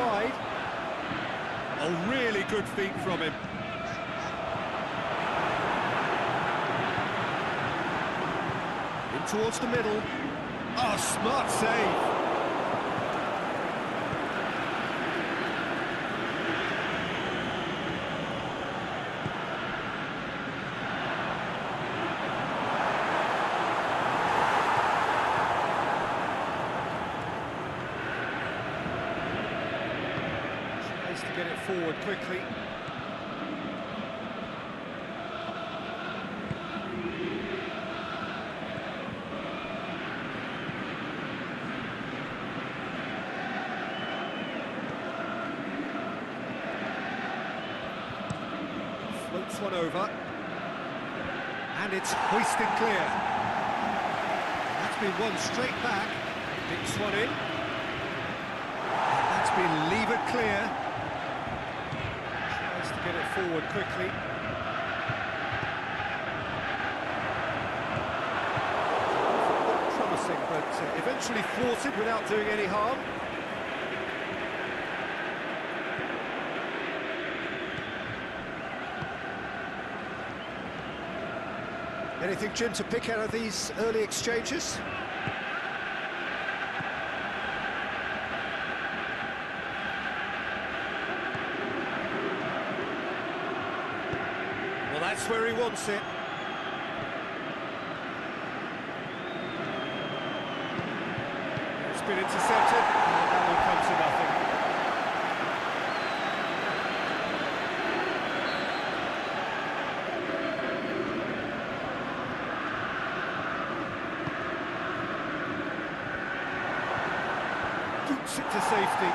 wide. Oh, really good feet from him. In towards the middle. Oh, smart save. Tries to get it forward quickly. Floats one over, and it's hoisted clear. That's been won straight back. Dinks one in, and that's been levered clear. Tries to get it forward quickly. Promising, but eventually thwarted without doing any harm. Anything, Jim, to pick out of these early exchanges? Well, that's where he wants it. It's been intercepted, and that will come to nothing. Boots it to safety.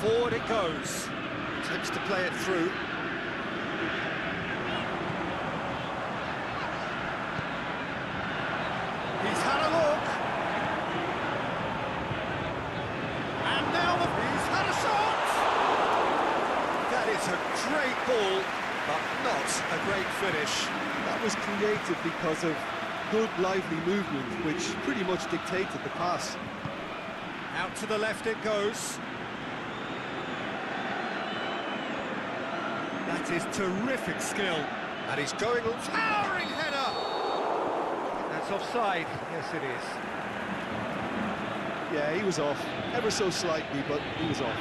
Forward it goes. Attempts to play it through. He's had a look. And now he's had a shot. That is a great ball, but not a great finish. That was created because of good, lively movement, which pretty much dictated the pass. Out to the left it goes. That is terrific skill. And he's going on, towering header. That's offside. Yes, it is. Yeah, he was off, ever so slightly, but he was off.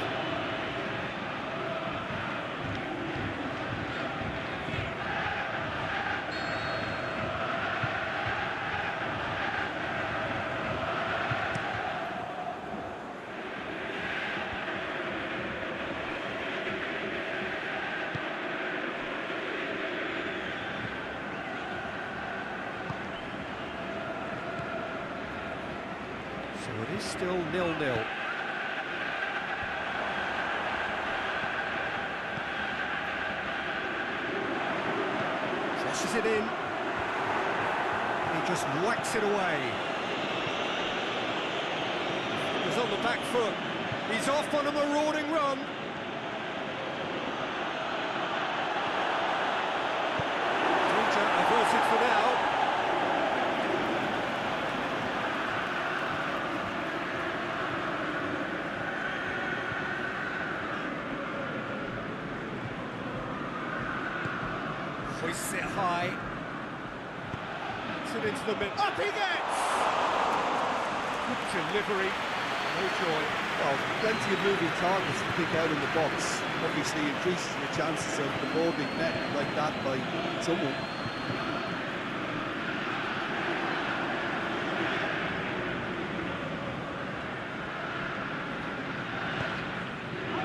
So it is still 0-0. Crosses it in. He just whacks it away. He's on the back foot. He's off on a marauding run. Danger averted for now. Hoists it high. Puts it into the middle. Up he gets! Good delivery. No joy. Well, plenty of moving targets to pick out in the box. Obviously increases the chances of the ball being met like that by someone.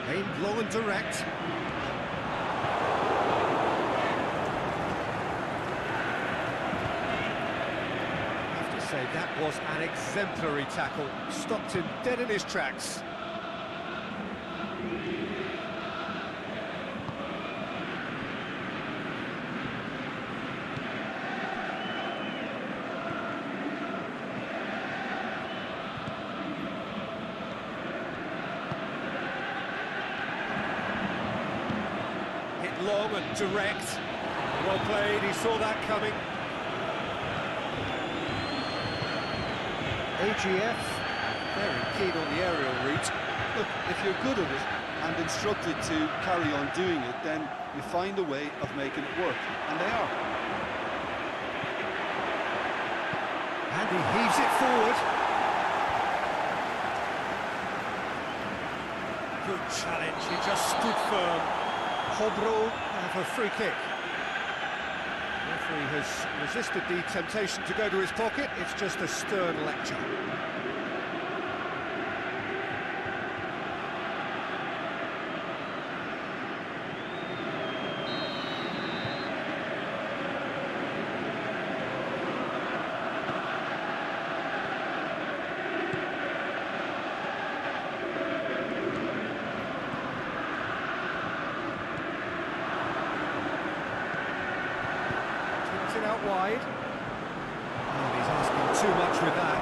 Aimed long and direct. Say that was an exemplary tackle, stopped him dead in his tracks. long and direct. Well played, he saw that coming. AGF, very keen on the aerial route. Look, if you're good at it and instructed to carry on doing it, then you find a way of making it work, and they are. And he heaves it forward. Good challenge, he just stood firm. Hobro have a free kick. The referee has resisted the temptation to go to his pocket. It's just a stern lecture. It out wide. Oh, he's asking too much with that.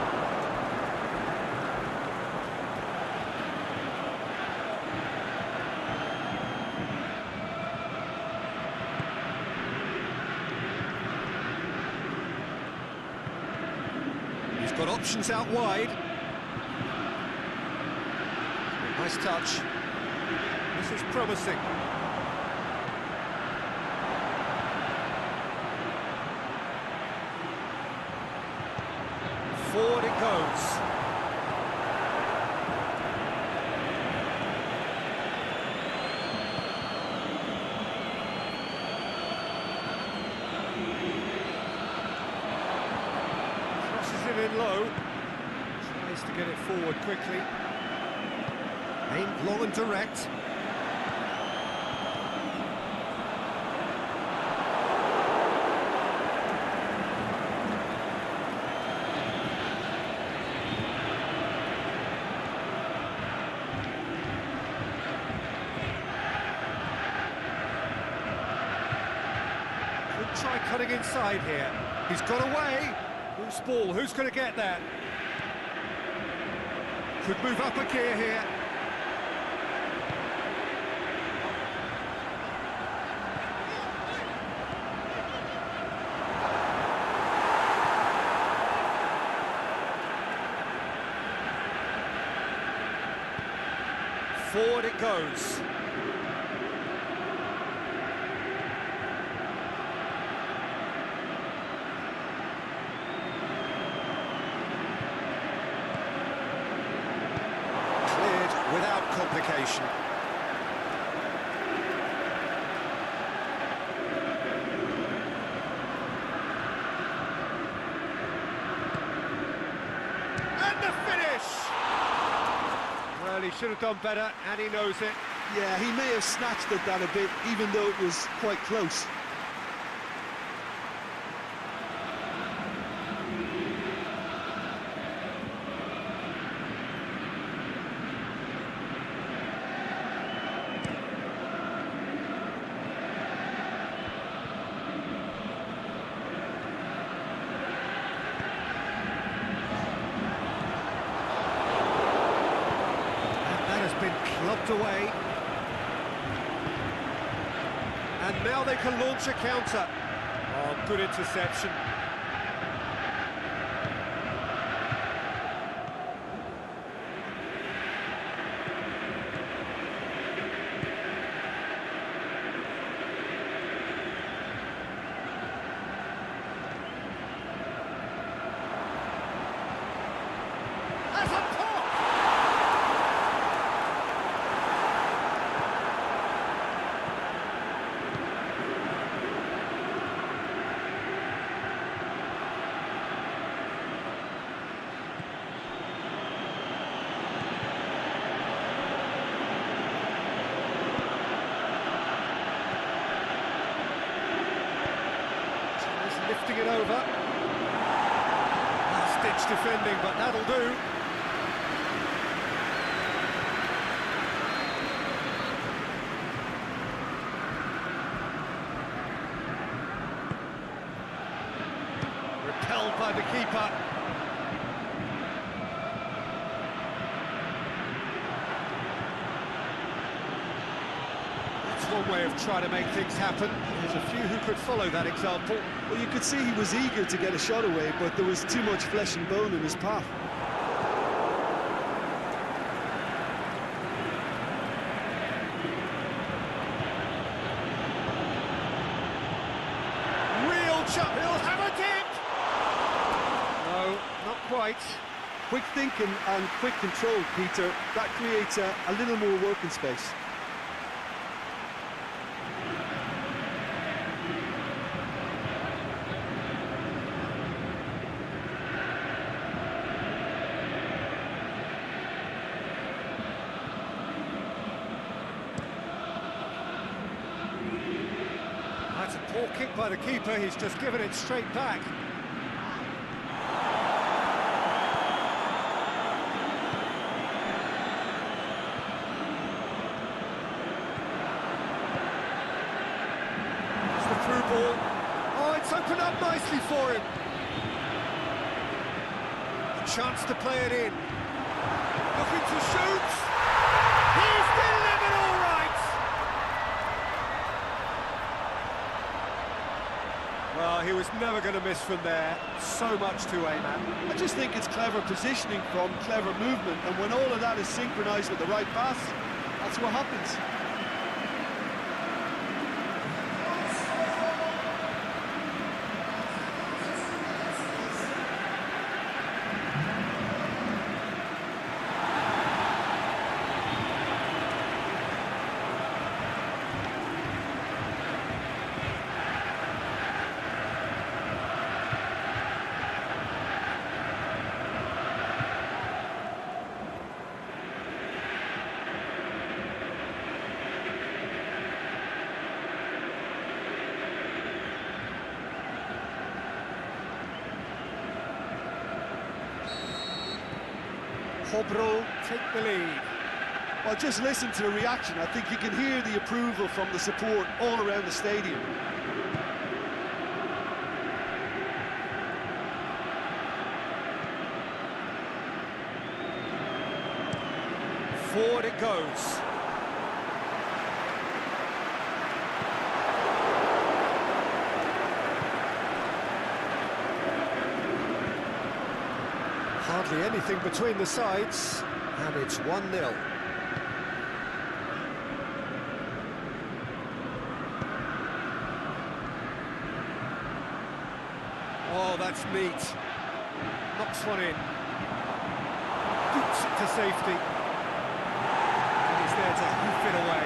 He's got options out wide. Nice touch. This is promising. Forward it goes. Crosses it in low. Tries to get it forward quickly. Aimed long and direct. Try cutting inside here. He's got away. Loose ball. Who's going to get that? Could move up a gear here. Forward it goes. Without complication. And the finish! Well, he should have done better, and he knows it. Yeah, he may have snatched at that a bit, even though it was quite close. Been clubbed away, and now they can launch a counter. Oh, good interception. As a pop! Lifting it over. Last-ditch defending, but that'll do. Repelled by the keeper. It's one way of trying to make things happen. There's a few who could follow that example. Well, you could see he was eager to get a shot away, but there was too much flesh and bone in his path. Real chop, he'll have it in! No, not quite. Quick thinking and quick control, Peter. That creates a little more working space. That's a poor kick by the keeper, he's just given it straight back. It's the through ball. Oh, it's opened up nicely for him. A chance to play it in. Looking to shoot. He's delivered all right. Well, he was never going to miss from there. So much to aim at. I just think it's clever positioning from clever movement, and when all of that is synchronised with the right pass, that's what happens. Hobro take the lead. Well, just listen to the reaction. I think you can hear the approval from the support all around the stadium. Forward it goes. Hardly anything between the sides, and it's 1-0. Oh, that's neat. Knocks one in. Boots it to safety. And he's there to hoof it away.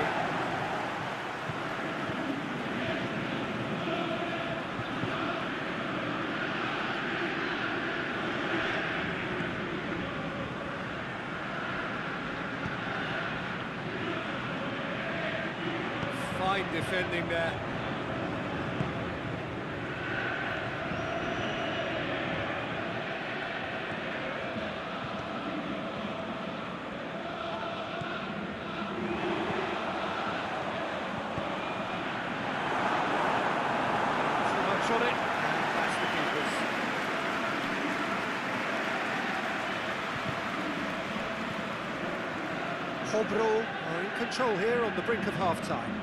Fine defending there. On it. That's the keepers. Hobro are in control here on the brink of half-time.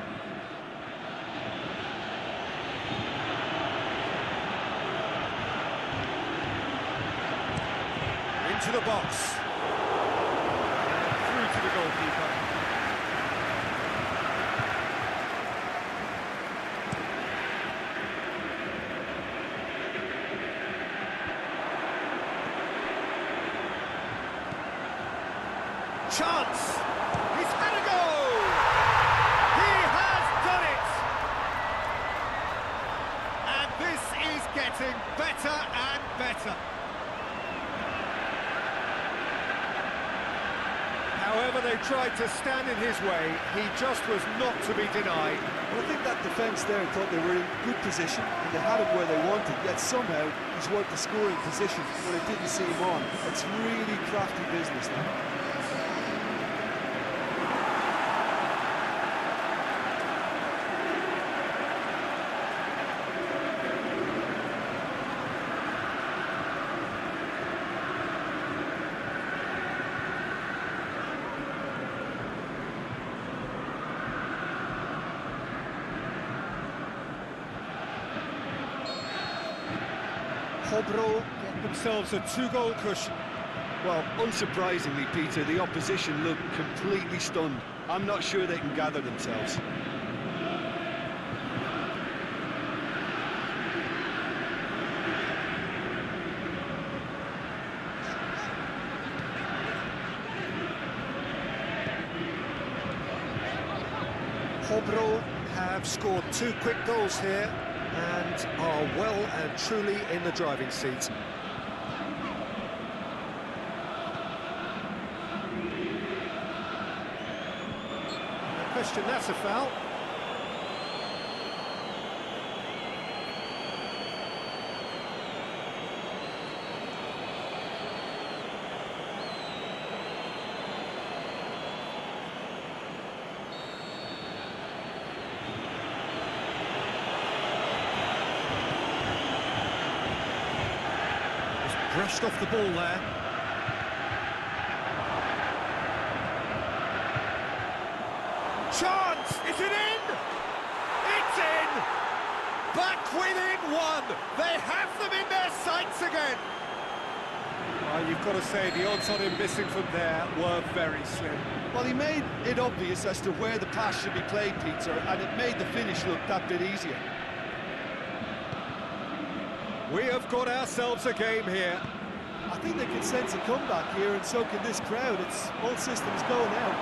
Into the box. Through to the goalkeeper. Chance! He's had a goal! He has done it! And this is getting better and better. However they tried to stand in his way, he just was not to be denied. Well, I think that defence there thought they were in good position and they had him where they wanted, yet somehow he's worked the scoring position when it didn't see him on. It's really crafty business now. Hobro get themselves a 2-goal cushion. Well, unsurprisingly, Peter, the opposition look completely stunned. I'm not sure they can gather themselves. Hobro have scored 2 quick goals here and are well and truly in the driving seat. No question, that's a foul. Brushed off the ball there. Chance! Is it in? It's in! Back within 1! They have them in their sights again! Well, you've got to say, the odds on him missing from there were very slim. Well, he made it obvious as to where the pass should be played, Peter, and it made the finish look that bit easier. We have got ourselves a game here. I think they can sense a comeback here, and so can this crowd. It's all systems go now.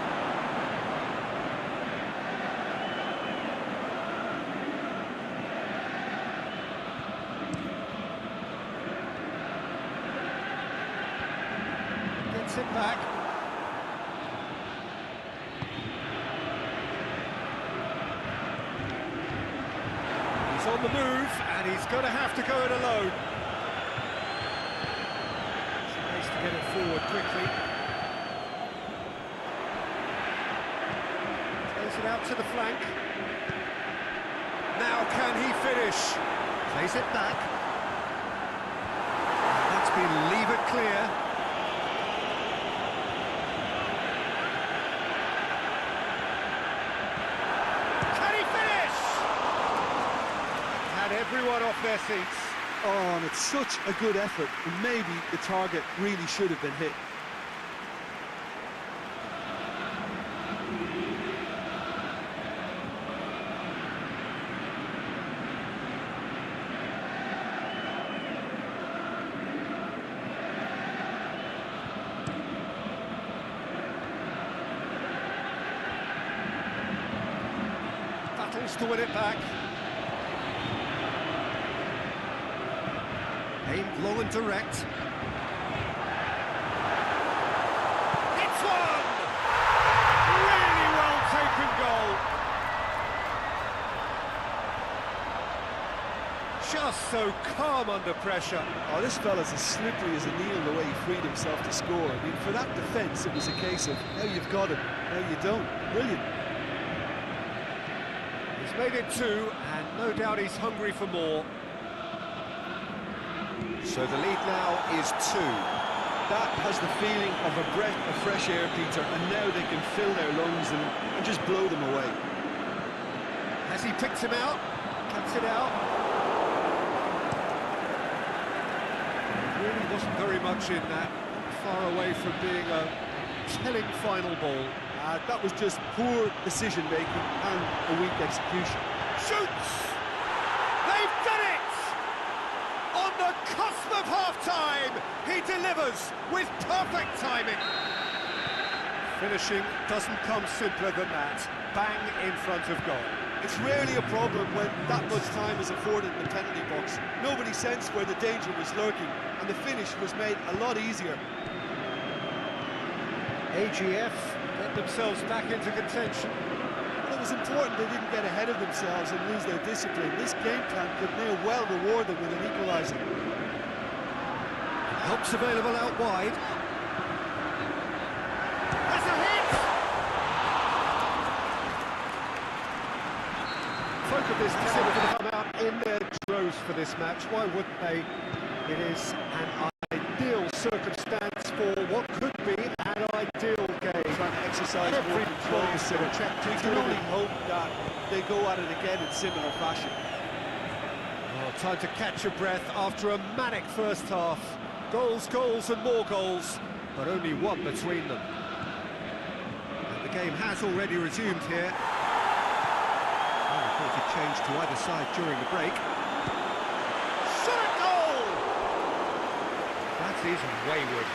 Gets it back. He's on the move, and he's going to have to go it alone. Nice to get it forward quickly. Plays it out to the flank. Now can he finish? Plays it back. That's been levered clear. Everyone off their seats. Oh, and it's such a good effort, and maybe the target really should have been hit. Battles to win it back. Aimed low and direct. It's one! Really well taken goal. Just so calm under pressure. Oh, this fella's as slippery as a needle the way he freed himself to score. I mean, for that defence, it was a case of, now you've got him, now you don't. Brilliant. He's made it 2, and no doubt he's hungry for more. So the lead now is 2. That has the feeling of a breath of fresh air, Peter, and now they can fill their lungs and just blow them away. Has he picked him out? Cuts it out. Really wasn't very much in that. Far away from being a telling final ball. That was just poor decision-making and a weak execution. Shoots! They've done it! On the cusp of half-time, he delivers with perfect timing. Finishing doesn't come simpler than that. Bang in front of goal. It's rarely a problem when that much time is afforded in the penalty box. Nobody sensed where the danger was lurking, and the finish was made a lot easier. AGF get themselves back into contention. Well, it was important they didn't get ahead of themselves and lose their discipline. This game plan could now well reward them with an equaliser. Help's available out wide. That's a hit! Folk of this team are going to come out in their droves for this match. Why wouldn't they? It is an ideal circumstance for what could be an ideal game. Trying to exercise more control. You can only hope that they go at it again in similar fashion. Oh, time to catch your breath after a manic first half. Goals, goals and more goals, but only one between them. And the game has already resumed here. No reported change to either side during the break. Shot at goal! That is wayward.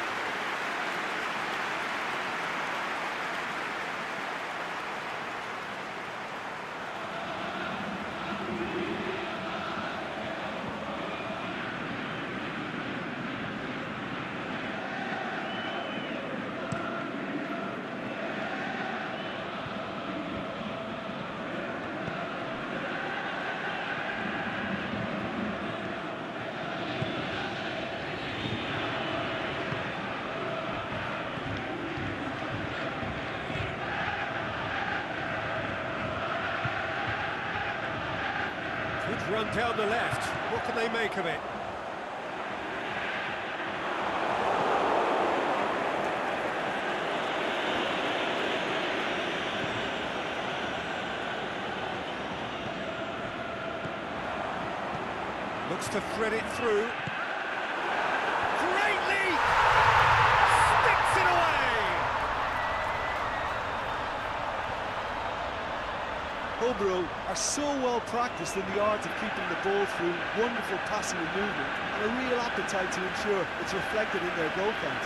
Good run down the left. What can they make of it? Looks to thread it through. Great leap! Sticks it away! Hobro are so well practiced in the art of keeping the ball through, wonderful passing and movement, and a real appetite to ensure it's reflected in their goal count.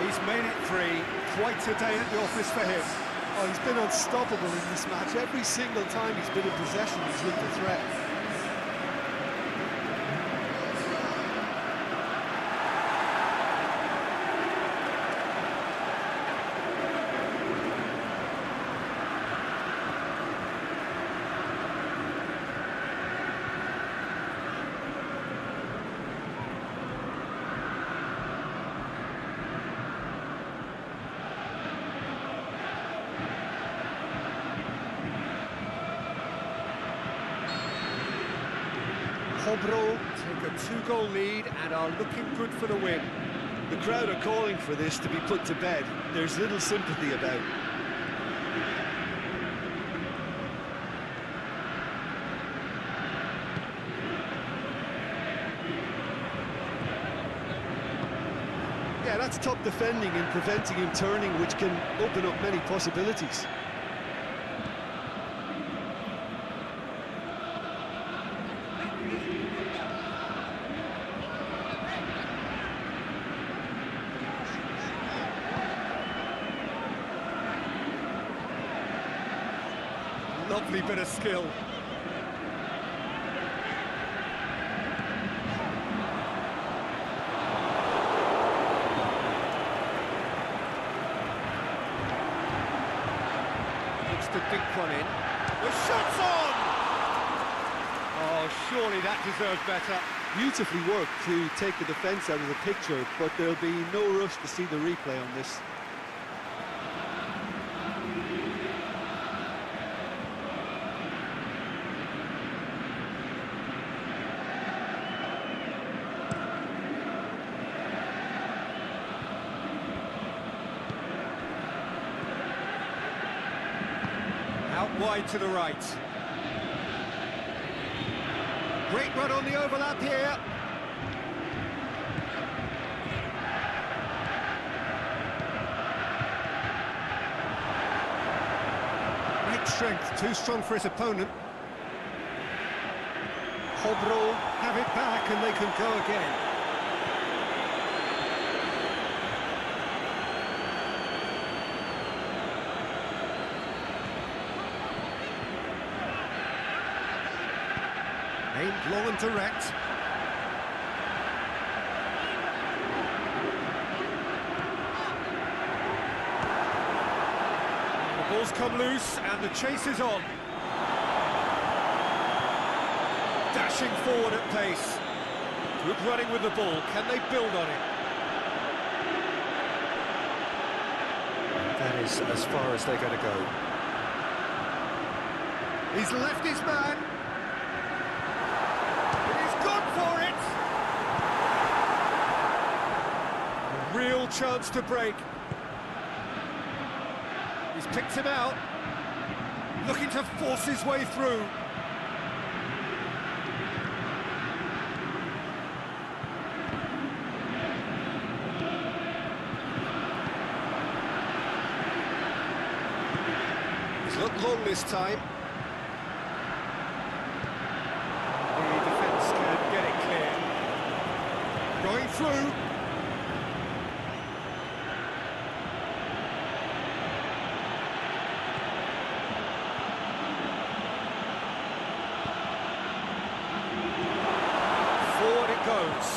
He's made it 3. Quite a day at the office for him. Oh, he's been unstoppable in this match. Every single time he's been in possession, he's looked a threat. Hobro take a 2-goal lead and are looking good for the win. The crowd are calling for this to be put to bed. There's little sympathy about. Yeah, that's top defending and preventing him turning, which can open up many possibilities. Lovely bit of skill. Looks to dink one in. The shot's on! Oh, surely that deserves better. Beautifully worked to take the defence out of the picture, but there'll be no rush to see the replay on this. Out wide to the right. Great run on the overlap here. Great strength, too strong for his opponent. Hobro have it back and they can go again. Aimed long and direct. The ball's come loose and the chase is on. Dashing forward at pace. Good running with the ball. Can they build on it? That is as far as they're going to go. He's left his man. Real chance to break. He's picked him out, looking to force his way through. long this time. The defence can get it clear. Going through. Forward it goes.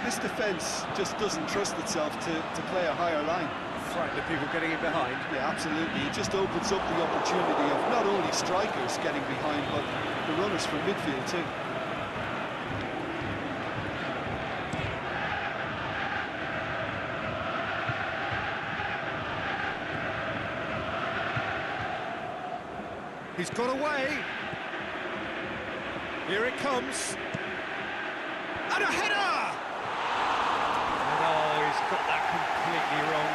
This defence just doesn't trust itself to play a higher line. Frightened of people getting in behind. Yeah, absolutely. It just opens up the opportunity of not only strikers getting behind, but the runners from midfield too. He's got away. Here it comes. And a header! And oh, he's got that completely wrong.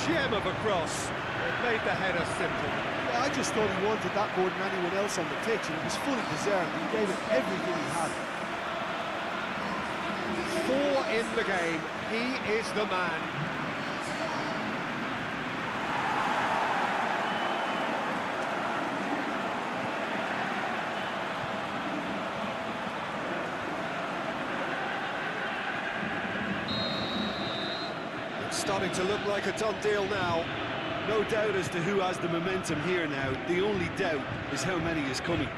Gem of a cross. It made the header simple. Yeah, I just thought he wanted that more than anyone else on the pitch, and it was fully deserved. He gave it everything he had. 4 in the game. He is the man. Starting to look like a done deal now. No doubt as to who has the momentum here now. The only doubt is how many is coming.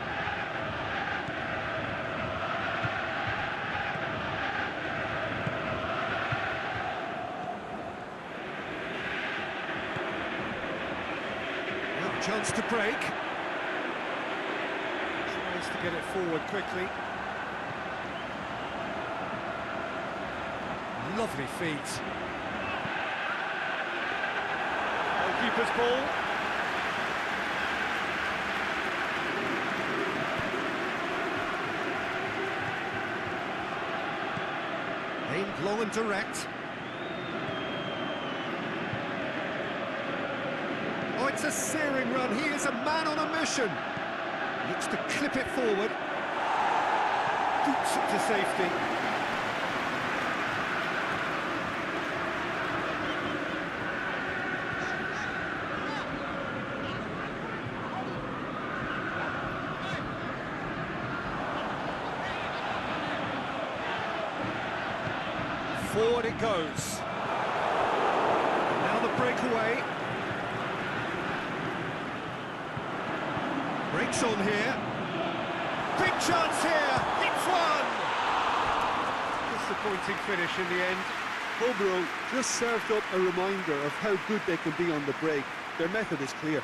Well, chance to break. Tries to get it forward quickly. Lovely feet. Keeper's ball. Aimed long and direct. Oh, it's a searing run. He is a man on a mission. Looks to clip it forward. Boots it to safety. Forward it goes. Now the breakaway. Breaks on here. Big chance here. It's one. Disappointing finish in the end. Hobro just served up a reminder of how good they can be on the break. Their method is clear.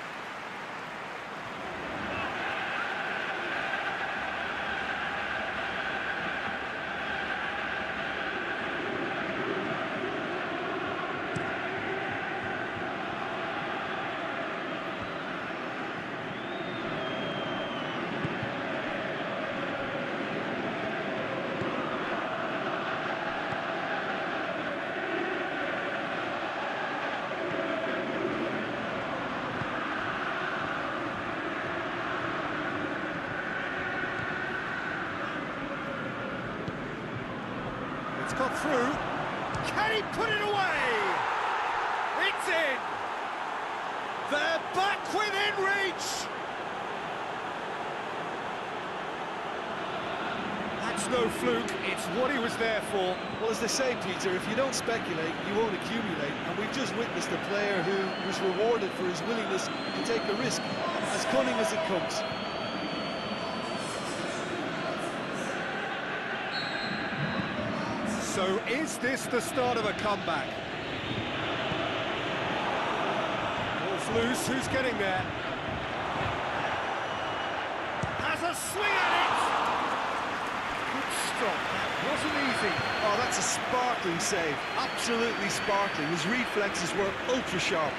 It's got through. Can he put it away? It's in. They're back within reach. That's no fluke. It's what he was there for. Well, as they say, Peter, if you don't speculate, you won't accumulate. And we've just witnessed a player who was rewarded for his willingness to take a risk, as cunning as it comes. So is this the start of a comeback? Ball's loose, who's getting there? Has a swing at it! Good stop, that wasn't easy. Oh, that's a sparkling save, absolutely sparkling. His reflexes were ultra-sharp.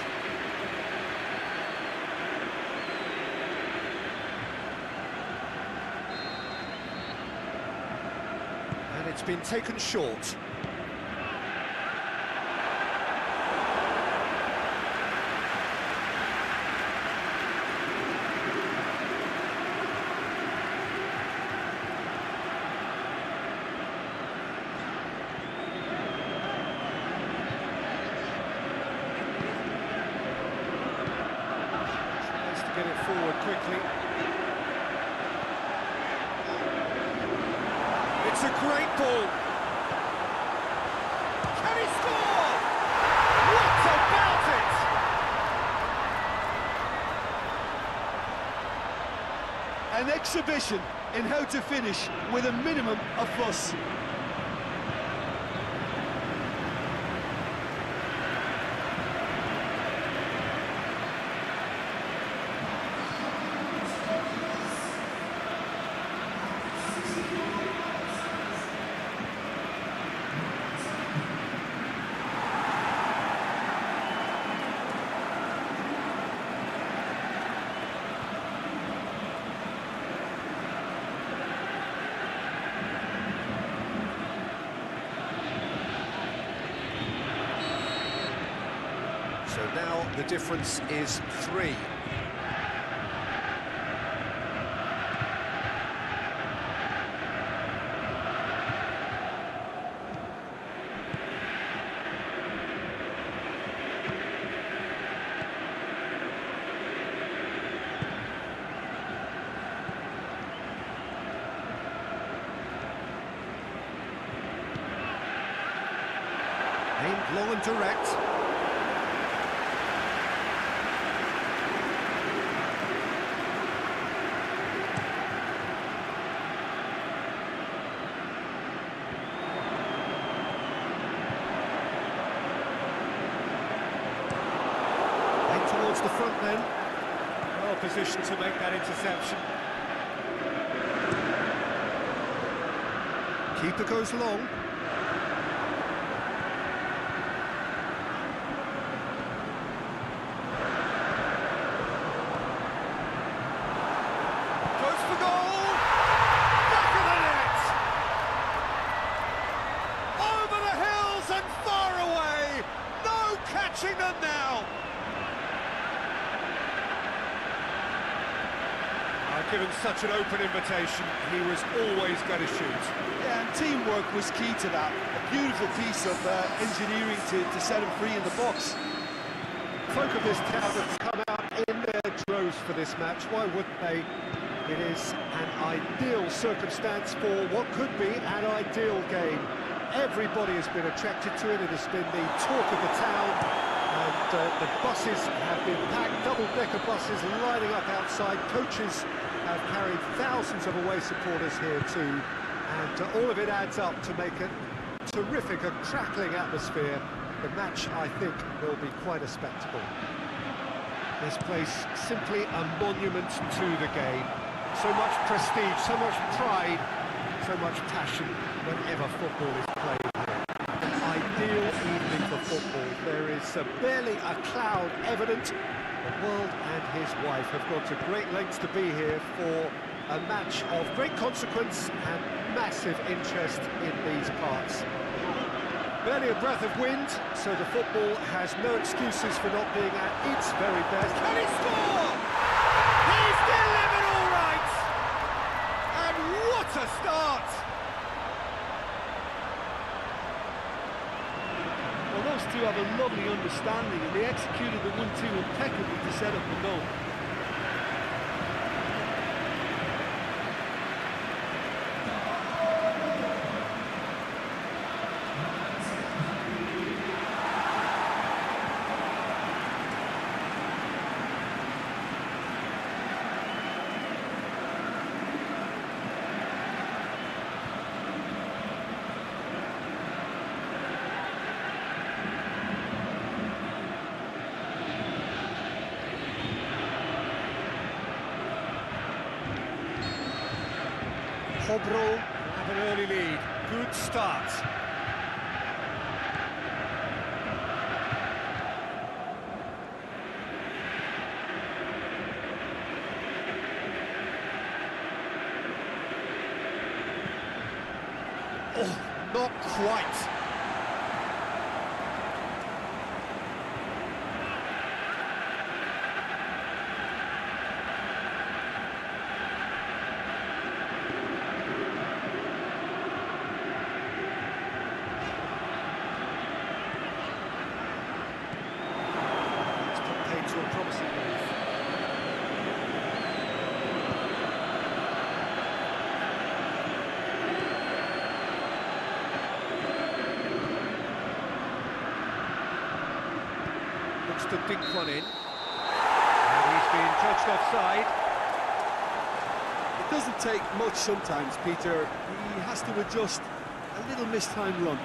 it's been taken short. Get it forward quickly. It's a great ball. Can he score? What about it? An exhibition in how to finish with a minimum of fuss. So now the difference is 3. Aimed low and direct. Towards the front then. Well positioned to make that interception. Keeper goes long. Goes for goal! Back of the net! Over the hills and far away! No catching them now! Given such an open invitation, he was always going to shoot. Yeah, and teamwork was key to that. A beautiful piece of engineering to set him free in the box. Folk of this town have come out in their droves for this match. Why wouldn't they? It is an ideal circumstance for what could be an ideal game. Everybody has been attracted to it. It has been the talk of the town. And the buses have been packed, double-decker buses lining up outside. Coaches have carried thousands of away supporters here too, and all of it adds up to make it terrific, a crackling atmosphere. The match, I think, will be quite a spectacle. This place simply a monument to the game. So much prestige, so much pride, so much passion whenever football is played here. An ideal evening for football. There is barely a cloud evident. The World and his wife have gone to great lengths to be here for a match of great consequence and massive interest in these parts. Barely a breath of wind, so the football has no excuses for not being at its very best. Can he score? He's delivered all right! And what a start! Well, those two have a lovely understanding, and they executed the 1-2 impeccably to set up the goal. Hobro have an early lead. Good start. Oh, Not quite. To a promising move. Looks to dink one in. And he's being judged offside. It doesn't take much sometimes, Peter. He has to adjust a little mistimed run.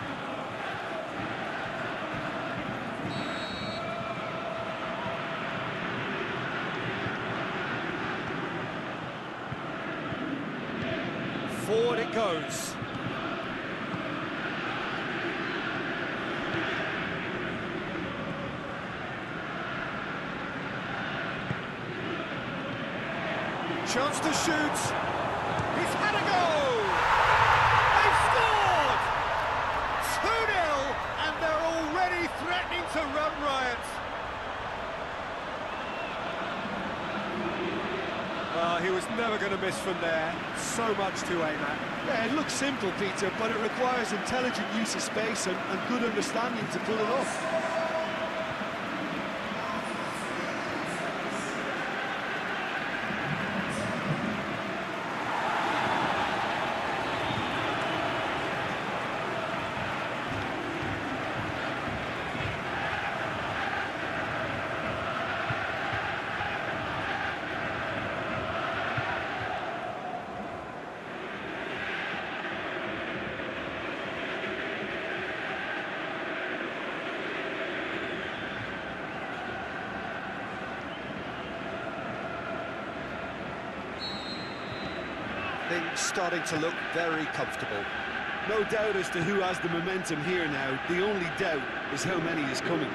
Forward it goes. Chance to shoot. He's had a goal. They've scored. 2-0, and they're already threatening to run riot. He was never going to miss from there. So much to aim at. Yeah, it looks simple, Peter, but it requires intelligent use of space and good understanding to pull it off. Things starting to look very comfortable. No doubt as to who has the momentum here now. The only doubt is how many is coming.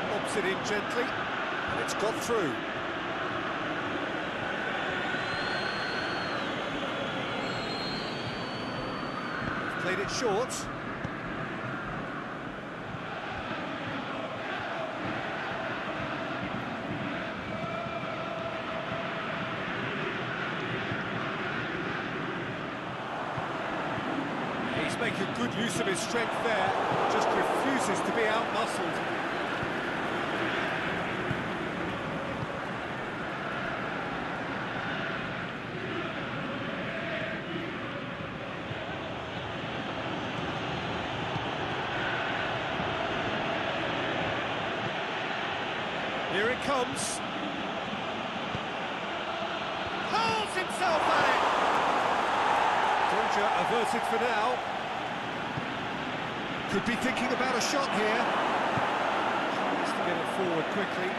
Lobs it in gently, and it's got through. Played it short. He's making good use of his strength there, just refuses to be out-muscled. Here it comes. Hurls himself at it. Danger averted for now. Could be thinking about a shot here. Tries to get it forward quickly.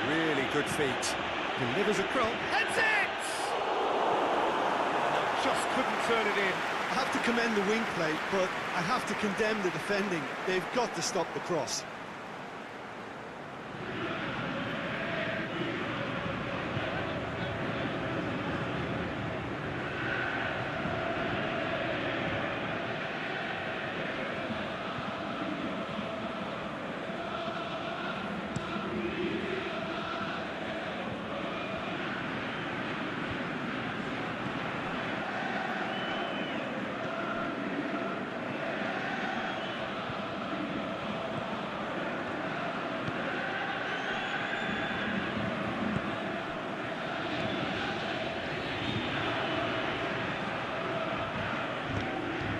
Really good feet. Delivers a cross. Heads it! Just couldn't turn it in. I have to commend the wing play, but I have to condemn the defending. They've got to stop the cross.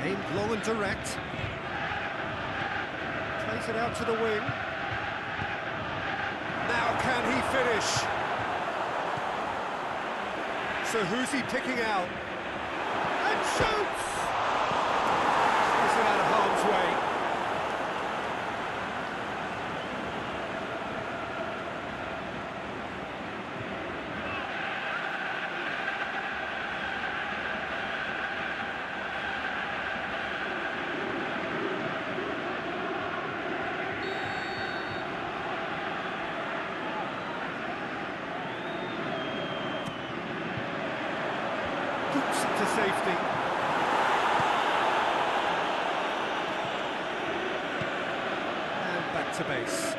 Aimed long and direct. Played Plays it out to the wing. Now can he finish? So who's he picking out? And shoots! Is it out of harm's way? Boots to safety. And back to base.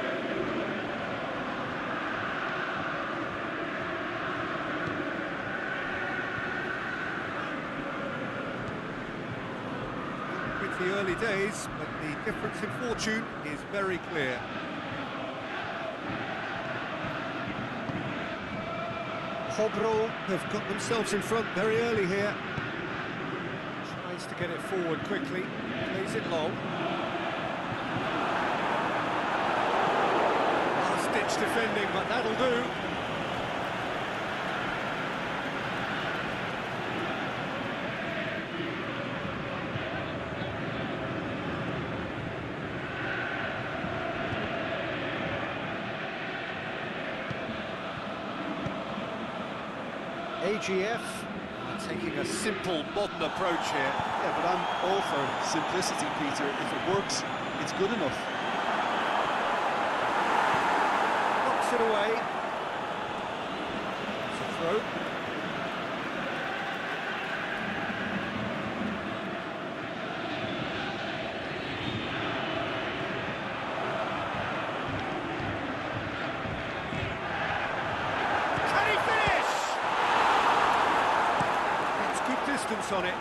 With the early days, but the difference in fortune is very clear. Hobro have got themselves in front very early here. Tries to get it forward quickly, plays it long. Last-ditch defending, but that'll do. AGF are taking a simple, modern approach here. Yeah, but I'm all for simplicity, Peter. If it works, it's good enough. Knocks it away. It's a throw. Distance on it.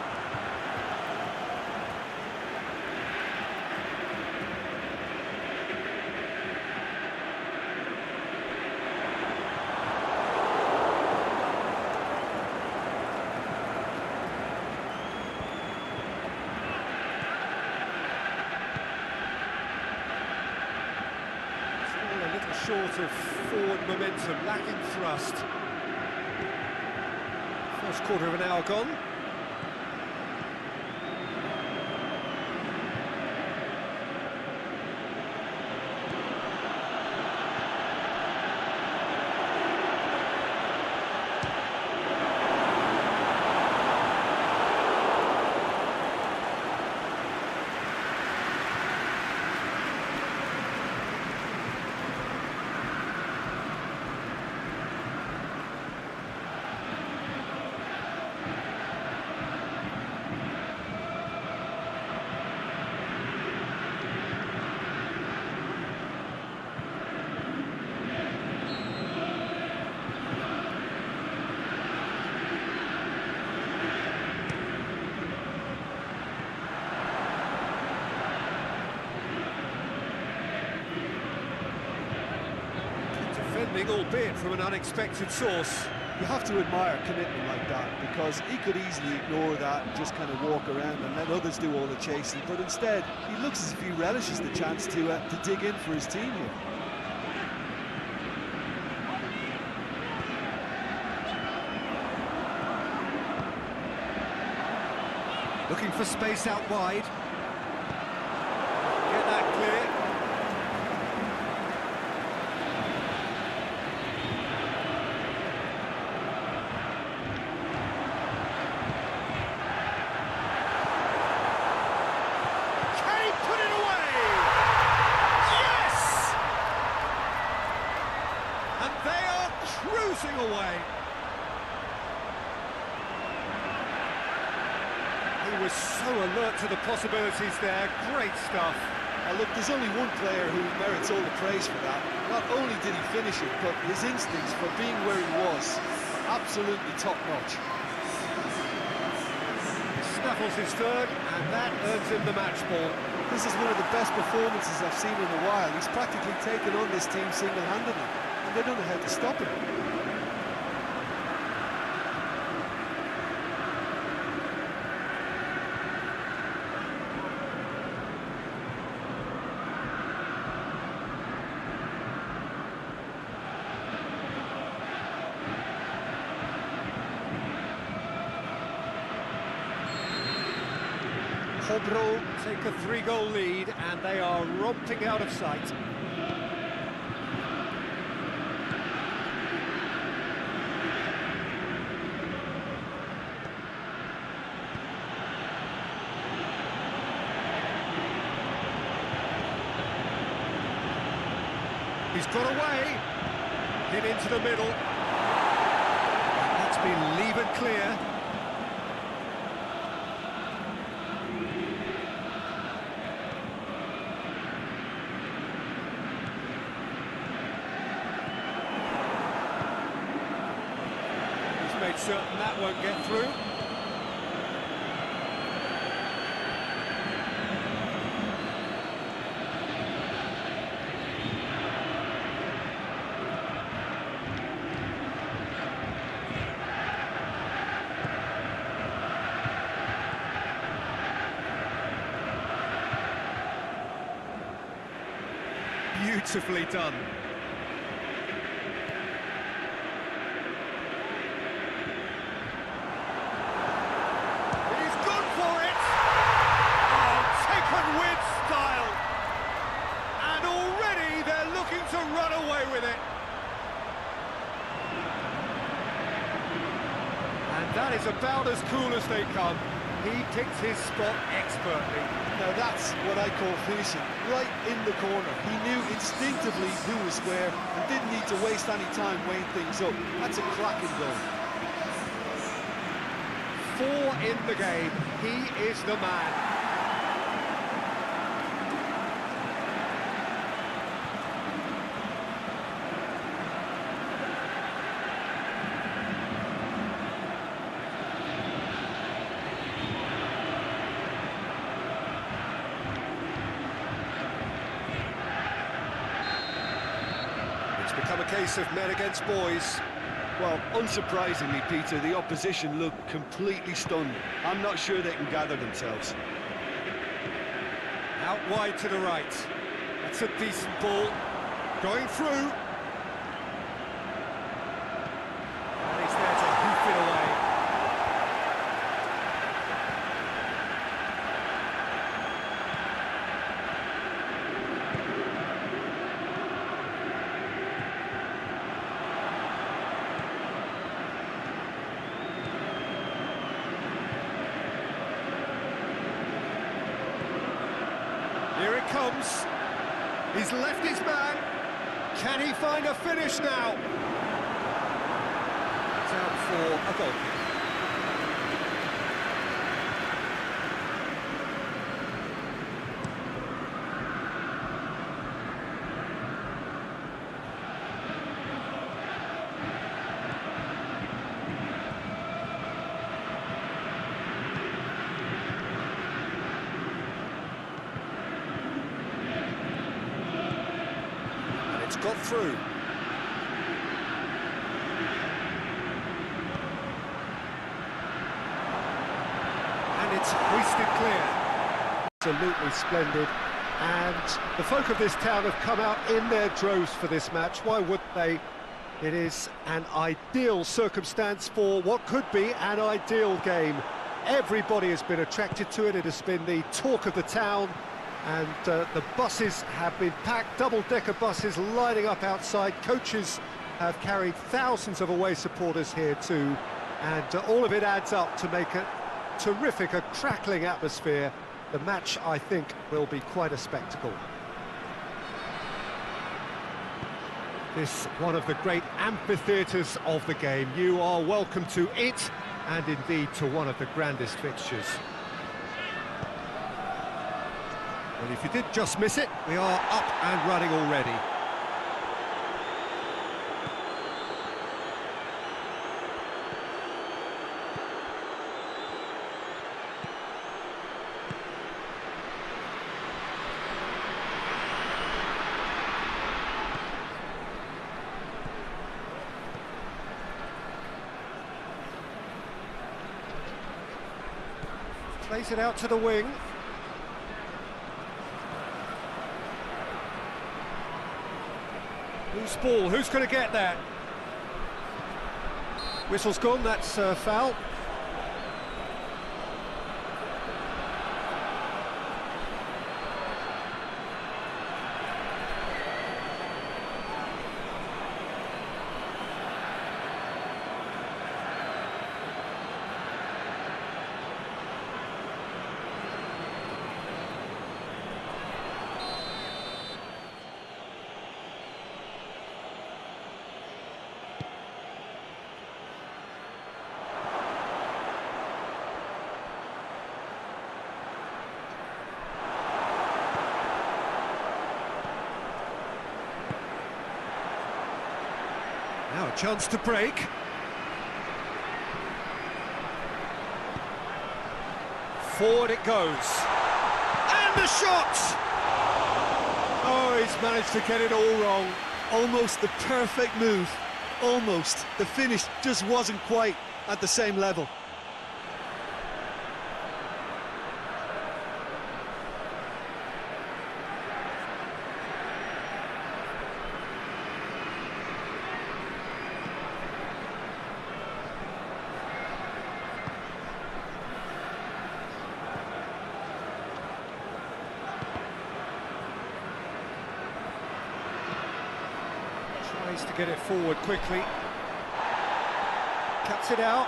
It's all a little short of forward momentum, lacking thrust. First quarter of an hour gone. Albeit from an unexpected source. You have to admire commitment like that, because he could easily ignore that and just kind of walk around and let others do all the chasing, but instead he looks as if he relishes the chance to dig in for his team here. Looking for space out wide. Get that clear. Away. He was so alert to the possibilities there. Great stuff. Look, there's only one player who merits all the praise for that. Not only did he finish it, but his instincts for being where he was, absolutely top-notch. He snaffles his third, and that earns him the match ball. This is one of the best performances I've seen in a while. He's practically taken on this team single-handedly, and they don't know how to stop him. Hobro take a 3-goal lead and they are romping out of sight. He's got away, hit into the middle. That's been levered clear. He's made certain that won't get through. Beautifully done. He's gone for it! Oh, taken with style! And already they're looking to run away with it. And that is about as cool as they come. He picked his spot expertly. Now that's what I call finishing, right in the corner. He knew instinctively who was where and didn't need to waste any time weighing things up. That's a cracking goal. 4 in the game. He is the man. It's become a case of men against boys. Well, unsurprisingly, Peter, the opposition look completely stunned. I'm not sure they can gather themselves. Out wide to the right. That's a decent ball. Going through. And he's there to hoof it away. Here it comes. He's left his man. Can he find a finish now? It's out for a goal kick. Got through. And it's hoisted clear. Absolutely splendid. And the folk of this town have come out in their droves for this match. Why wouldn't they? It is an ideal circumstance for what could be an ideal game. Everybody has been attracted to it. It has been the talk of the town. And the buses have been packed, double-decker buses lining up outside. Coaches have carried thousands of away supporters here too. And all of it adds up to make a terrific, a crackling atmosphere. The match, I think, will be quite a spectacle. This one of the great amphitheatres of the game. You are welcome to it, and indeed to one of the grandest fixtures. Well, if you did just miss it, we are up and running already. Plays it out to the wing. Loose ball, who's going to get that? Whistle's gone, that's foul. Now a chance to break. Forward it goes. And the shot! Oh, he's managed to get it all wrong. Almost the perfect move. Almost. The finish just wasn't quite at the same level. Tries to get it forward quickly. Cuts it out.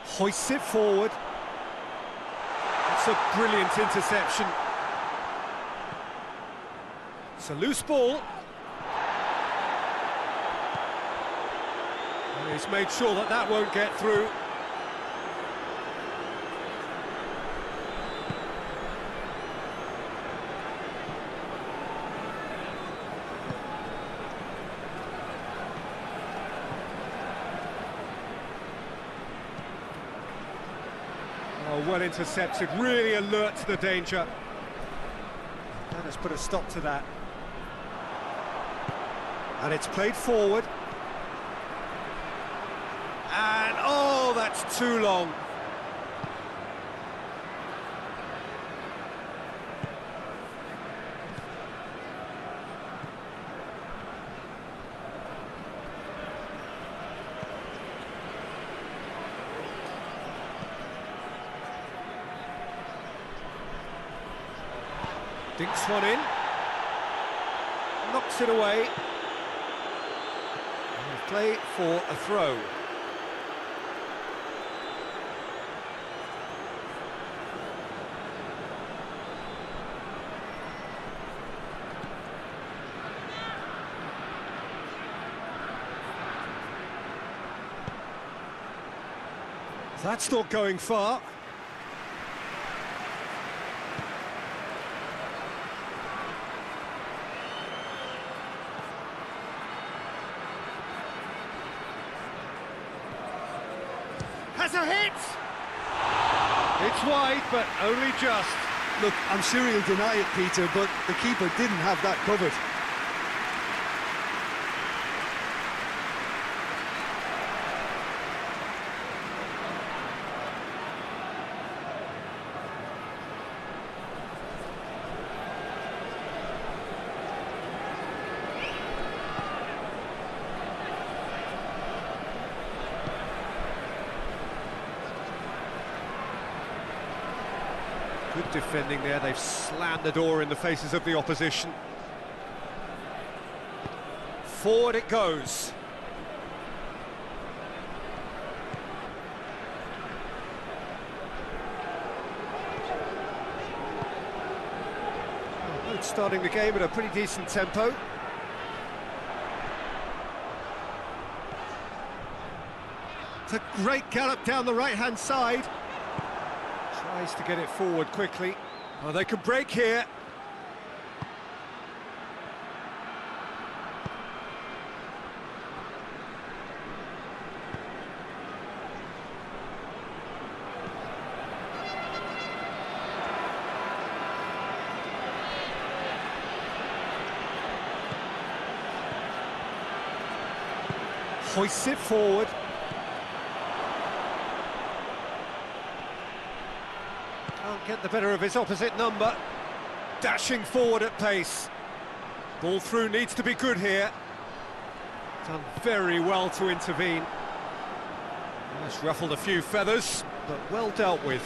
Hoists it forward. That's a brilliant interception. It's a loose ball. And he's made sure that that won't get through. Oh, well intercepted, really alert to the danger. That has put a stop to that. And it's played forward. And, oh, that's too long. Dinks one in, knocks it away, and play for a throw. That's not going far. Has a hit! It's wide, but only just. Look, I'm sure he'll deny it, Peter, but the keeper didn't have that covered. Good defending there, they've slammed the door in the faces of the opposition. Forward it goes. Both starting the game at a pretty decent tempo. It's a great gallop down the right-hand side. Tries to get it forward quickly. Oh, they can break here. Hoists it forward. Can't get the better of his opposite number. Dashing forward at pace. Ball through needs to be good here. Done very well to intervene. That's ruffled a few feathers, but well dealt with.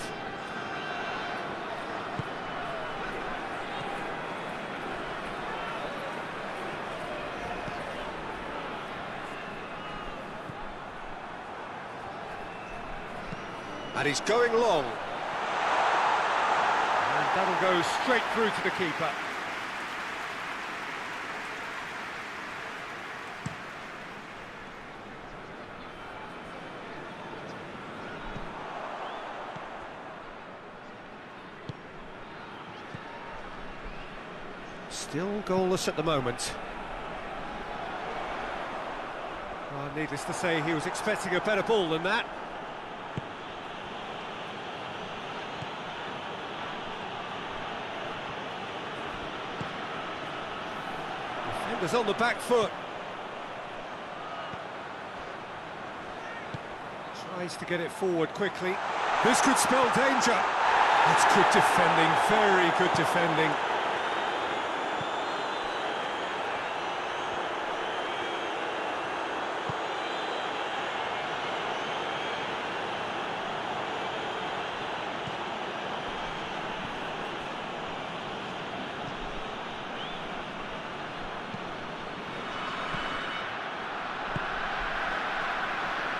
And he's going long. And that'll go straight through to the keeper. Still goalless at the moment. Well, needless to say, he was expecting a better ball than that. Defenders on the back foot. Tries to get it forward quickly. This could spell danger. That's good defending, very good defending.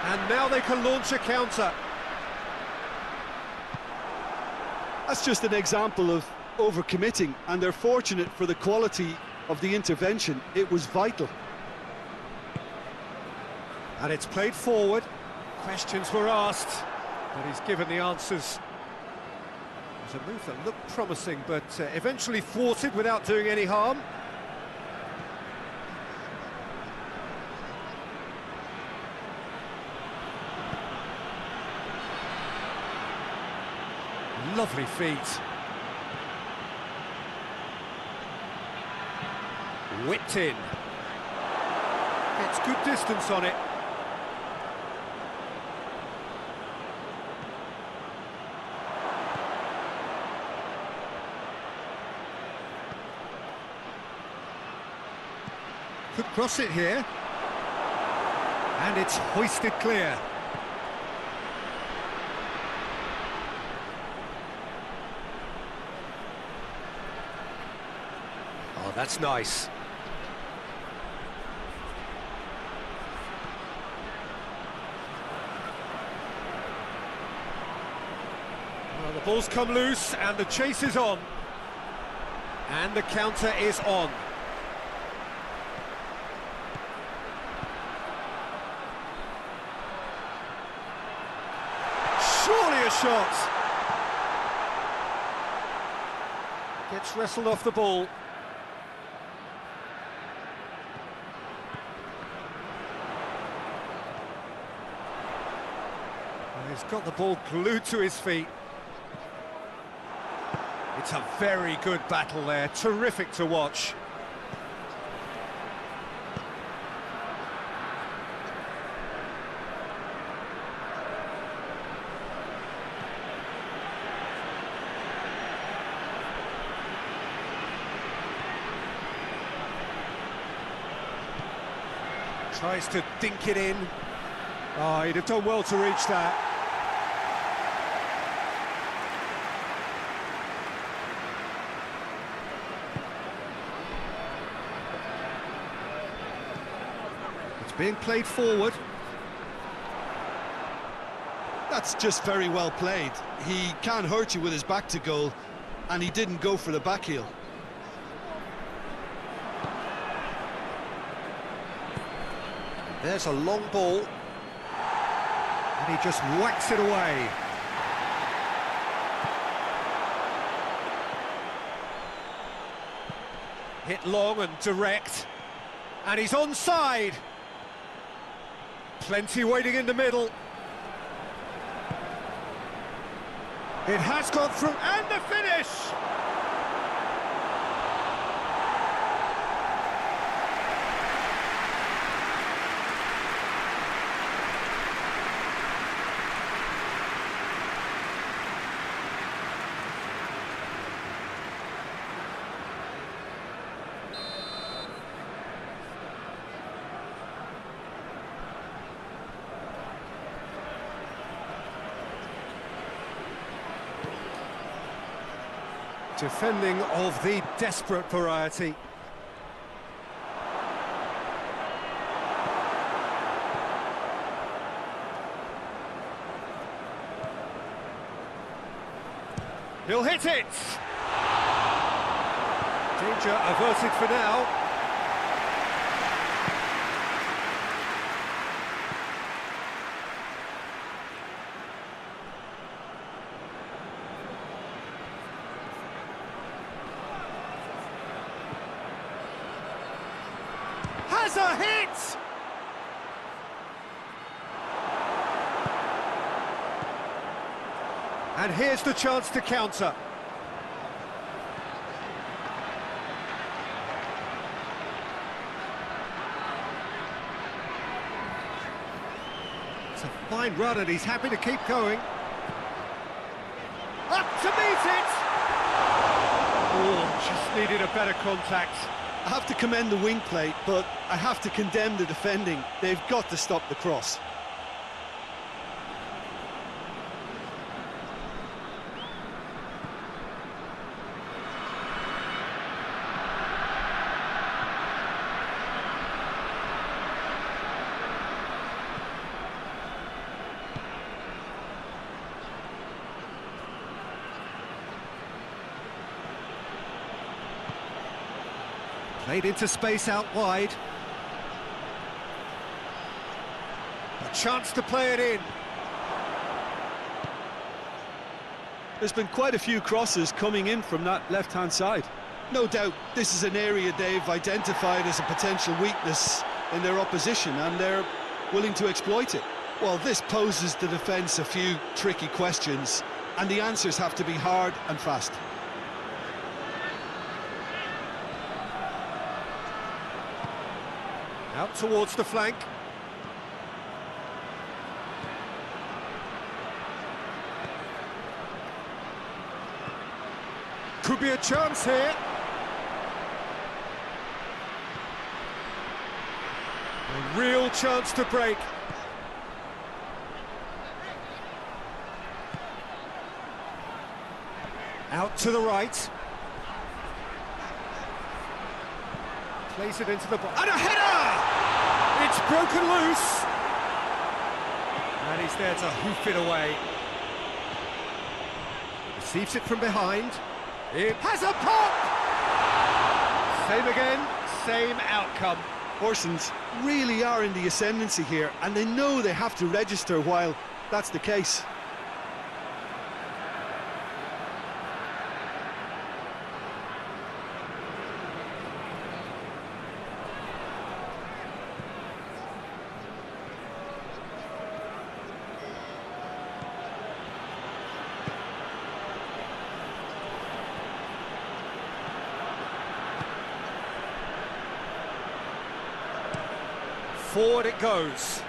And now they can launch a counter. That's just an example of overcommitting, and they're fortunate for the quality of the intervention. It was vital. And it's played forward. Questions were asked, but he's given the answers. It was a move that looked promising, but eventually thwarted without doing any harm. Lovely feet. Whipped in. Gets good distance on it. Could cross it here. And it's hoisted clear. Oh, that's nice. Well, the ball's come loose and the chase is on. And the counter is on. Surely a shot. Gets wrestled off the ball. He's got the ball glued to his feet. It's a very good battle there, terrific to watch. Tries to dink it in. Oh, he'd have done well to reach that. Being played forward. That's just very well played. He can't hurt you with his back to goal, and he didn't go for the back heel. There's a long ball. And he just whacks it away. Hit long and direct. And he's onside. Plenty waiting in the middle. It has gone through, and the finish! Defending of the desperate variety. He'll hit it! Danger averted for now. Has a hit! And here's the chance to counter. It's a fine run and he's happy to keep going. Up to meet it! Oh, just needed a better contact. I have to commend the wing play, but I have to condemn the defending. They've got to stop the cross. Played into space out wide. A chance to play it in. There's been quite a few crosses coming in from that left-hand side. No doubt this is an area they've identified as a potential weakness in their opposition, and they're willing to exploit it. Well, this poses the defence a few tricky questions, and the answers have to be hard and fast. Out towards the flank. Could be a chance here. A real chance to break. Out to the right. Plays it into the box. And a header! It's broken loose. And he's there to hoof it away. Receives it from behind. It has a pop! Same again, same outcome. Horsens really are in the ascendancy here, and they know they have to register while that's the case. Forward it goes.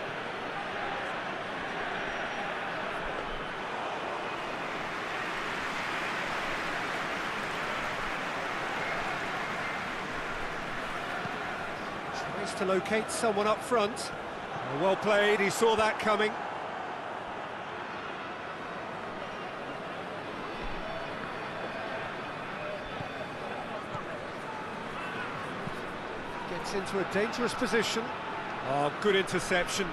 Tries to locate someone up front. Well played, he saw that coming. Gets into a dangerous position. Oh, good interception.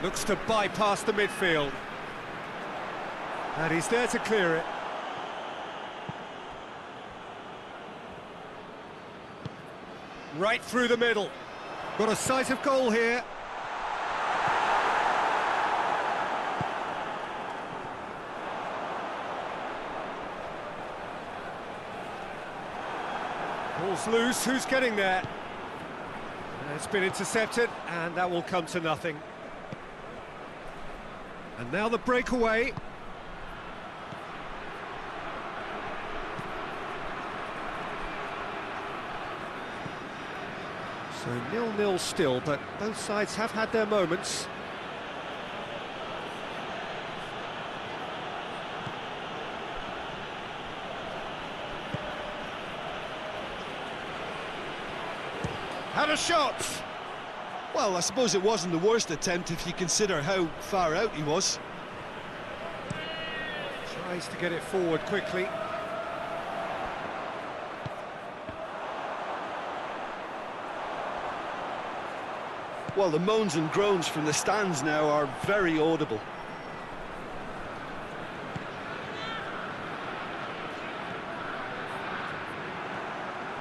Looks to bypass the midfield. And he's there to clear it. Right through the middle. Got a sight of goal here. Ball's loose, who's getting there? It's been intercepted, and that will come to nothing. And now the breakaway. So 0-0 still, but both sides have had their moments. Had a shot! Well, I suppose it wasn't the worst attempt if you consider how far out he was. Tries to get it forward quickly. Well, the moans and groans from the stands now are very audible.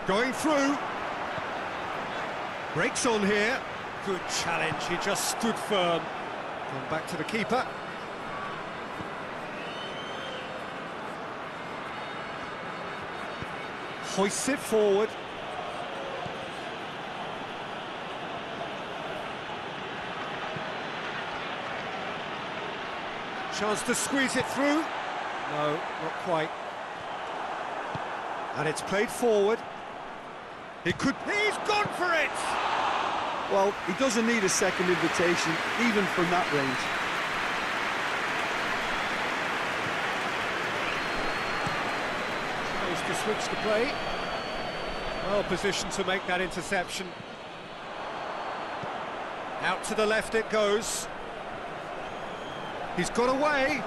Going through. Breaks on here. Good challenge, he just stood firm. Gone back to the keeper. Hoists it forward. Chance to squeeze it through. No, not quite. And it's played forward. He's gone for it! Well, he doesn't need a second invitation, even from that range. Tries to switch the play. Well positioned to make that interception. Out to the left it goes. He's got away.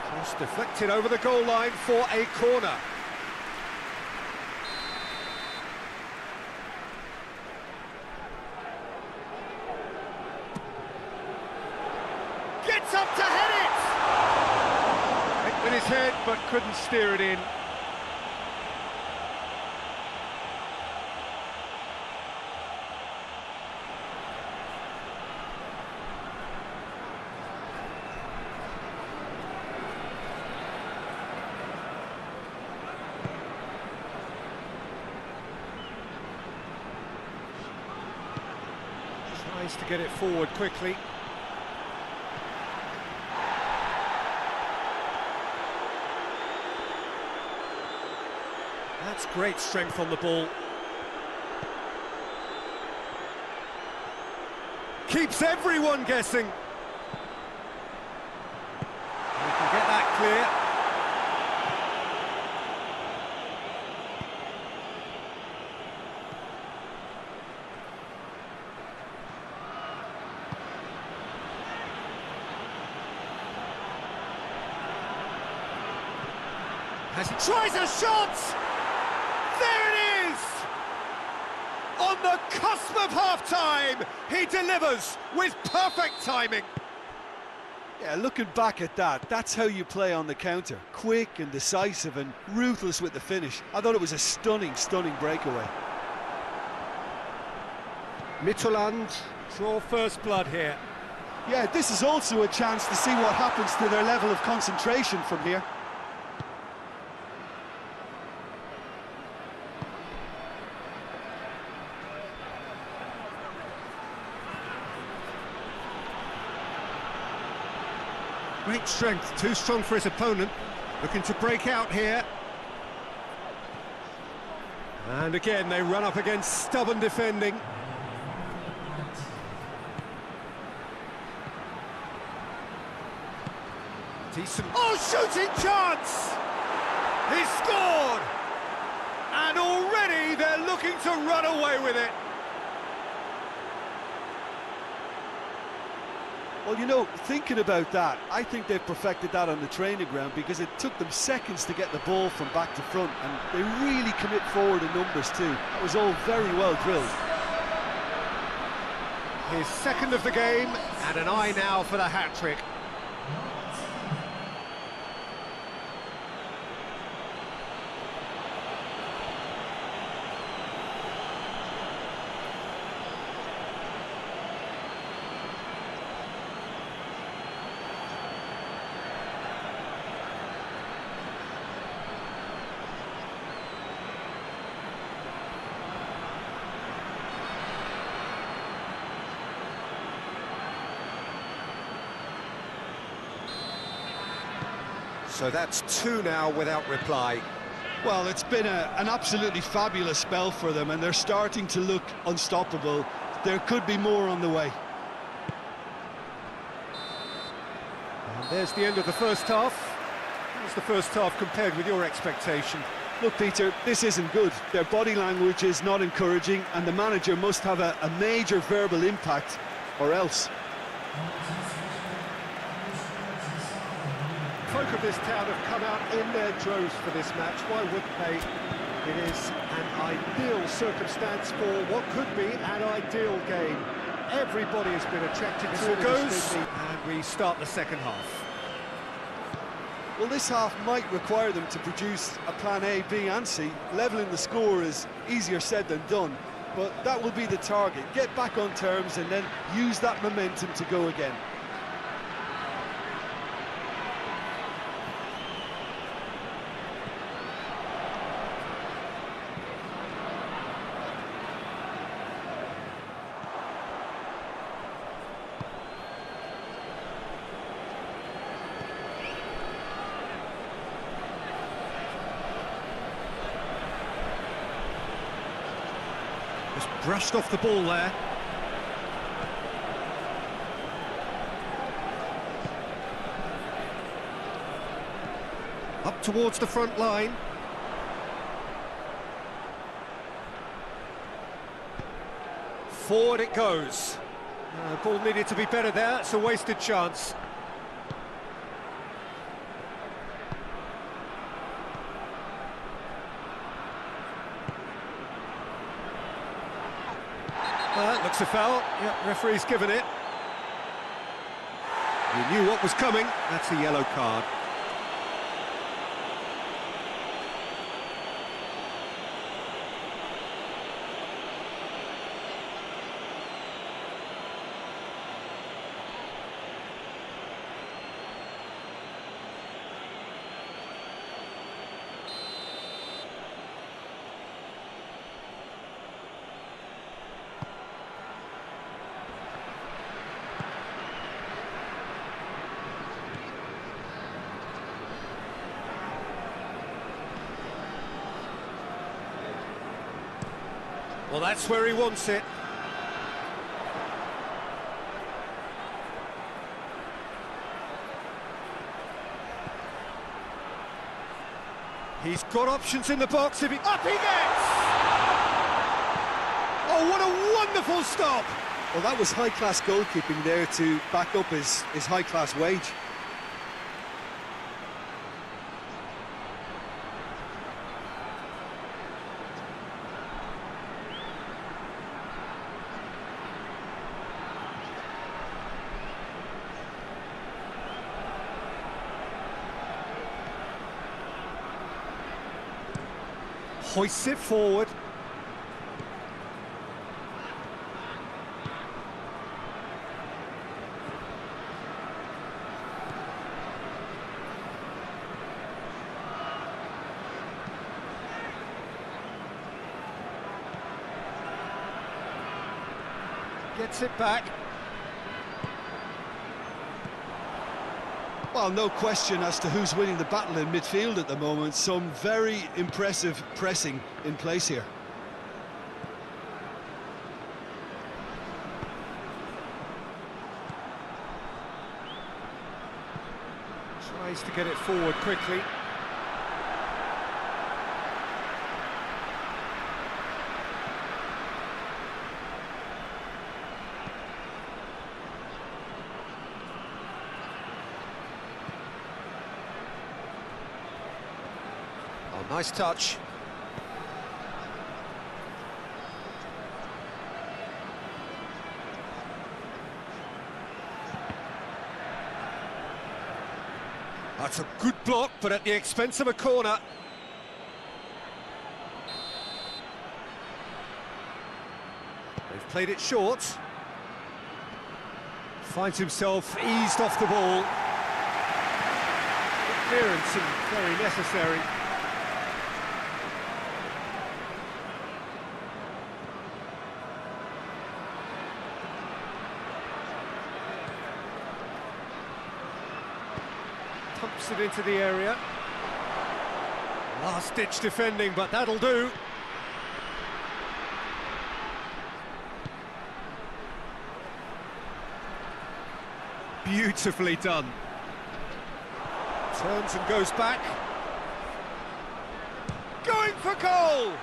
Cross deflected over the goal line for a corner. Gets up to head it! Went with his head but couldn't steer it in. Tries to get it forward quickly. That's great strength on the ball. Keeps everyone guessing. We can get that clear. As he tries a shot! There it is! On the cusp of half-time, he delivers with perfect timing. Yeah, looking back at that, that's how you play on the counter. Quick and decisive and ruthless with the finish. I thought it was a stunning, stunning breakaway. Midtjylland draw first blood here. Yeah, this is also a chance to see what happens to their level of concentration from here. Great strength, too strong for his opponent. Looking to break out here. And again, they run up against stubborn defending. Decent. Oh, shooting chance! He scored! And already they're looking to run away with it. Well, you know, thinking about that, I think they've perfected that on the training ground because it took them seconds to get the ball from back to front, and they really commit forward in numbers too. That was all very well drilled. His second of the game, and an eye now for the hat-trick. So that's two now without reply. Well, it's been an absolutely fabulous spell for them, and they're starting to look unstoppable. There could be more on the way. And there's the end of the first half. How's the first half compared with your expectation? Look, Peter, this isn't good. Their body language is not encouraging, and the manager must have a major verbal impact, or else. Folk of this town have come out in their droves for this match. Why wouldn't they? It is an ideal circumstance for what could be an ideal game. Everybody has been attracted to it. Goes, and we start the second half. Well, this half might require them to produce a plan A, B and C. Levelling the score is easier said than done, but that will be the target. Get back on terms and then use that momentum to go again. Just brushed off the ball there. Up towards the front line. Forward it goes. Ball needed to be better there, it's a wasted chance. Looks a foul. Yeah, referee's given it. He knew what was coming. That's a yellow card. Well, that's where he wants it. He's got options in the box if he... Up he gets! Oh, what a wonderful stop! Well, that was high-class goalkeeping there to back up his high-class wage. Hoists it forward. Gets it back. Well, no question as to who's winning the battle in midfield at the moment. Some very impressive pressing in place here. Tries to get it forward quickly. Nice touch. That's a good block, but at the expense of a corner. They've played it short. Finds himself eased off the ball. Clearance and very necessary. Pumps it into the area. Last-ditch defending, but that'll do. Beautifully done. Turns and goes back. Going for goal!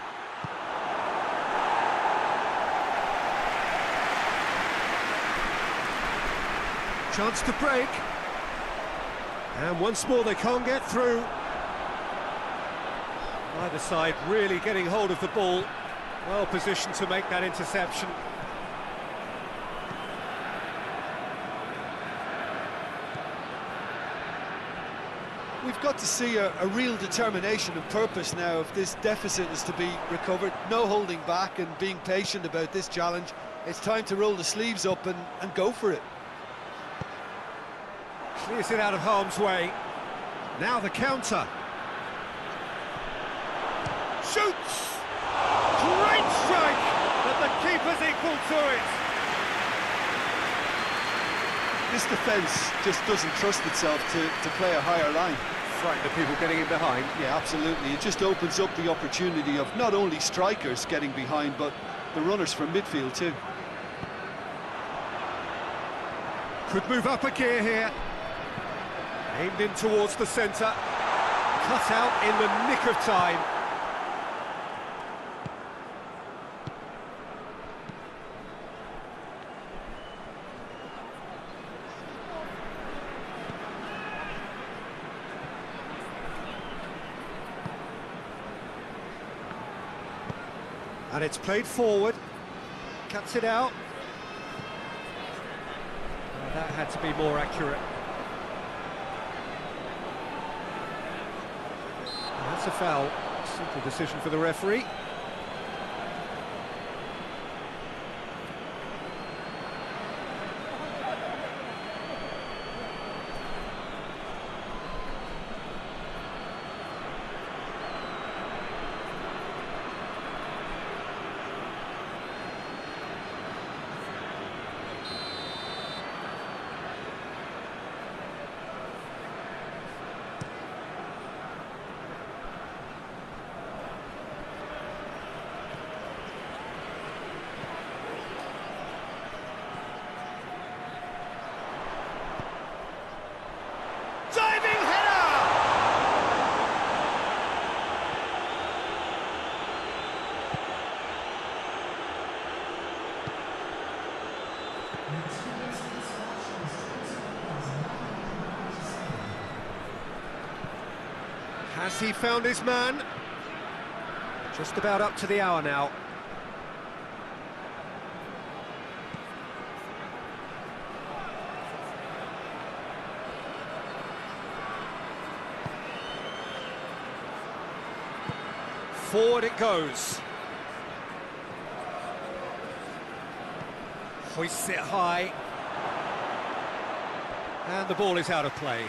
Chance to break. And once more they can't get through. Either side really getting hold of the ball. Well positioned to make that interception. We've got to see a real determination and purpose now if this deficit is to be recovered. No holding back and being patient about this challenge. It's time to roll the sleeves up and go for it. Clears it out of harm's way. Now the counter. Shoots! Great strike! But the keeper's equal to it. This defence just doesn't trust itself to play a higher line. Frightened of people getting in behind. Yeah, absolutely. It just opens up the opportunity of not only strikers getting behind, but the runners from midfield too. Could move up a gear here. Aimed in towards the centre. Cut out in the nick of time. And it's played forward. Cuts it out. Oh, that had to be more accurate. That's a foul. Simple decision for the referee. Has he found his man? Just about up to the hour now. Forward it goes. Hoists it high. And the ball is out of play.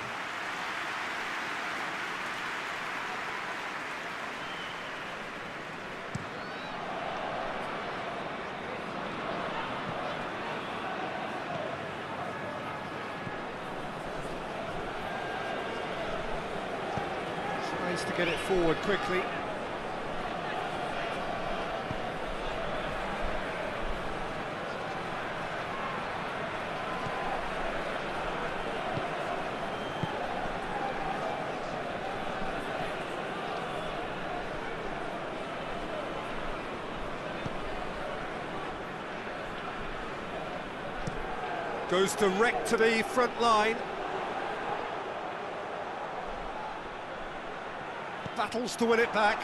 Tries to get it forward quickly. Goes direct to the front line. Battles to win it back.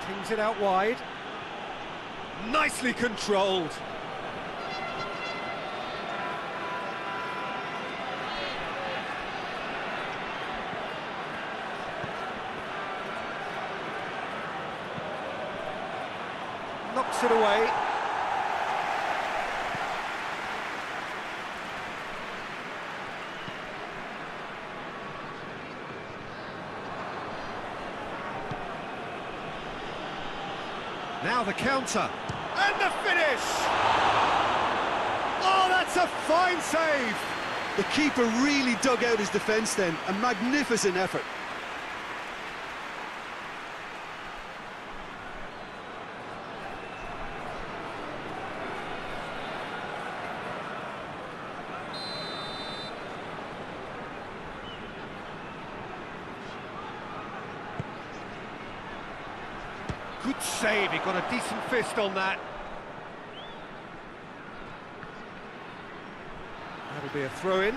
Kings it out wide. Nicely controlled. Knocks it away. Now the counter. And the finish! Oh, that's a fine save! The keeper really dug out his defence then. A magnificent effort. Good save, he got a decent fist on that. That'll be a throw-in.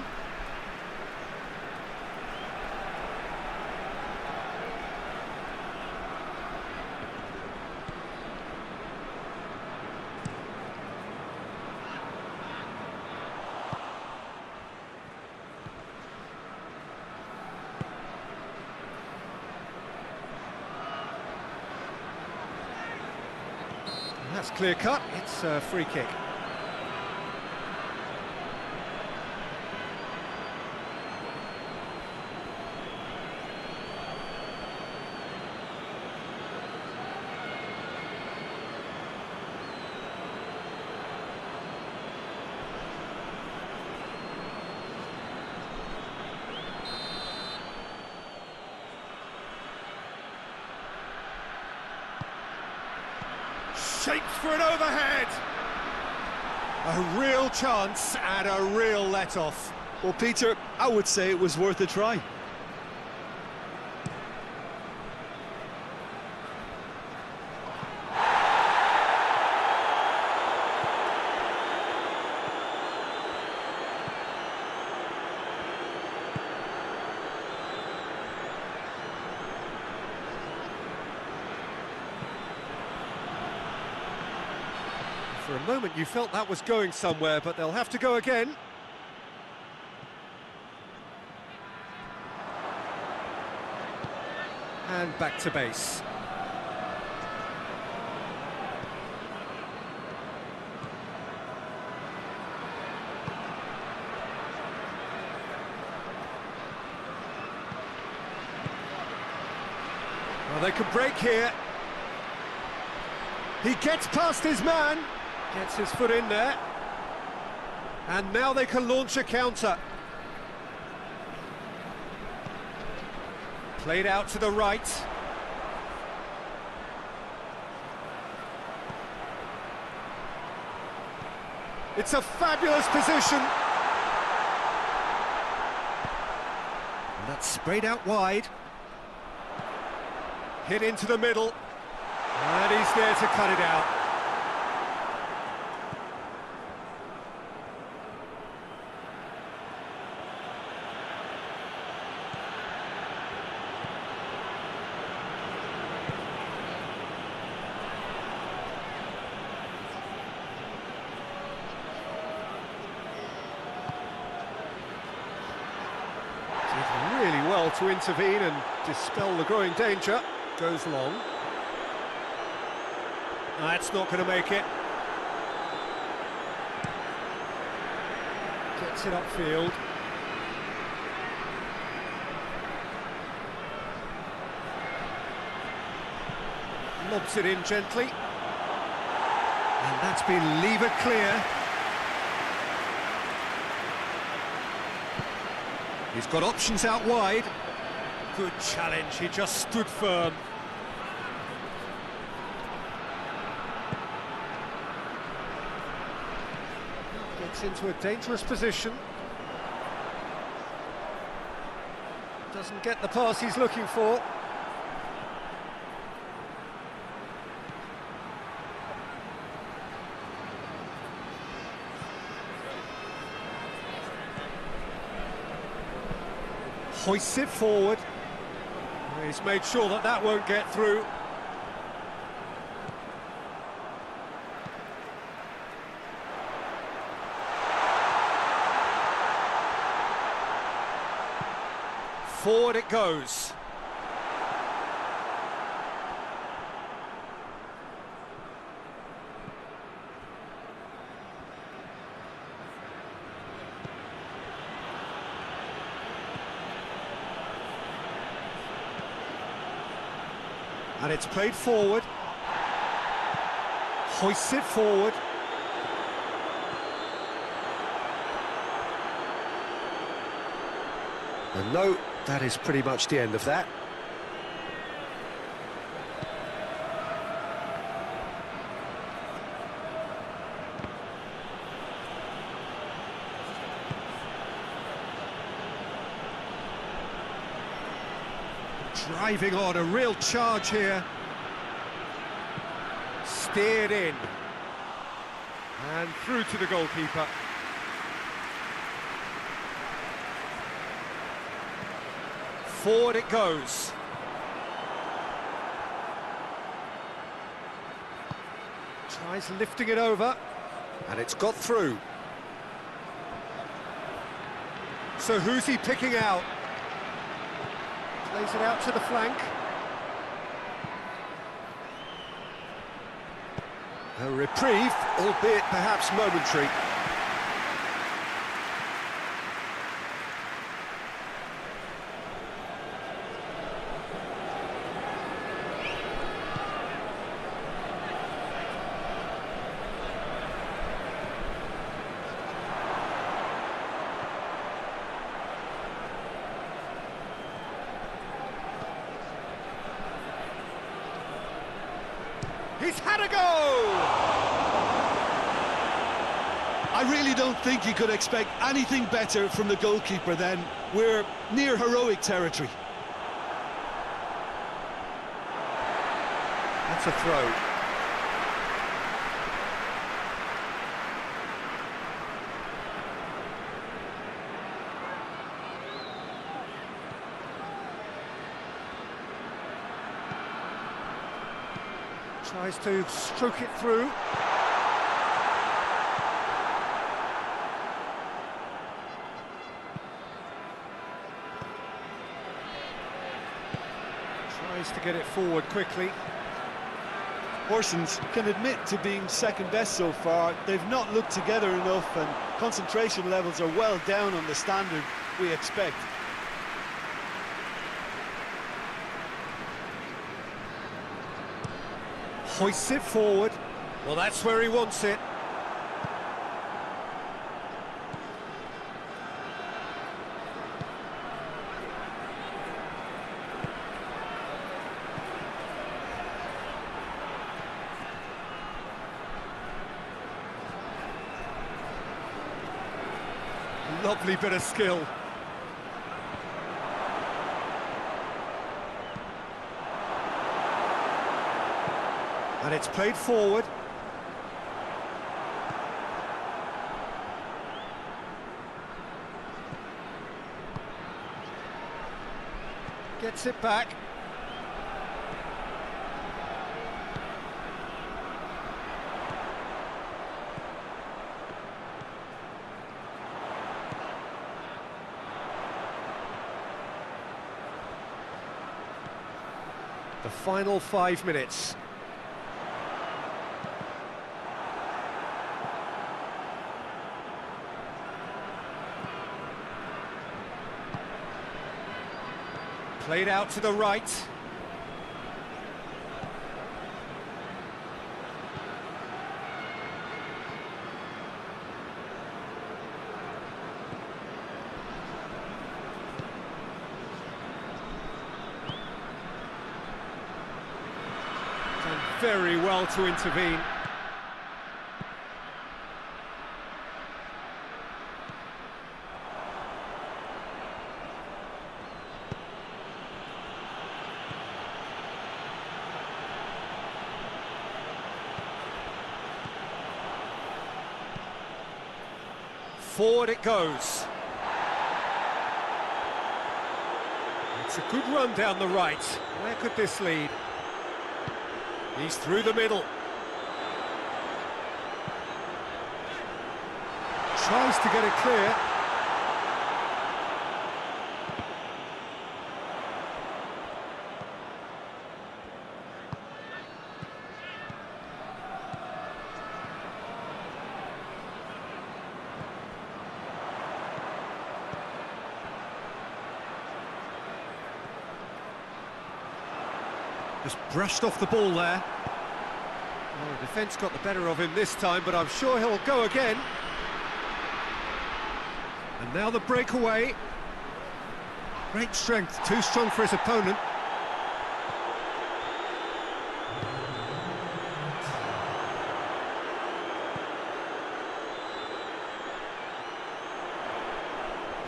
That's clear cut, it's a free kick. shapes for an overhead. A real chance and a real let-off. Well, Peter, I would say it was worth a try. For a moment you felt that was going somewhere, but they'll have to go again. And back to base. Well, they can break here. He gets past his man. Gets his foot in there. And now they can launch a counter. Played out to the right. It's a fabulous position. And that's sprayed out wide. Hit into the middle. And he's there to cut it out. Did really well to intervene and dispel the growing danger. Goes long. That's not going to make it. Gets it upfield. Lobs it in gently. And that's been levered clear. He's got options out wide. Good challenge, he just stood firm. Gets into a dangerous position. Doesn't get the pass he's looking for. Hoists it forward. He's made sure that that won't get through. Forward it goes. And it's played forward. Hoists it forward. And no, that is pretty much the end of that. Driving on, a real charge here. Steered in. And through to the goalkeeper. Forward it goes. Tries lifting it over. And it's got through. So who's he picking out? Plays it out to the flank. A reprieve, albeit perhaps momentary. He's had a go! I really don't think you could expect anything better from the goalkeeper then. We're near heroic territory. That's a throw. Tries to stroke it through. Tries to get it forward quickly. Horsens can admit to being second best so far. They've not looked together enough and concentration levels are well down on the standard we expect. Hoists it forward. Well, that's where he wants it. Lovely bit of skill. And it's played forward. Gets it back. The final 5 minutes. Played out to the right. Done very well to intervene. Forward it goes. It's a good run down the right. Where could this lead? He's through the middle. Tries to get it clear. Just brushed off the ball there. Well, the defence got the better of him this time, but I'm sure he'll go again. And now the breakaway. Great strength, too strong for his opponent.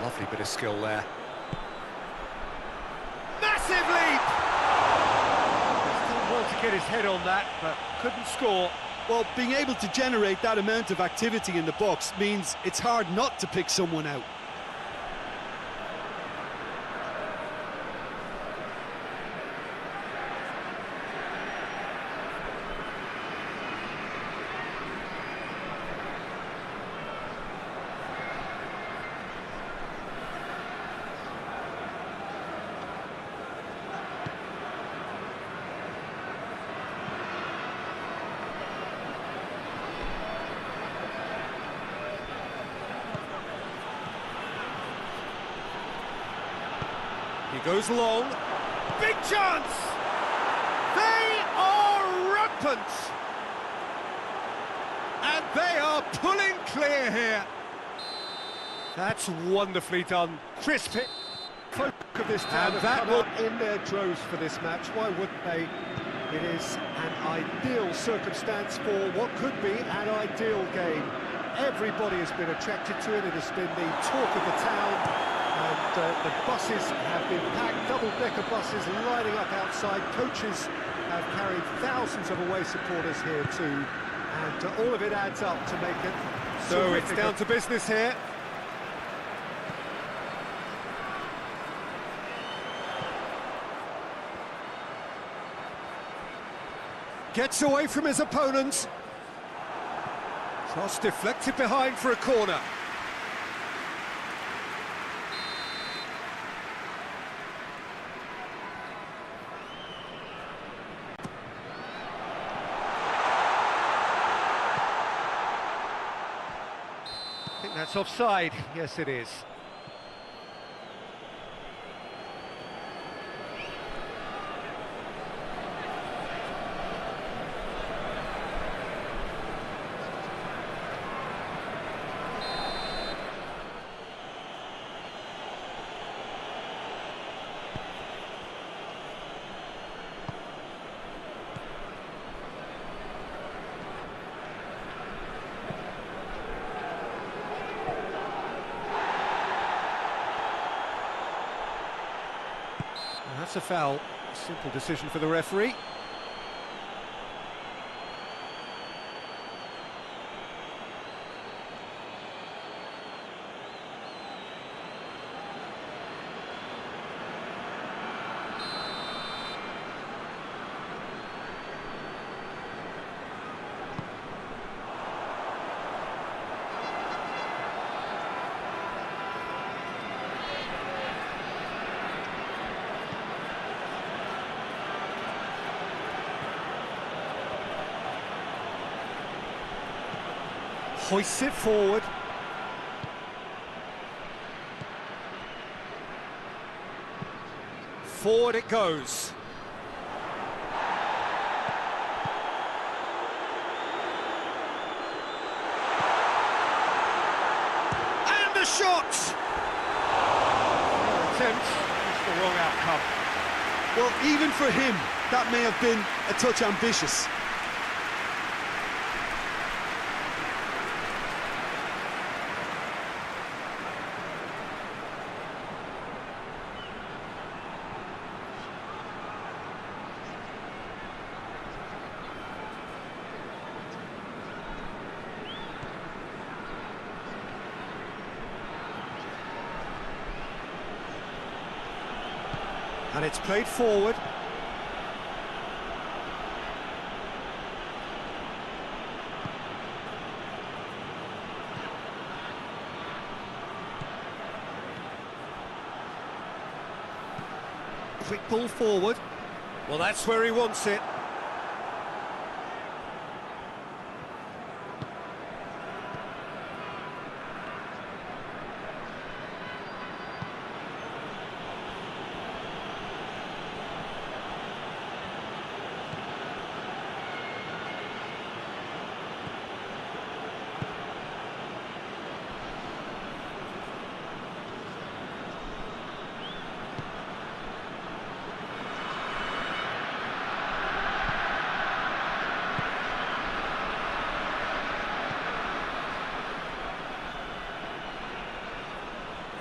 Lovely bit of skill there. Massive leap! To get his head on that, but couldn't score. Well, being able to generate that amount of activity in the box means it's hard not to pick someone out. He goes long. Big chance! They are rampant! And they are pulling clear here. That's wonderfully done. Crisp hit. Folk of this town have come out in their droves for this match. Why wouldn't they? It is an ideal circumstance for what could be an ideal game. Everybody has been attracted to it. It has been the talk of the town, and the buses have been packed, double-decker buses lining up outside. Coaches have carried thousands of away supporters here too, and all of it adds up to make it so it's down to business here. Gets away from his opponents. Cross deflected behind for a corner. I think that's offside. Yes, it is. That's a foul. Simple decision for the referee. Hoists it forward. Forward it goes. And the shot! Attempt, it's the wrong outcome. Well, even for him, that may have been a touch ambitious. And it's played forward. Quick ball forward. Well, that's where he wants it.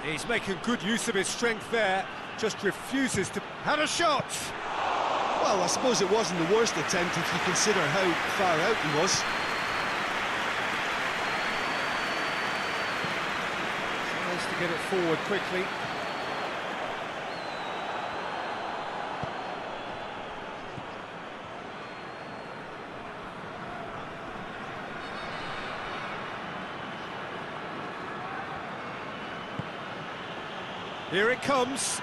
He's making good use of his strength there, just refuses to... Had a shot! Well, I suppose it wasn't the worst attempt if you consider how far out he was. Tries to get it forward quickly. Here it comes.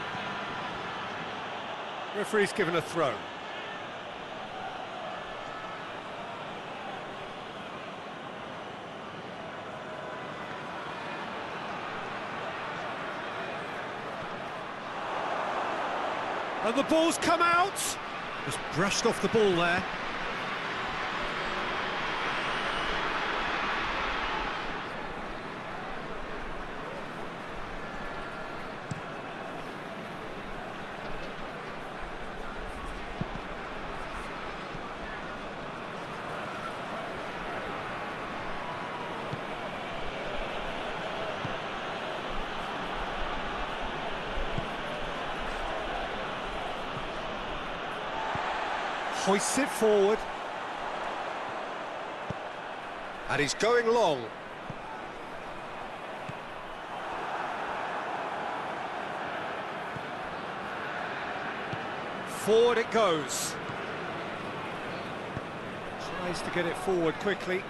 Referee's given a throw. And the ball's come out. Just brushed off the ball there. Hoists it forward. And he's going long. Forward it goes. Tries to get it forward quickly.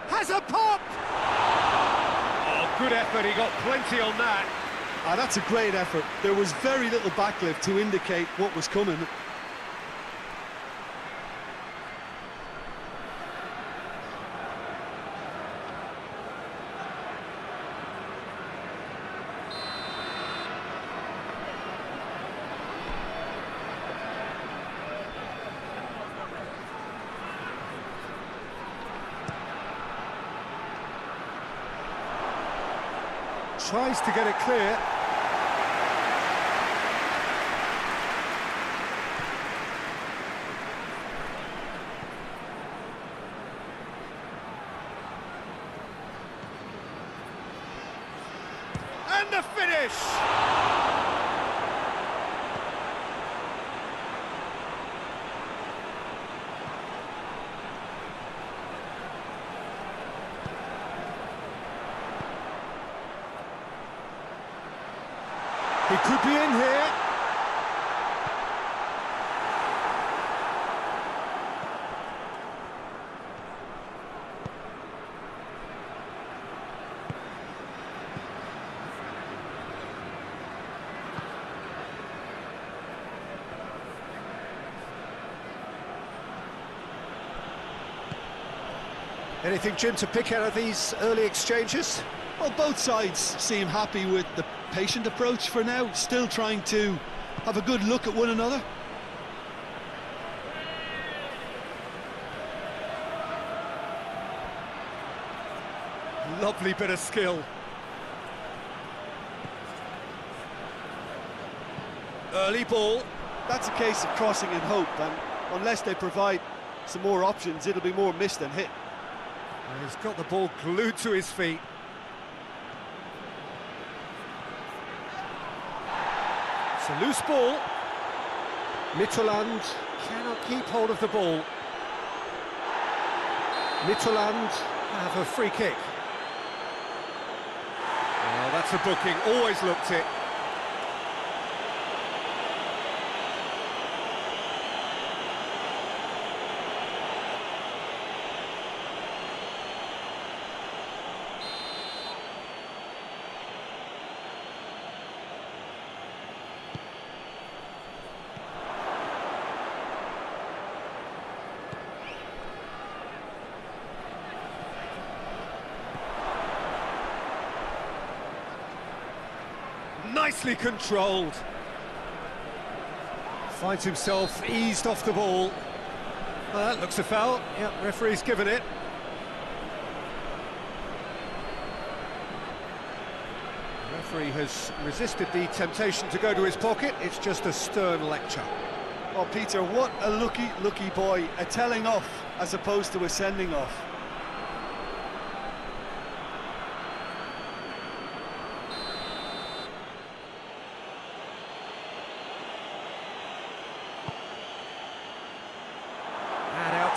Has a pop! Oh, good effort, he got plenty on that. Ah, that's a great effort. There was very little backlift to indicate what was coming. Tries to get it clear. And the finish! He could be in here. Anything, Jim, to pick out of these early exchanges? Well, both sides seem happy with the patient approach for now, still trying to have a good look at one another. Lovely bit of skill. Early ball. That's a case of crossing in hope, and unless they provide some more options, it'll be more miss than hit. And he's got the ball glued to his feet. It's a loose ball. Mittelland cannot keep hold of the ball. Mittelland have a free kick. Oh, that's a booking, always looked it. Nicely controlled. Finds himself eased off the ball. Well, that looks a foul. Yep, referee's given it. The referee has resisted the temptation to go to his pocket. It's just a stern lecture. Oh, Peter, what a lucky boy. A telling off as opposed to a sending off.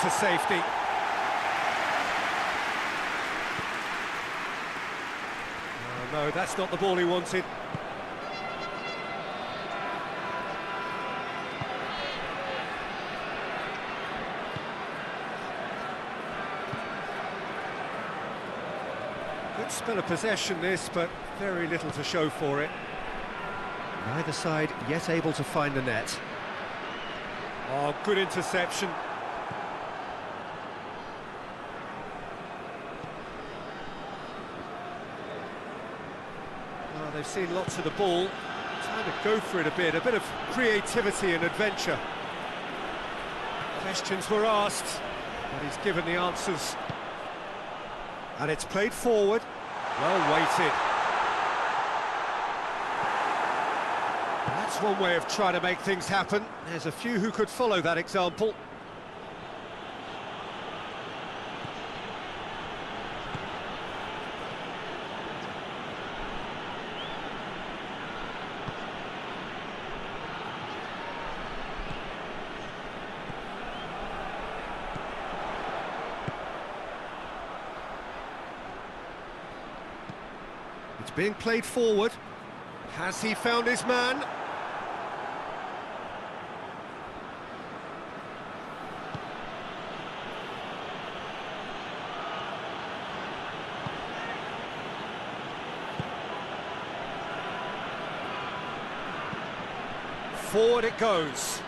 To safety. Oh, no, that's not the ball he wanted. Good spell of possession this, but very little to show for it. Neither side yet able to find the net. Oh, good interception. They've seen lots of the ball, time to go for it a bit of creativity and adventure. Questions were asked, but he's given the answers. And it's played forward, well weighted. That's one way of trying to make things happen. There's a few who could follow that example. being played forward. Has he found his man? Forward it goes.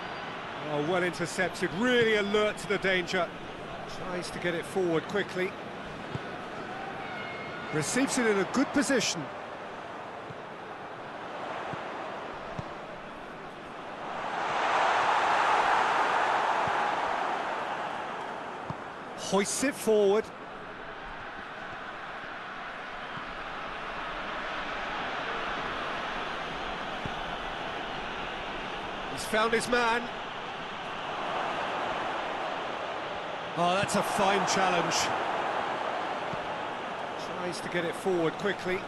Oh, well intercepted, really alert to the danger. Tries to get it forward quickly. Receives it in a good position. Hoists it forward. He's found his man. Oh, that's a fine challenge. Tries to get it forward quickly.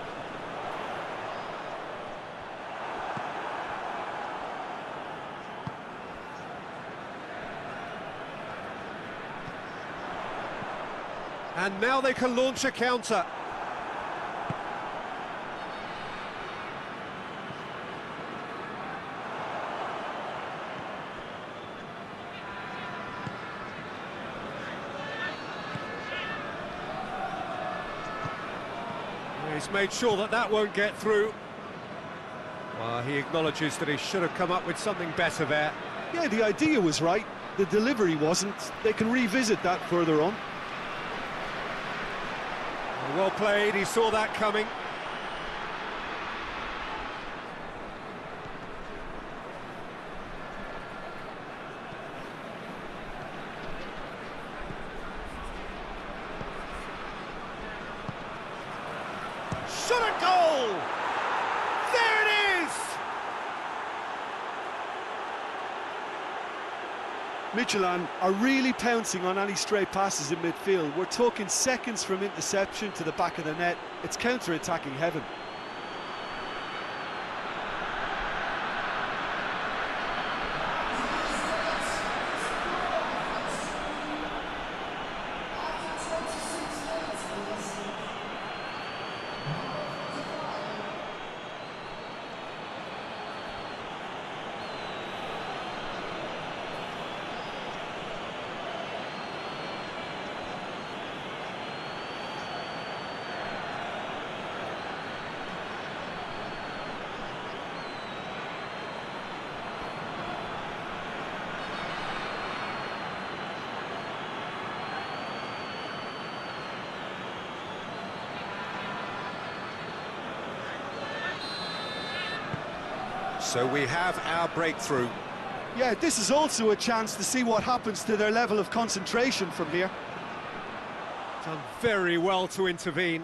And now they can launch a counter. He's made sure that that won't get through. Well, he acknowledges that he should have come up with something better there. Yeah, the idea was right, the delivery wasn't. They can revisit that further on. Well played, he saw that coming. Shot a goal! There it is! Midtjylland are really pouncing on any stray passes in midfield. We're talking seconds from interception to the back of the net. It's counter-attacking heaven. So we have our breakthrough. Yeah, this is also a chance to see what happens to their level of concentration from here. Done very well to intervene.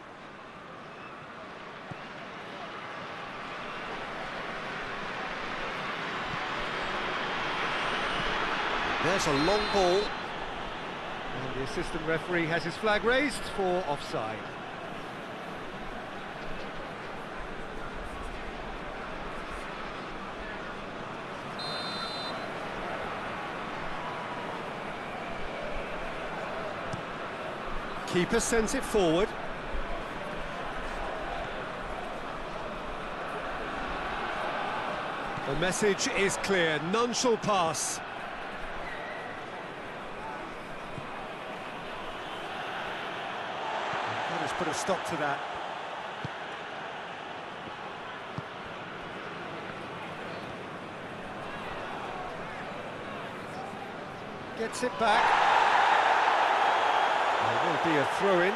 There's a long ball. And the assistant referee has his flag raised for offside. Keeper sends it forward. The message is clear, none shall pass. Let us put a stop to that. Gets it back. There will be a throw-in.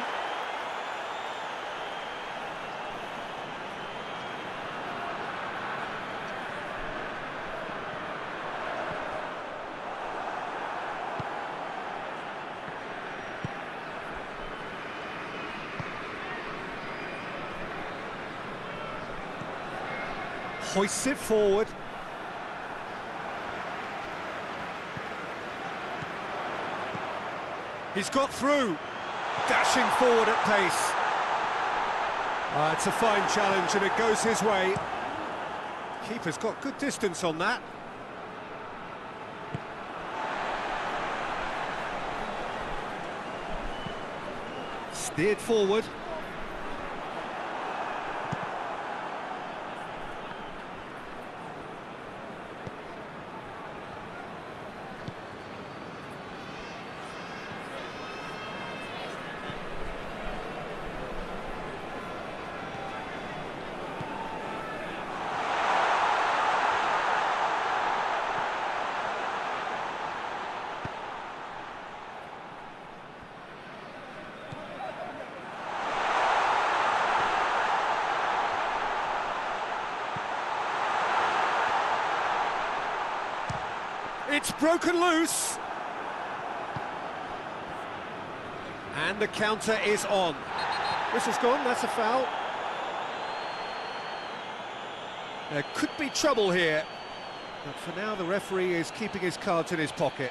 Hoists it forward. He's got through, dashing forward at pace. It's a fine challenge and it goes his way. Keeper's got good distance on that. Steered forward. It's broken loose. And the counter is on. Whistle's gone, that's a foul. There could be trouble here, but for now the referee is keeping his cards in his pocket.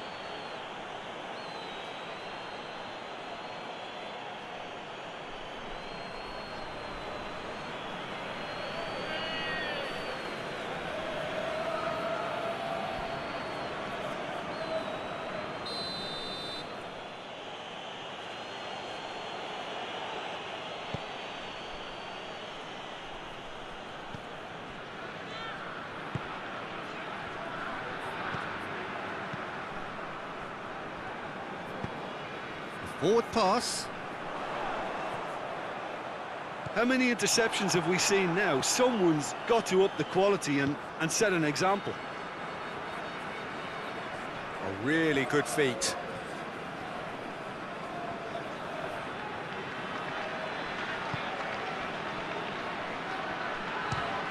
Forward pass. How many interceptions have we seen now? Someone's got to up the quality and set an example. A really good feat.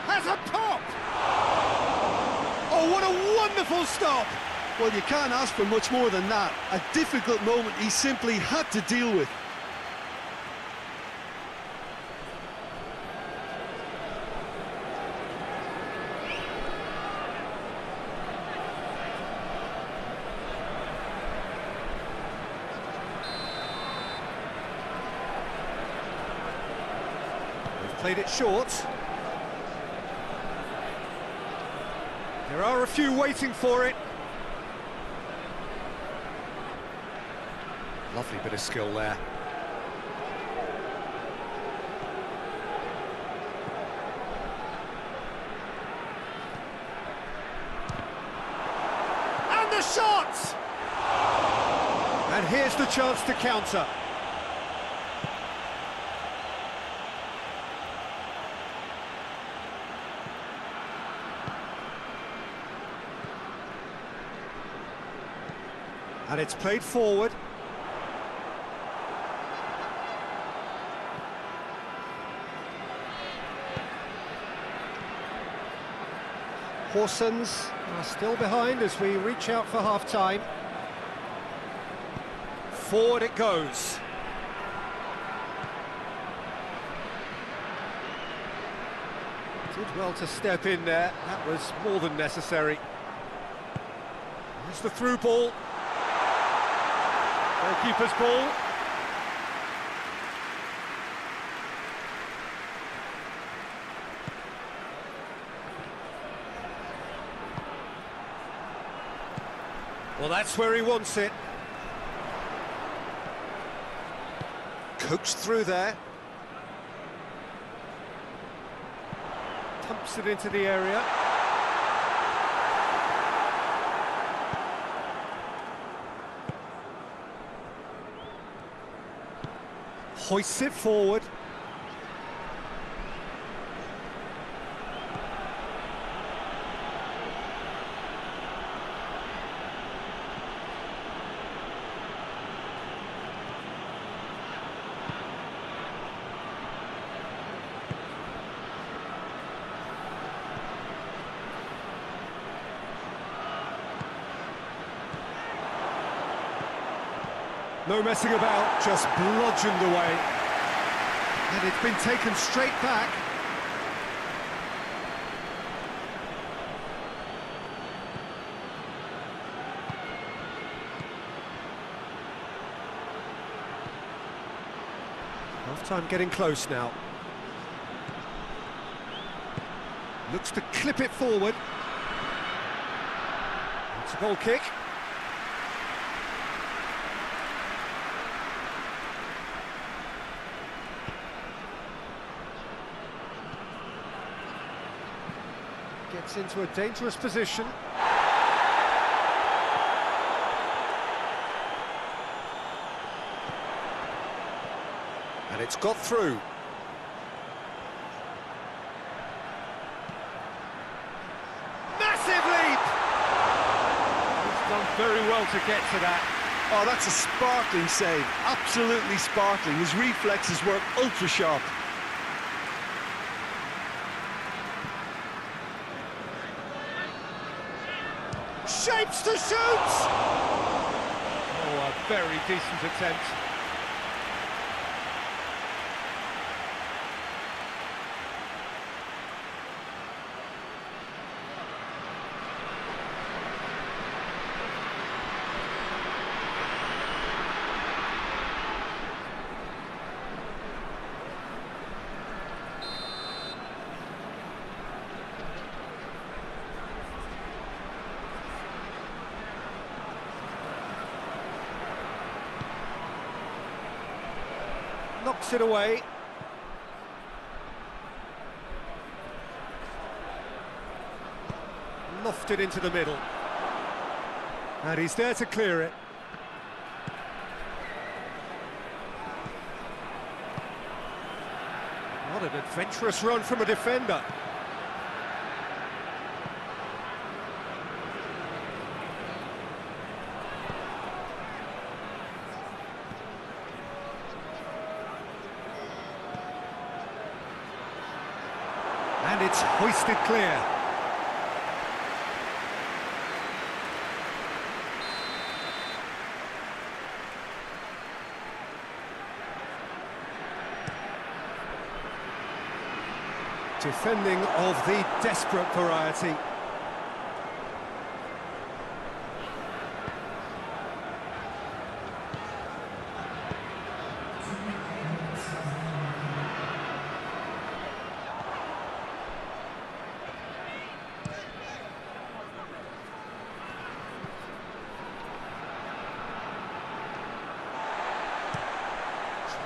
Has a pop! Oh, what a wonderful stop! Well, you can't ask for much more than that. A difficult moment he simply had to deal with. They've played it short. There are a few waiting for it. Lovely bit of skill there. And the shot! And here's the chance to counter. And it's played forward. Horsens are still behind as we reach out for half-time. Forward it goes. Did well to step in there. That was more than necessary. Here's the through ball. Goalkeeper's ball. Well, that's where he wants it. Coaxed through there. Pumps it into the area. Hoists it forward. No messing about, just bludgeoned away. And it's been taken straight back. Half-time getting close now. Looks to clip it forward. It's a goal kick. Gets into a dangerous position. And it's got through. Massive leap! He's done very well to get to that. Oh, that's a sparkling save. Absolutely sparkling. His reflexes were ultra sharp. shapes to shoot! Oh, a very decent attempt. Knocks it away. Lofted into the middle. And he's there to clear it. What an adventurous run from a defender. And it's hoisted clear. Defending of the desperate variety.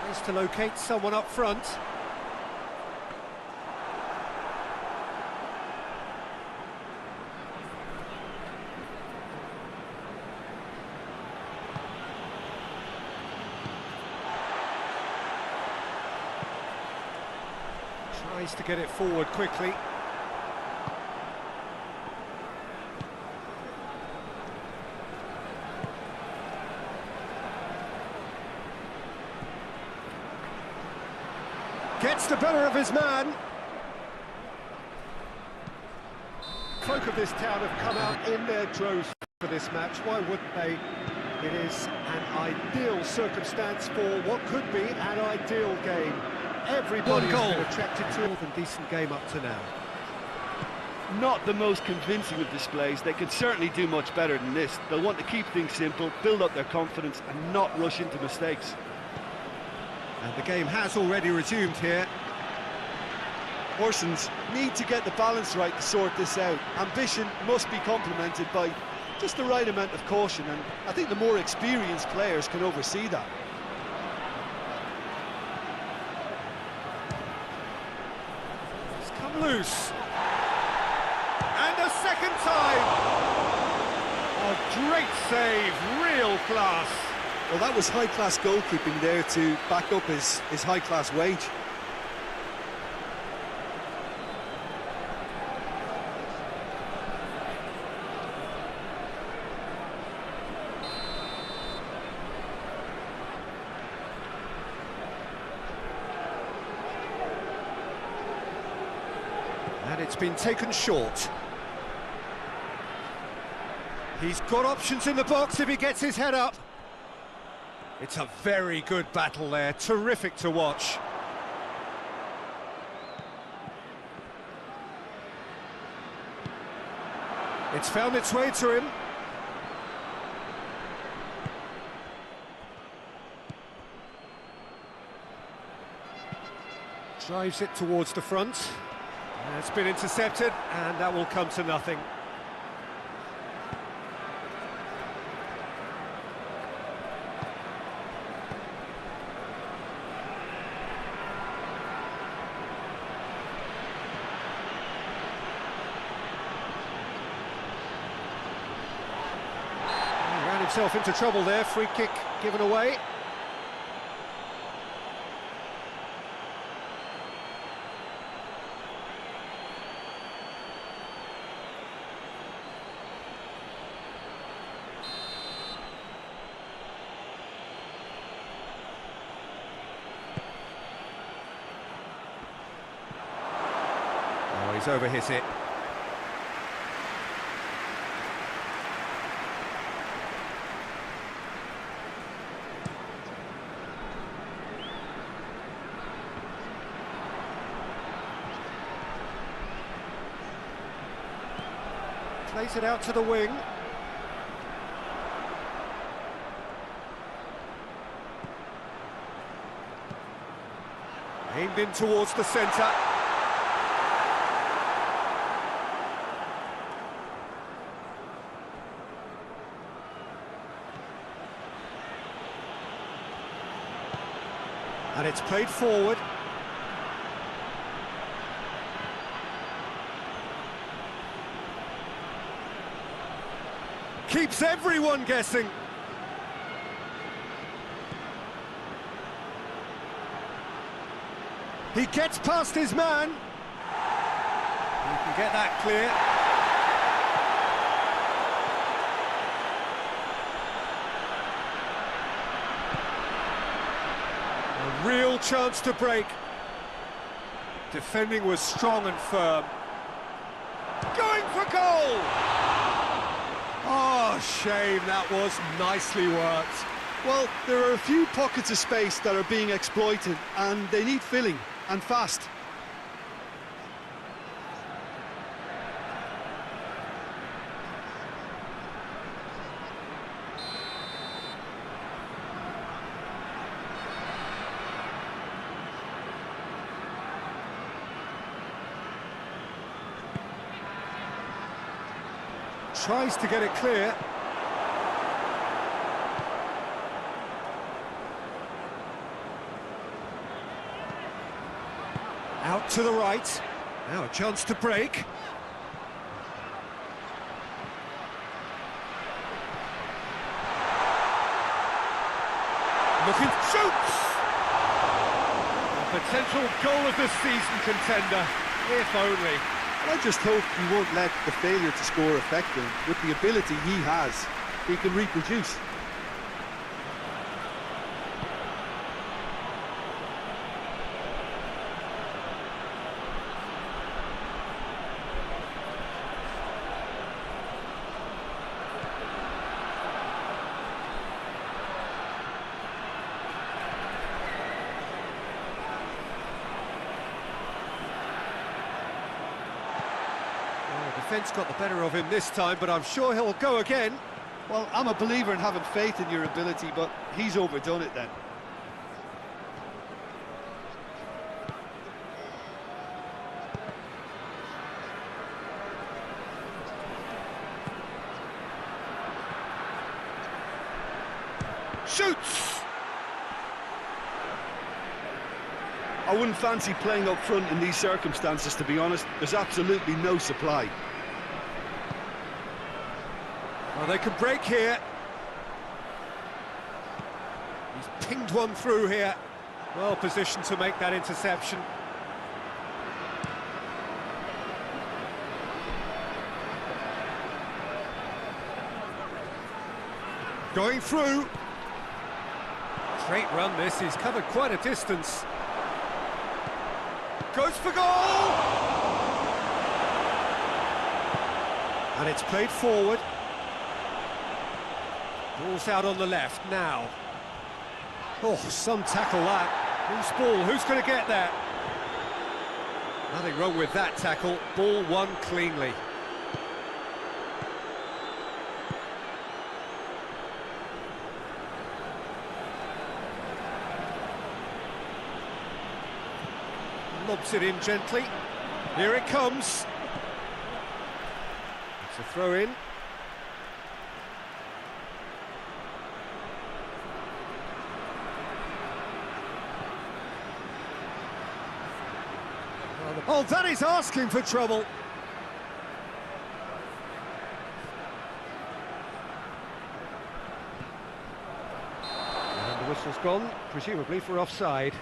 Tries to locate someone up front. Tries to get it forward quickly. Gets the better of his man. Folk of this town have come out in their droves for this match. Why wouldn't they? It is an ideal circumstance for what could be an ideal game. Everybody's been attracted to it. A decent game up to now. Not the most convincing of displays. They could certainly do much better than this. They'll want to keep things simple, build up their confidence and not rush into mistakes. And the game has already resumed here. Orsons need to get the balance right to sort this out. Ambition must be complemented by just the right amount of caution, and I think the more experienced players can oversee that. It's come loose. And a second time. A great save, real class. Well, that was high-class goalkeeping there to back up his high-class wage. And it's been taken short. He's got options in the box if he gets his head up. It's a very good battle there, terrific to watch. It's found its way to him. Drives it towards the front. And it's been intercepted, and that will come to nothing. Himself into trouble there, free kick given away. Oh, he's overhit it. Plays it out to the wing. Aimed in towards the centre. And it's played forward. Keeps everyone guessing. He gets past his man. You can get that clear. A real chance to break. Defending was strong and firm. Going for goal! Oh, shame, that was nicely worked. Well, there are a few pockets of space that are being exploited, and they need filling, and fast. Tries to get it clear. Out to the right. Now a chance to break. Looking, shoots! A potential goal of the season contender, if only. I just hope he won't let the failure to score affect him. With the ability he has, he can reproduce. Defence got the better of him this time, but I'm sure he'll go again. Well, I'm a believer in having faith in your ability, but he's overdone it then. Shoots! I wouldn't fancy playing up front in these circumstances, to be honest. There's absolutely no supply. Well, they can break here. He's pinged one through here. Well positioned to make that interception. Going through. Great run this, he's covered quite a distance. Goes for goal! And it's played forward. Ball's out on the left now. Oh, some tackle that. Loose ball, who's going to get that? Nothing wrong with that tackle. Ball won cleanly. Lobs it in gently. Here it comes. It's a throw in. Oh, that is asking for trouble. And the whistle's gone, presumably for offside.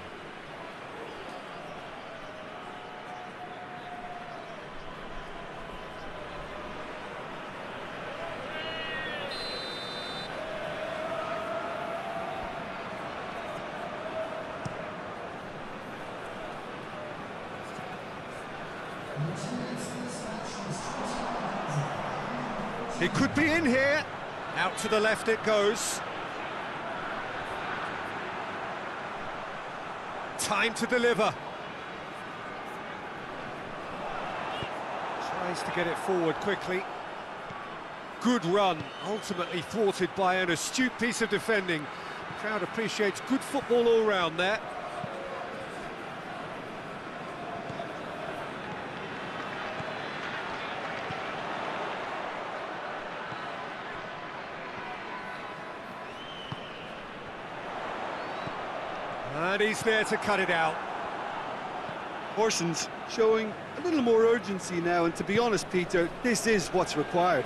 It could be in here. Out to the left it goes. Time to deliver. Tries to get it forward quickly. good run, ultimately thwarted by an astute piece of defending. The crowd appreciates good football all round there. And he's there to cut it out. Horson's showing a little more urgency now, and to be honest, Peter, this is what's required.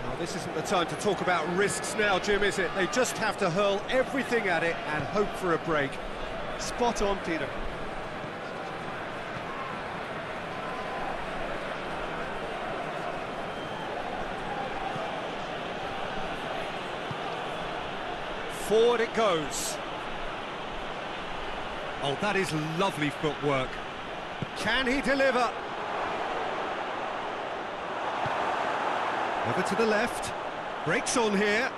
Well, this isn't the time to talk about risks now, Jim, is it? They just have to hurl everything at it and hope for a break. Spot on, Peter. Forward it goes. Oh, that is lovely footwork. Can he deliver? Over to the left. Breaks on here.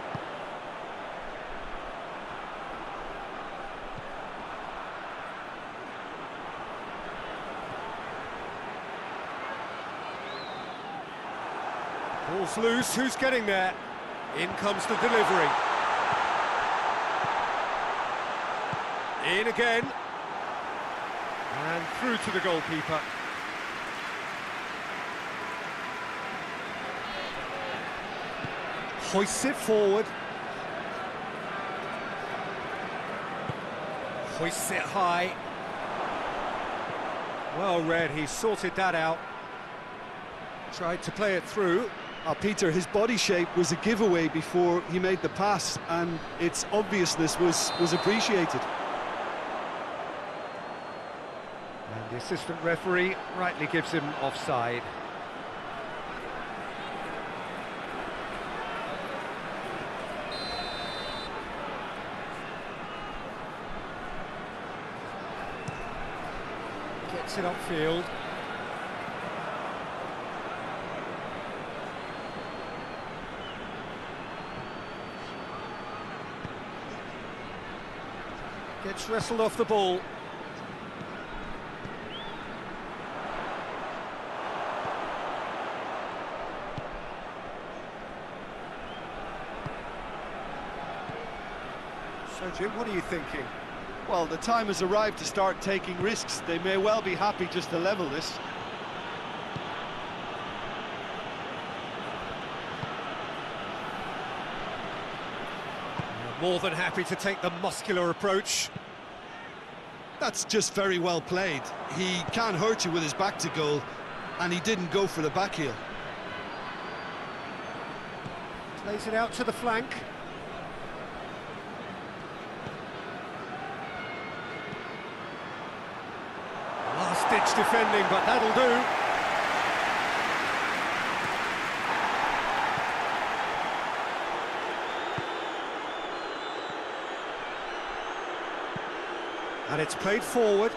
Ball's loose. Who's getting there? In comes the delivery. In again. And through to the goalkeeper. Hoists it forward. Hoists it high. Well read, he sorted that out. Tried to play it through. Peter, his body shape was a giveaway before he made the pass, and its obviousness was appreciated. And the assistant referee rightly gives him offside. Gets it upfield. Gets wrestled off the ball. So, Jim, what are you thinking? Well, the time has arrived to start taking risks. They may well be happy just to level this. More than happy to take the muscular approach. That's just very well played. He can't hurt you with his back to goal, and he didn't go for the back heel. Plays it out to the flank. Last-ditch defending, but that'll do. And it's played forward.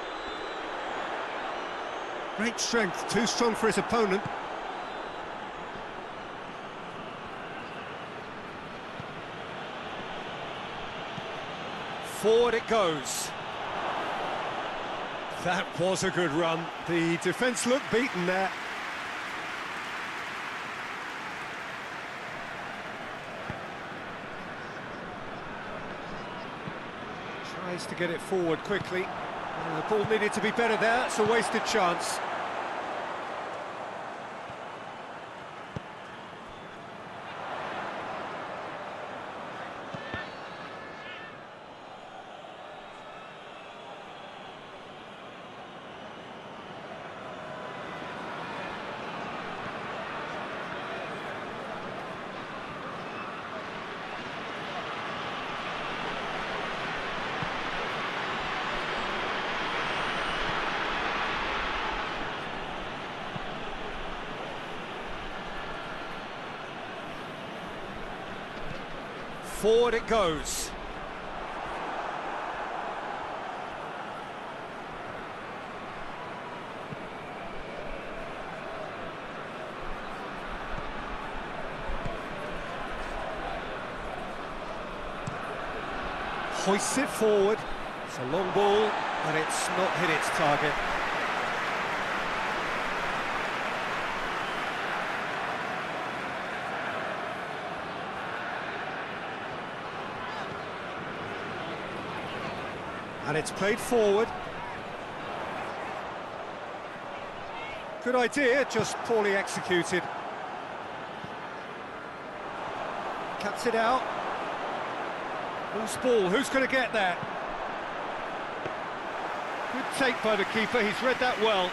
Great strength, too strong for his opponent. Forward it goes. That was a good run. The defence looked beaten there. Tries to get it forward quickly. The ball needed to be better there. It's a wasted chance. Forward it goes. Hoists it forward. It's a long ball, and it's not hit its target. And it's played forward. Good idea, just poorly executed. Cuts it out. Loose ball, who's going to get that? Good take by the keeper, he's read that well.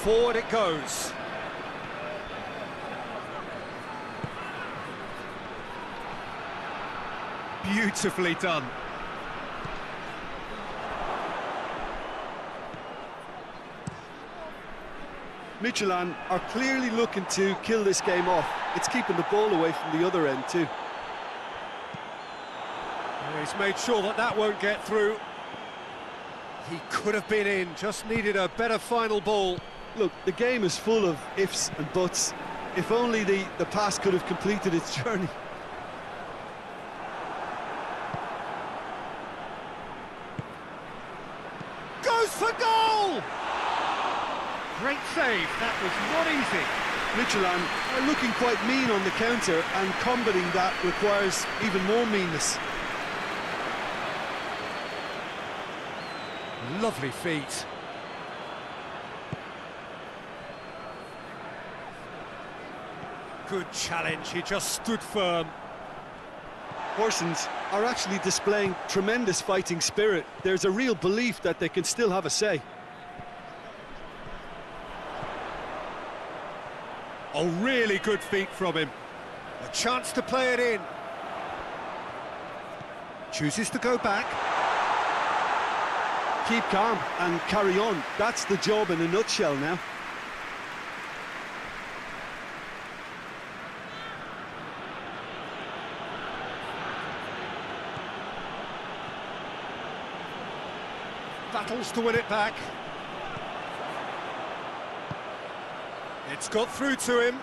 Forward it goes. Beautifully done. Midtjylland are clearly looking to kill this game off. It's keeping the ball away from the other end too. He's made sure that that won't get through. He could have been in, just needed a better final ball. Look, the game is full of ifs and buts. If only the pass could have completed its journey. Goes for goal! Great save, that was not easy. Midtjylland are looking quite mean on the counter, and combating that requires even more meanness. Lovely feet. Good challenge, he just stood firm. Horsens are actually displaying tremendous fighting spirit. There's a real belief that they can still have a say. Oh, really good feet from him. A chance to play it in. Chooses to go back. Keep calm and carry on. That's the job in a nutshell now. Battles to win it back. It's got through to him.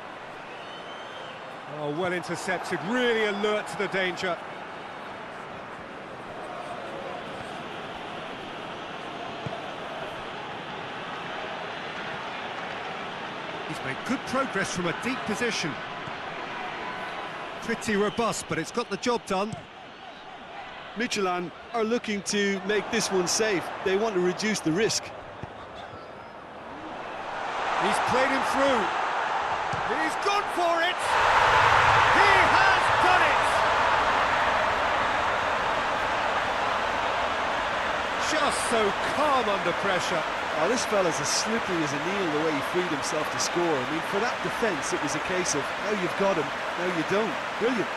Oh, well intercepted, really alert to the danger. He's made good progress from a deep position. Pretty robust, but it's got the job done. Midtjylland are looking to make this one safe. They want to reduce the risk. He's played him through. He's gone for it. He has done it. Just so calm under pressure. Oh, this fella's as slippery as an eel the way he freed himself to score. I mean, for that defence, it was a case of, now you've got him, now you don't. Brilliant.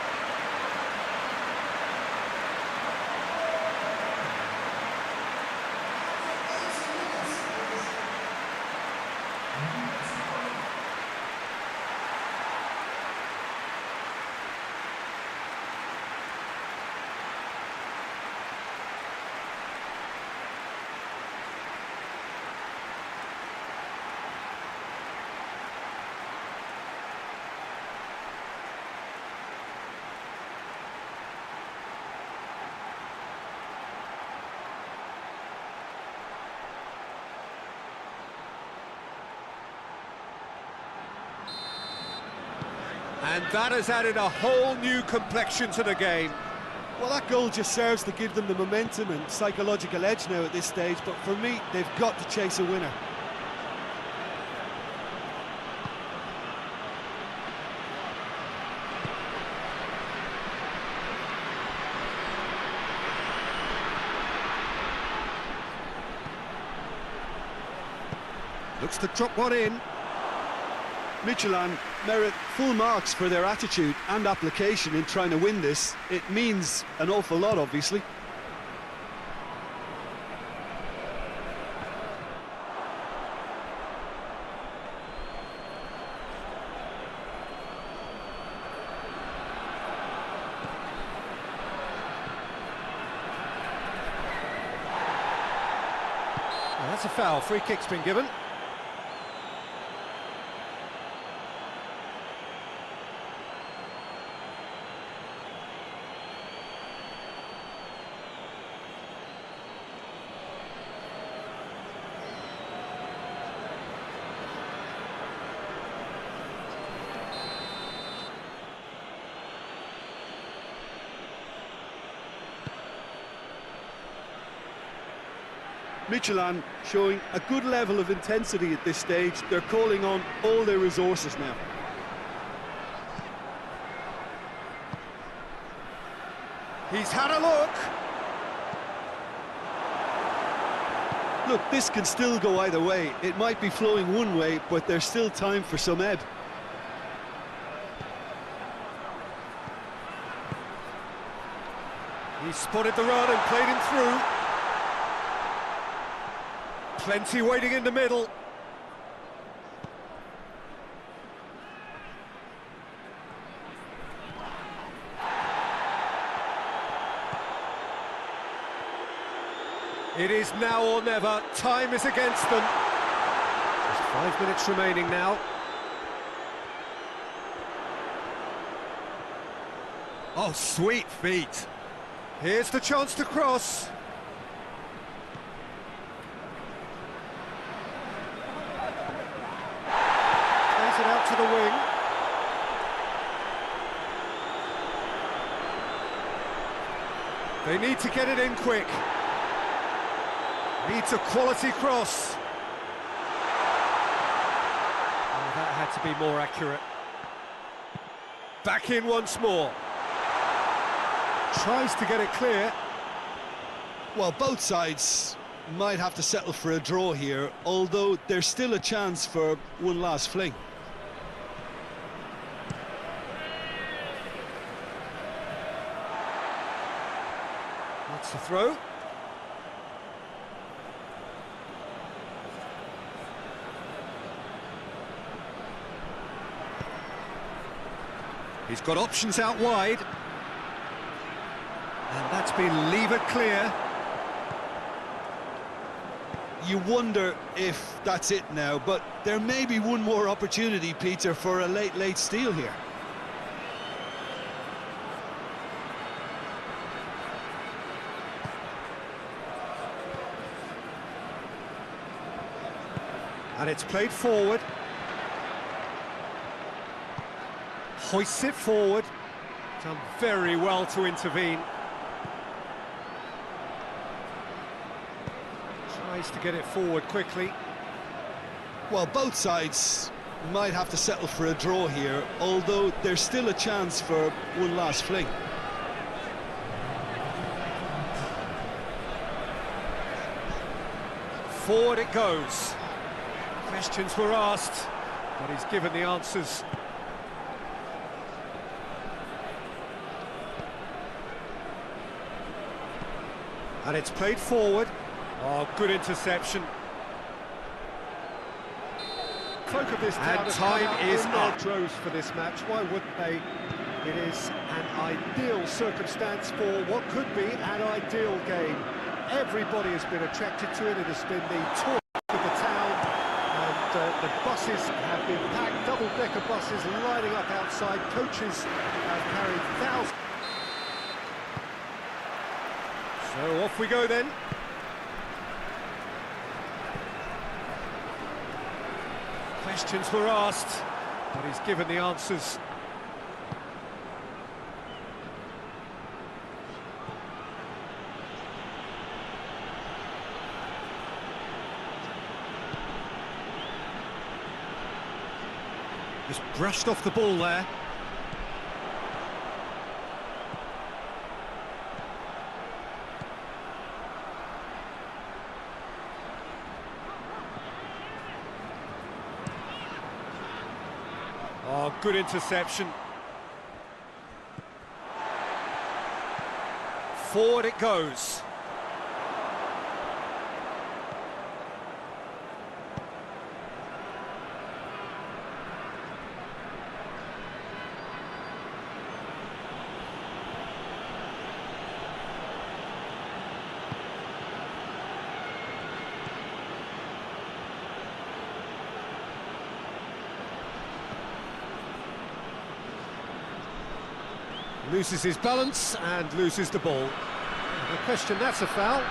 And that has added a whole new complexion to the game. Well, that goal just serves to give them the momentum and psychological edge now at this stage, but for me, they've got to chase a winner. Looks to drop one in. Midtjylland merit full marks for their attitude and application in trying to win this. It means an awful lot, obviously. Well, that's a foul. Free kick's been given. Michelin showing a good level of intensity at this stage. They're calling on all their resources now. He's had a look. Look, this can still go either way. It might be flowing one way, but there's still time for some ebb. He spotted the run and played him through. Plenty waiting in the middle. It is now or never. Time is against them. Just 5 minutes remaining now. Oh, sweet feet. Here's the chance to cross. Plays it out to the wing. They need to get it in quick. Needs a quality cross. Oh, that had to be more accurate. Back in once more. Tries to get it clear. Well, both sides might have to settle for a draw here, although there's still a chance for one last fling. That's the throw. He's got options out wide. And that's been levered clear. You wonder if that's it now, but there may be one more opportunity, Peter, for a late steal here. And it's played forward. Hoists it forward. Done very well to intervene. Tries to get it forward quickly. Well, both sides might have to settle for a draw here, although there's still a chance for one last fling. Forward it goes. Questions were asked, but he's given the answers. And it's played forward. Oh, good interception. Folk of this town And time is up. Throws for this match. Why wouldn't they? It is an ideal circumstance for what could be an ideal game. Everybody has been attracted to it. It has been the talk of the town, and the buses have been packed. Double-decker buses lining up outside. Coaches have carried thousands. So off we go then. Questions were asked, but he's given the answers. Just brushed off the ball there. Oh, good interception. Forward it goes. Loses his balance and loses the ball. No question, that's a foul.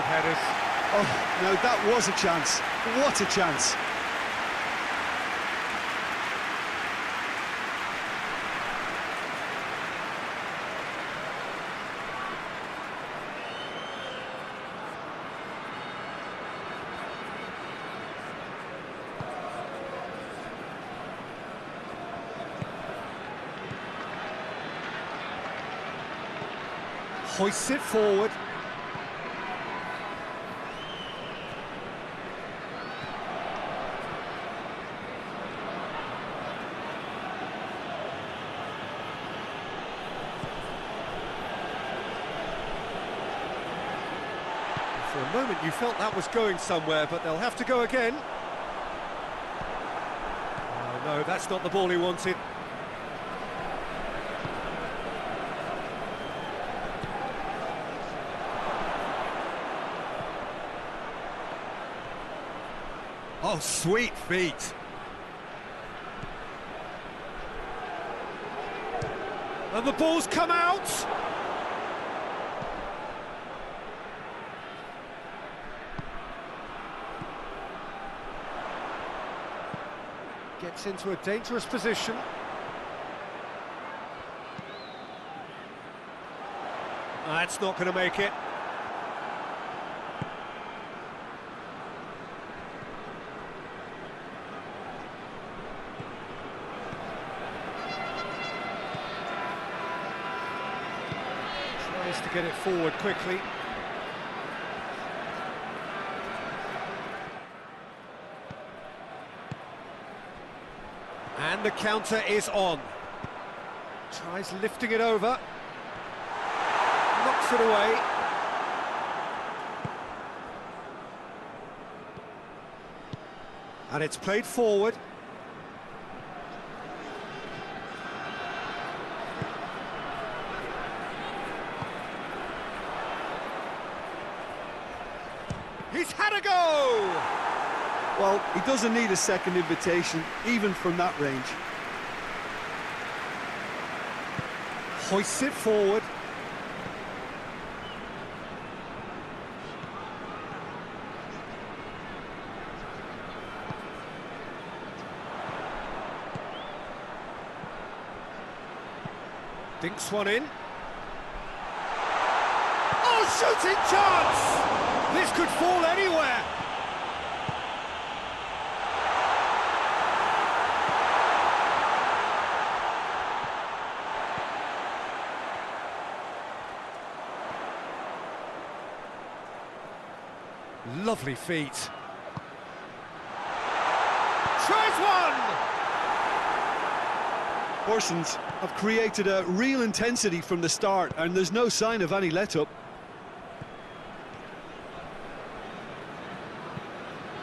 of headers. Oh, now that was a chance. What a chance. Hoists it forward. For a moment you felt that was going somewhere, but they'll have to go again. Oh no, that's not the ball he wanted. Oh, sweet feet. And the ball's come out. Gets into a dangerous position. That's not going to make it. Tries to get it forward quickly. And the counter is on. Tries lifting it over. Knocks it away. And it's played forward. He's had a go! Well, he doesn't need a second invitation, even from that range. Hoists it forward. Dinks one in. Oh, shooting chance! This could fall anywhere. Lovely feet. Tries one! Horsens have created a real intensity from the start, and there's no sign of any let-up.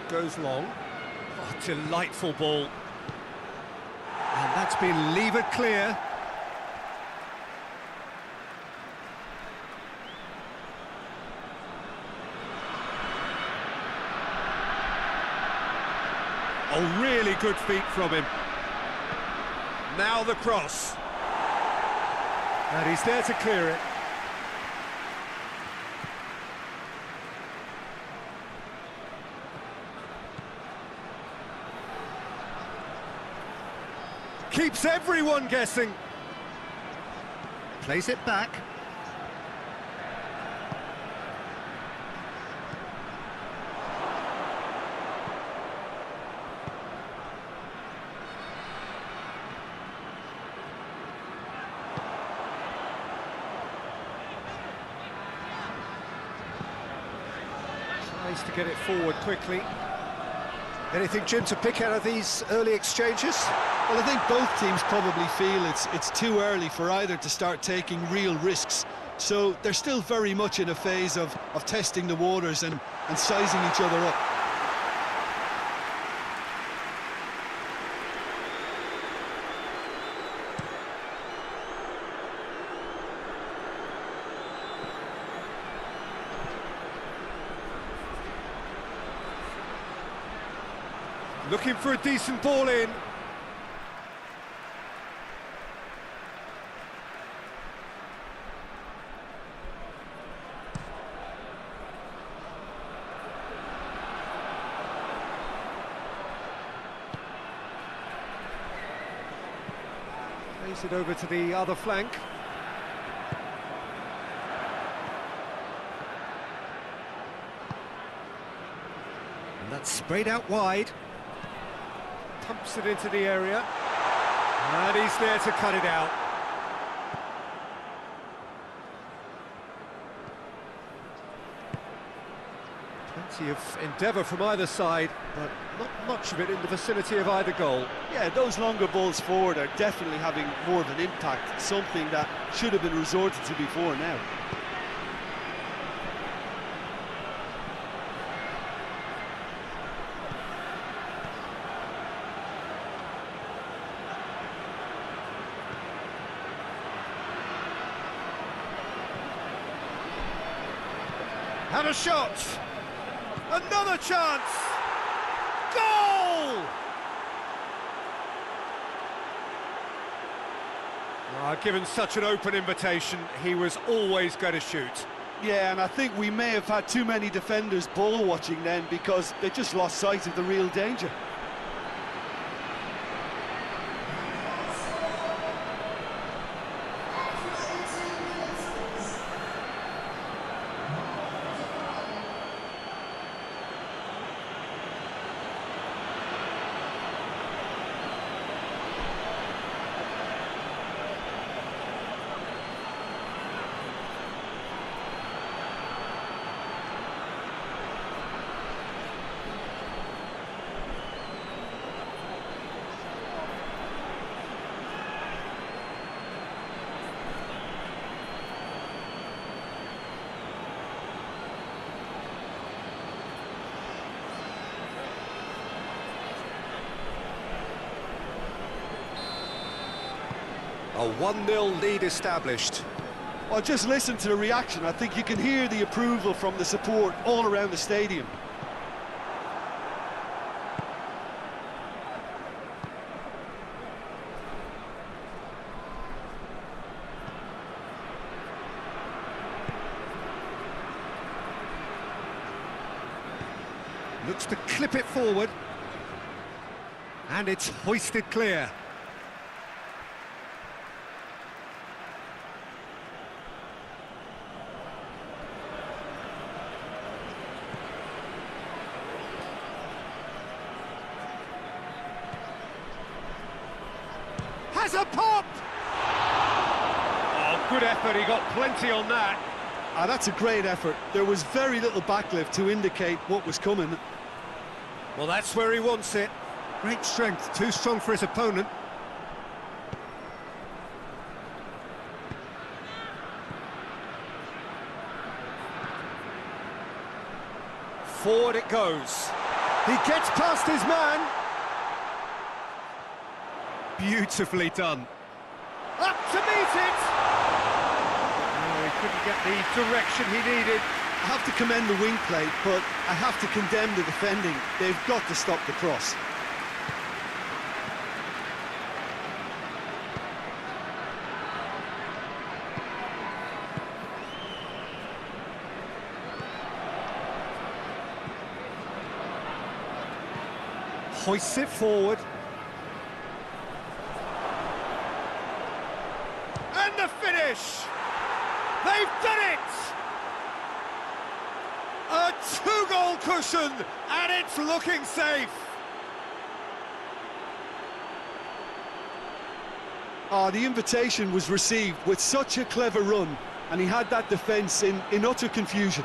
Goes long. Oh, delightful ball. And that's been levered clear. Oh, really good feet from him. Now the cross. And he's there to clear it. Keeps everyone guessing. Plays it back. Tries to get it forward quickly. Anything, Jim, to pick out of these early exchanges? Well, I think both teams probably feel it's too early for either to start taking real risks. So they're still very much in a phase of testing the waters and sizing each other up. Looking for a decent ball in. Plays it over to the other flank. And that's sprayed out wide. Pumps it into the area. And he's there to cut it out. Plenty of endeavour from either side, but not much of it in the vicinity of either goal. Yeah, those longer balls forward are definitely having more of an impact, something that should have been resorted to before now. Had a shot! Another chance! Goal! Given such an open invitation, he was always going to shoot. Yeah, and I think we may have had too many defenders ball watching then because they just lost sight of the real danger. A 1-0 lead established. Well, just listen to the reaction. I think you can hear the approval from the support all around the stadium. Looks to clip it forward. And it's hoisted clear. Has a pop! Oh, good effort, he got plenty on that. That's a great effort. There was very little backlift to indicate what was coming. Well, that's where he wants it. Great strength, too strong for his opponent. Forward it goes. He gets past his man. Beautifully done. Up to meet it! Oh, he couldn't get the direction he needed. I have to commend the wing play, but I have to condemn the defending. They've got to stop the cross. Hoists it forward. And the finish! They've done it! A 2-goal cushion, and it's looking safe. The invitation was received with such a clever run, and he had that defence in utter confusion.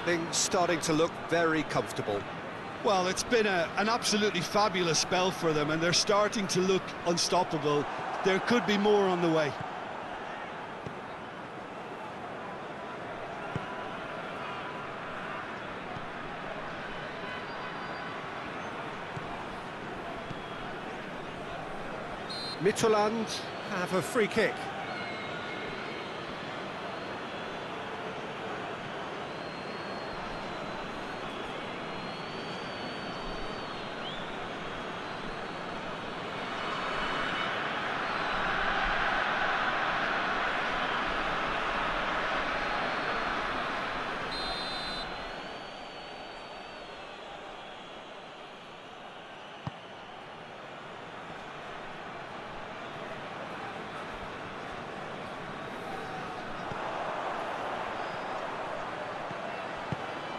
Things starting to look very comfortable. Well, it's been an absolutely fabulous spell for them, and they're starting to look unstoppable. There could be more on the way. Midtjylland have a free kick.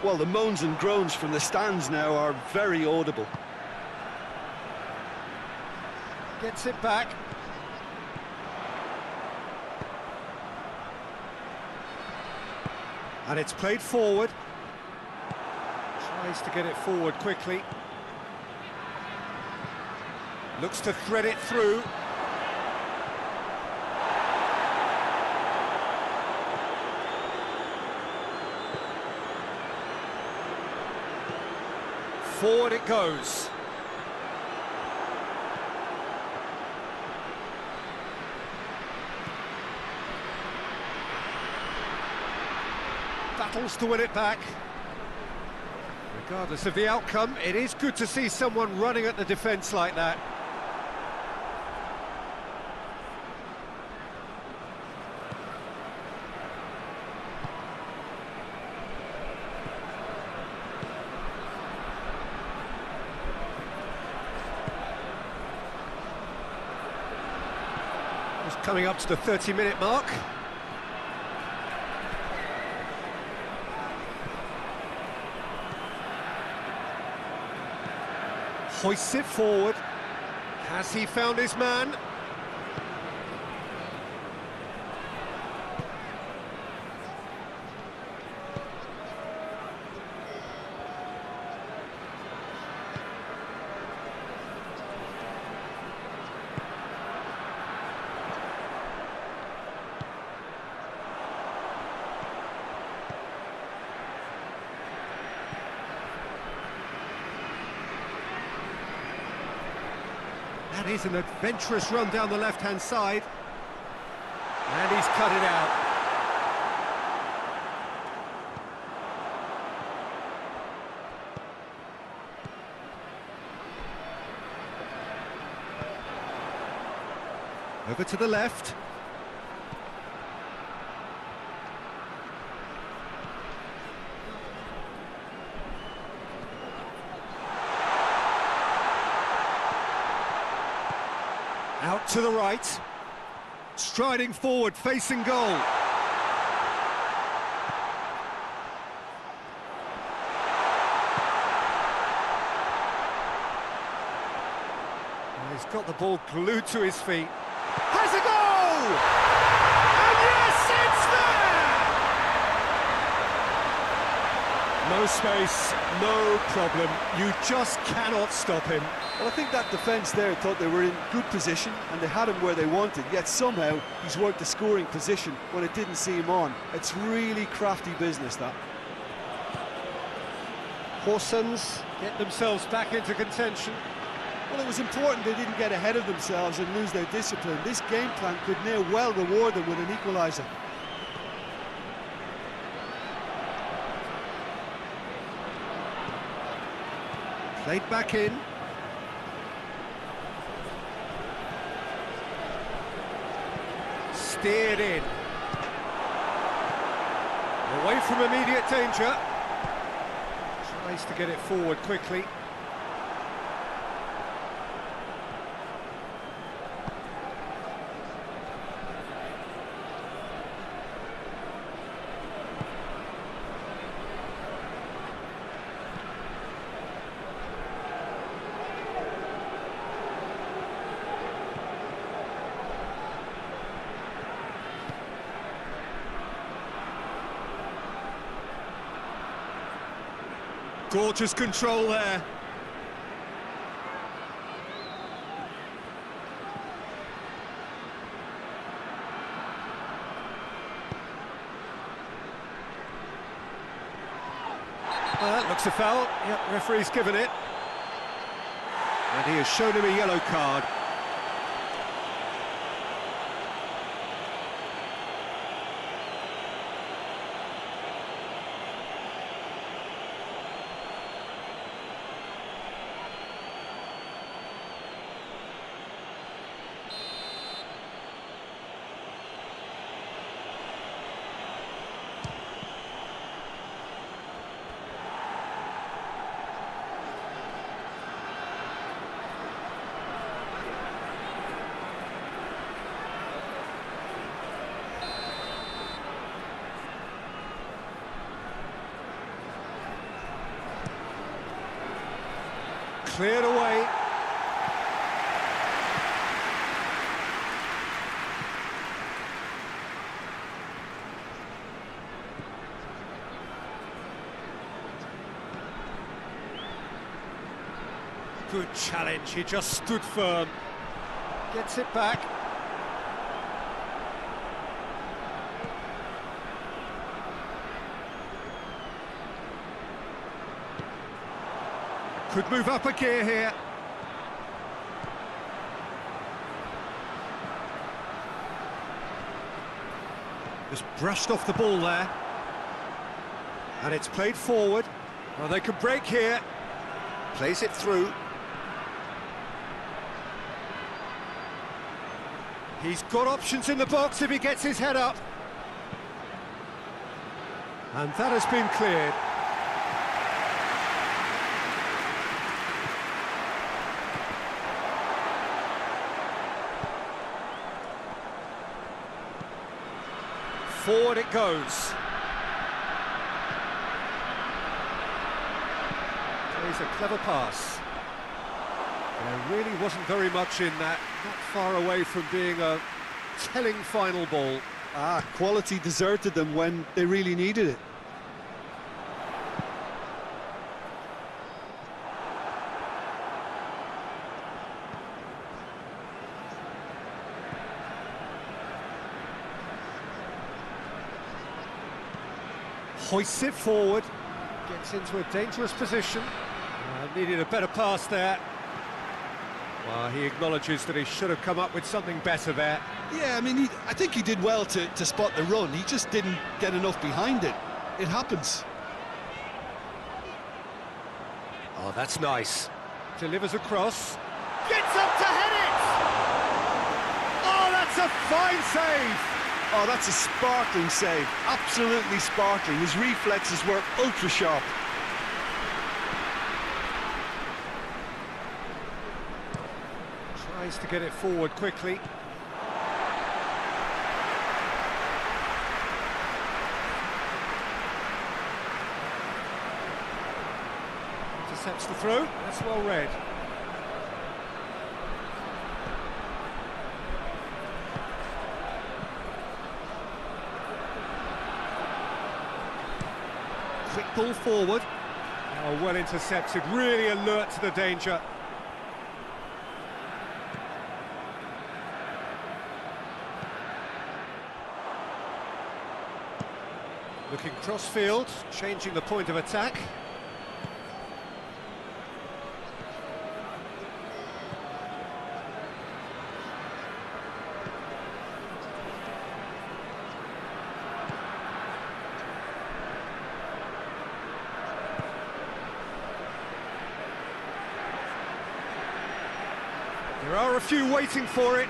Well, the moans and groans from the stands now are very audible. Gets it back. And it's played forward. Tries to get it forward quickly. Looks to thread it through. Forward it goes. Battles to win it back. Regardless of the outcome, it is good to see someone running at the defence like that. Just coming up to the 30-minute mark. Hoists it forward. Has he found his man? That is an adventurous run down the left-hand side. And he's cut it out. Over to the left. Out to the right, striding forward, facing goal. He's got the ball glued to his feet. Has a goal! And yes, it's there! No space, no problem. You just cannot stop him. Well, I think that defence there thought they were in good position and they had him where they wanted, yet somehow he's worked the scoring position when it didn't see him on. It's really crafty business, that. Horsens get themselves back into contention. Well, it was important they didn't get ahead of themselves and lose their discipline. This game plan could now well reward them with an equaliser. Played back in. Steered in. Away from immediate danger. Tries to get it forward quickly. Gorgeous control there. Well, that looks a foul. Yep, referee's given it. And he has shown him a yellow card. Cleared away. Good challenge, he just stood firm. Gets it back. Could move up a gear here. Just brushed off the ball there. And it's played forward. Well, they can break here. Plays it through. He's got options in the box if he gets his head up. And that has been cleared. Forward it goes. Plays a clever pass. There really wasn't very much in that, not far away from being a telling final ball. Quality deserted them when they really needed it. Hoists it forward, gets into a dangerous position. Needed a better pass there. Well, he acknowledges that he should have come up with something better there. Yeah, I mean, I think he did well to spot the run. He just didn't get enough behind it. It happens. Oh, that's nice. Delivers across. Gets up to head it! Oh, that's a fine save! Oh, that's a sparkling save. Absolutely sparkling. His reflexes were ultra sharp. Tries to get it forward quickly. Intercepts the throw. That's well read. Quick ball forward. Oh, well intercepted, really alert to the danger. Looking cross-field, changing the point of attack. There are a few waiting for it.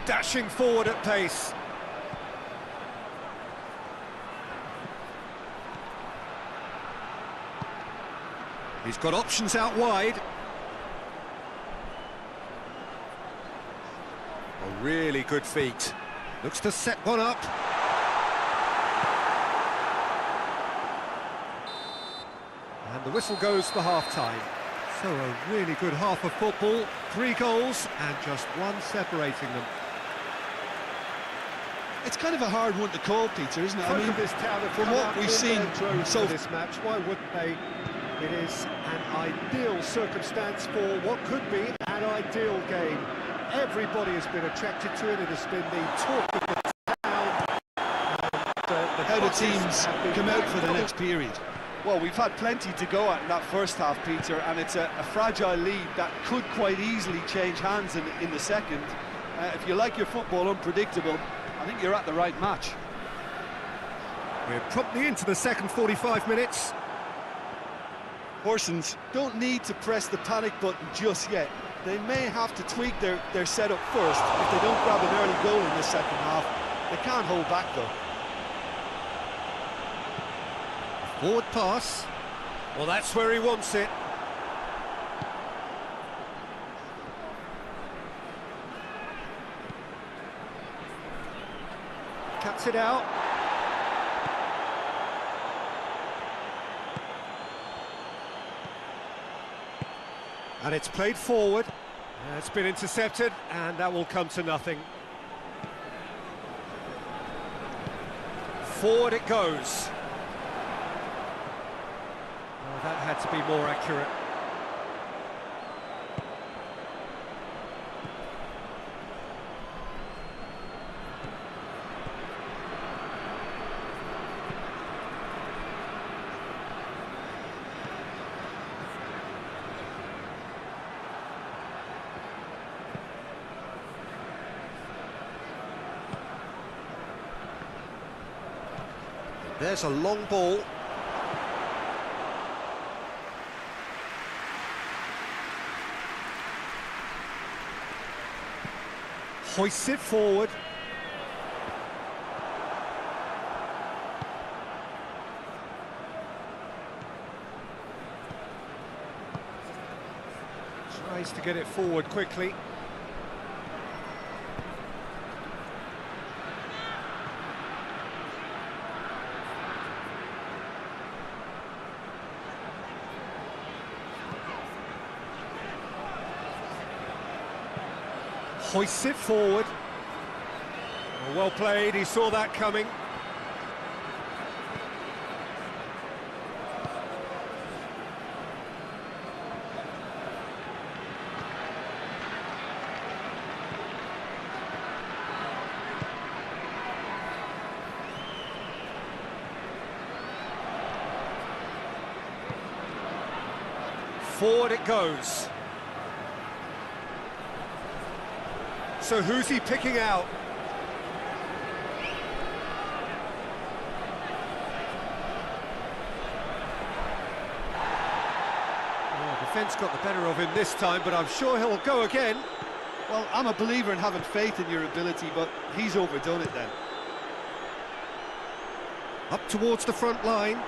Dashing forward at pace. He's got options out wide. A really good feat. Looks to set one up. And the whistle goes for half-time. So a really good half of football. 3 goals and just one separating them. It's kind of a hard one to call, Peter, isn't it? I mean, from what we've seen so this match, why wouldn't they? It is an ideal circumstance for what could be an ideal game. Everybody has been attracted to it. It has been the talk of the town. How the teams come out for the next period. Well, we've had plenty to go at in that first half, Peter, and it's a fragile lead that could quite easily change hands in the second. If you like your football unpredictable, I think you're at the right match. We're promptly into the second 45 minutes. Horsens don't need to press the panic button just yet. They may have to tweak their setup first if they don't grab an early goal in the second half. They can't hold back, though. Forward pass. Well, that's where he wants it. Cuts it out. And it's played forward. It's been intercepted, and that will come to nothing. Forward it goes. Oh, that had to be more accurate. There's a long ball. Hoists it forward. Tries to get it forward quickly. Hoists it forward. Well played, he saw that coming. Forward it goes. So who's he picking out? Oh, defence got the better of him this time, but I'm sure he'll go again. Well, I'm a believer in having faith in your ability, but he's overdone it then. Up towards the front line.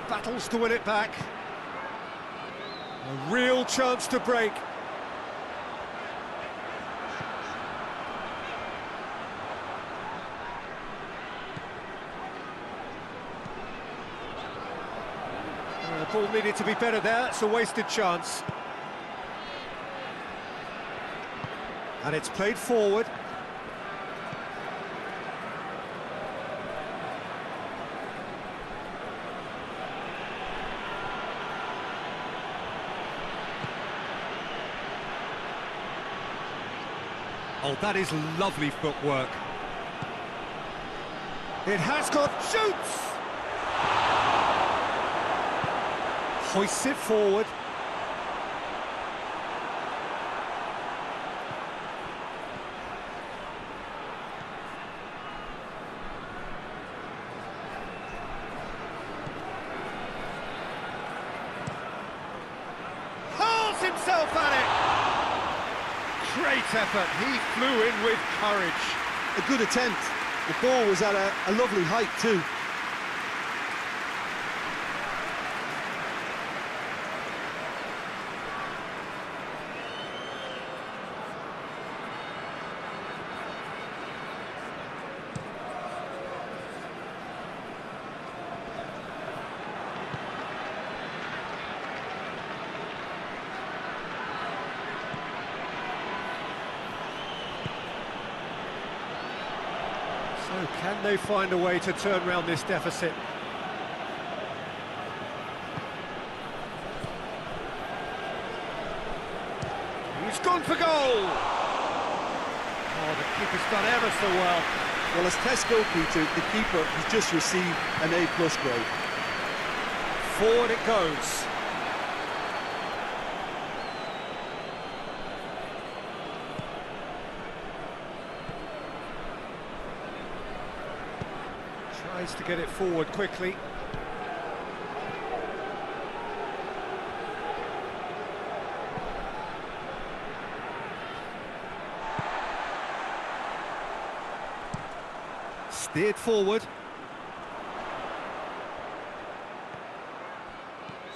Battles to win it back. A real chance to break. The ball needed to be better there, it's a wasted chance. And it's played forward. Oh, that is lovely footwork. It has got... shoots! Hoists it forward. Hurls himself at it! Great effort, he flew in with courage. A good attempt. The ball was at a lovely height too. So can they find a way to turn around this deficit? He's gone for goal! Oh, the keeper's done ever so well. Well, as test goalkeeper, the keeper has just received an A+ grade. Forward it goes. Tries to get it forward quickly. Steered forward.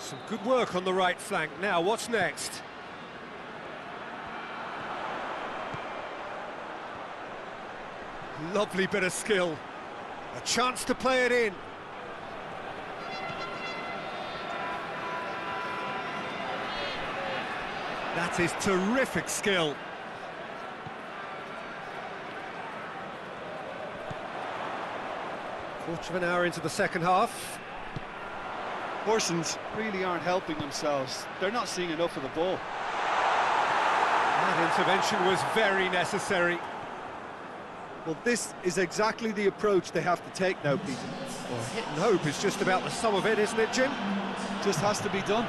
Some good work on the right flank. Now, what's next? Lovely bit of skill. A chance to play it in. That is terrific skill. Quarter of an hour into the second half. Horsens really aren't helping themselves. They're not seeing enough of the ball. That intervention was very necessary. Well, this is exactly the approach they have to take now, Peter. Well, hit and hope is just about the sum of it, isn't it, Jim? Just has to be done.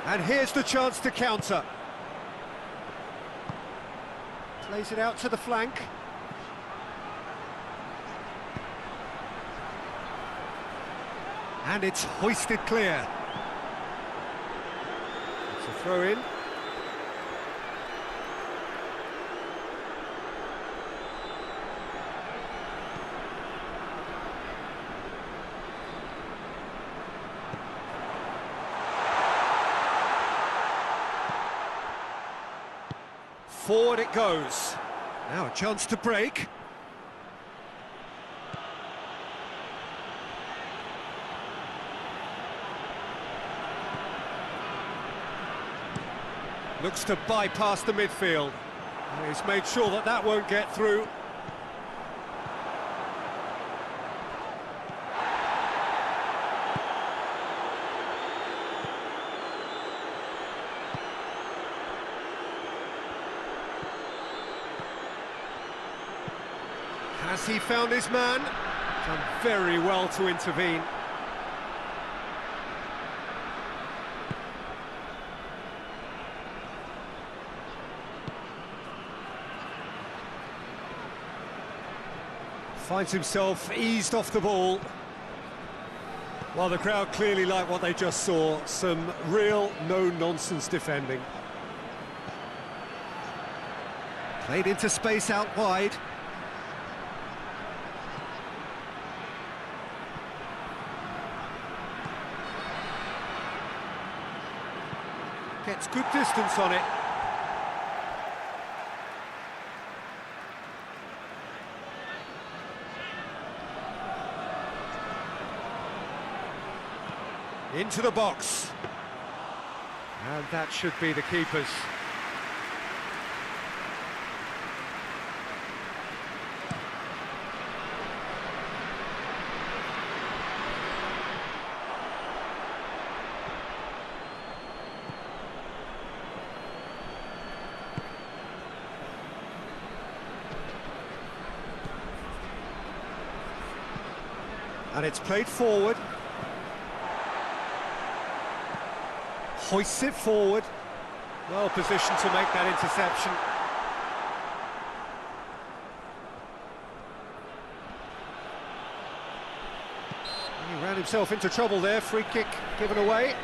And here's the chance to counter. Plays it out to the flank. And it's hoisted clear. It's a throw in. Forward it goes. Now a chance to break. Looks to bypass the midfield. He's made sure that that won't get through. Has he found his man? Done very well to intervene. Finds himself eased off the ball. Well, the crowd clearly like what they just saw. Some real no-nonsense defending. Played into space out wide. Gets good distance on it. Into the box. And that should be the keeper's. And it's played forward. Hoists it forward. Well positioned to make that interception. And he ran himself into trouble there. Free kick given away.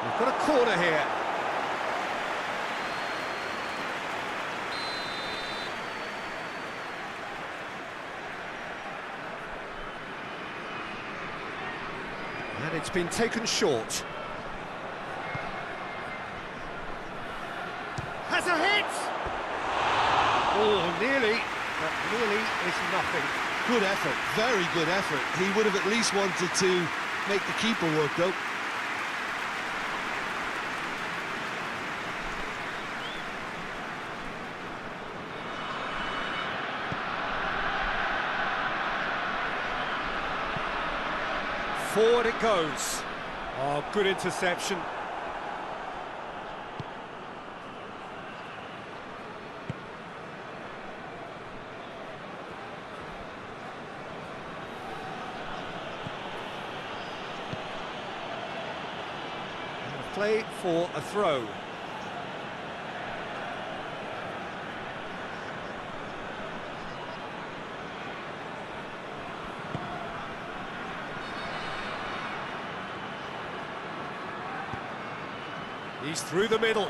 We've got a corner here. And it's been taken short. Has a hit! Oh, nearly, but nearly is nothing. Good effort, very good effort. He would have at least wanted to make the keeper work, though. Forward it goes. Oh, good interception. play for a throw. He's through the middle.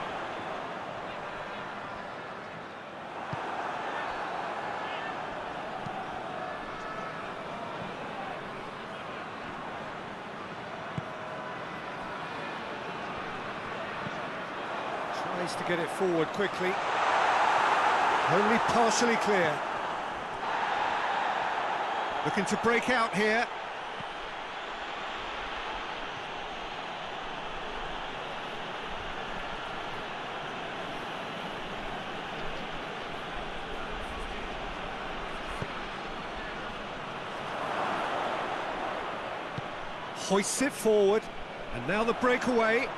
Tries to get it forward quickly. Only partially clear. Looking to break out here. Hoists it forward, and now the breakaway.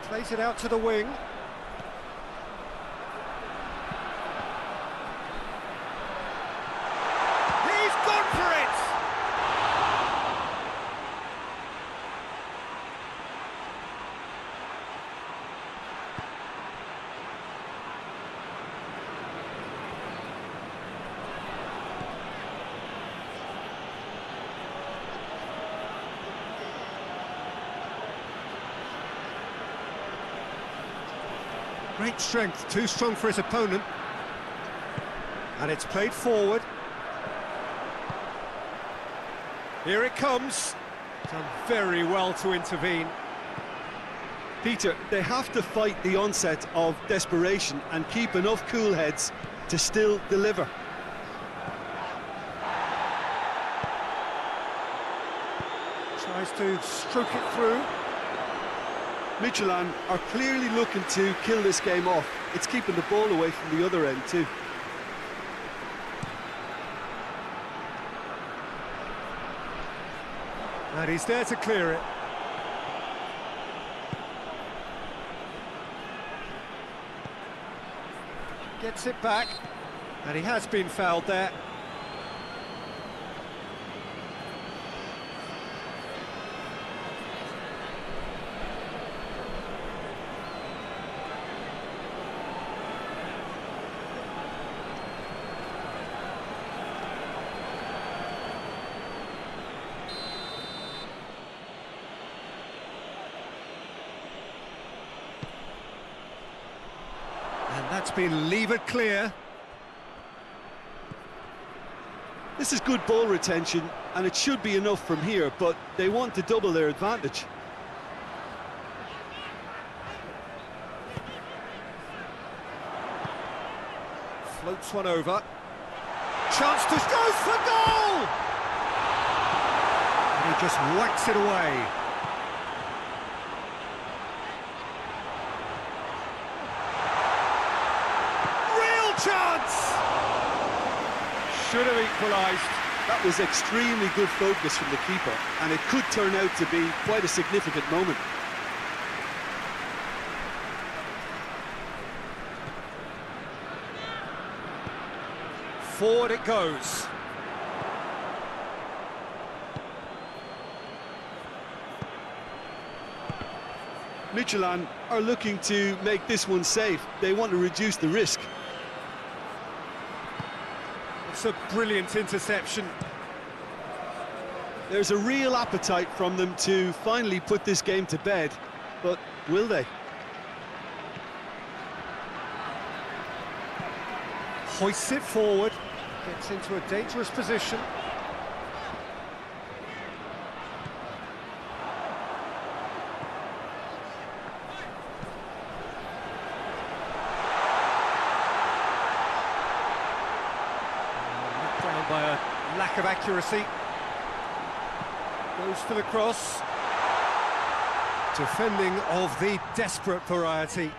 Plays it out to the wing. He's gone for it! Great strength, too strong for his opponent. And it's played forward. Here it comes. Done very well to intervene. Peter, they have to fight the onset of desperation and keep enough cool heads to still deliver. Tries to stroke it through. Midtjylland are clearly looking to kill this game off. It's keeping the ball away from the other end too. And he's there to clear it. Gets it back, and he has been fouled there. And that's been levered clear. This is good ball retention, and it should be enough from here, but they want to double their advantage. Floats one over. Chance to goes for goal! And he just whacks it away. Real chance! Should have equalised. That was extremely good focus from the keeper, and it could turn out to be quite a significant moment. Forward it goes. Midtjylland are looking to make this one safe. They want to reduce the risk. It's a brilliant interception. There's a real appetite from them to finally put this game to bed, but will they? Hoists it forward, gets into a dangerous position. Knocked down by a lack of accuracy. Goes for the cross. Defending of the desperate variety.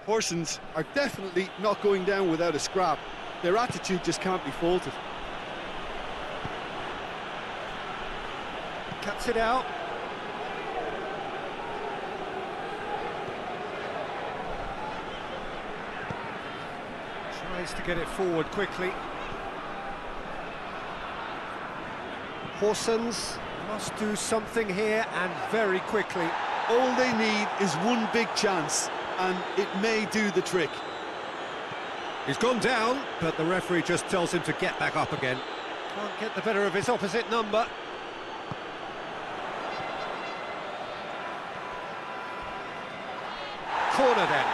Horsens are definitely not going down without a scrap. Their attitude just can't be faulted. Cuts it out. Tries to get it forward quickly. Horsens Must do something here, and very quickly. All they need is one big chance, and it may do the trick. He's gone down, but the referee just tells him to get back up again. Can't get the better of his opposite number. Corner then.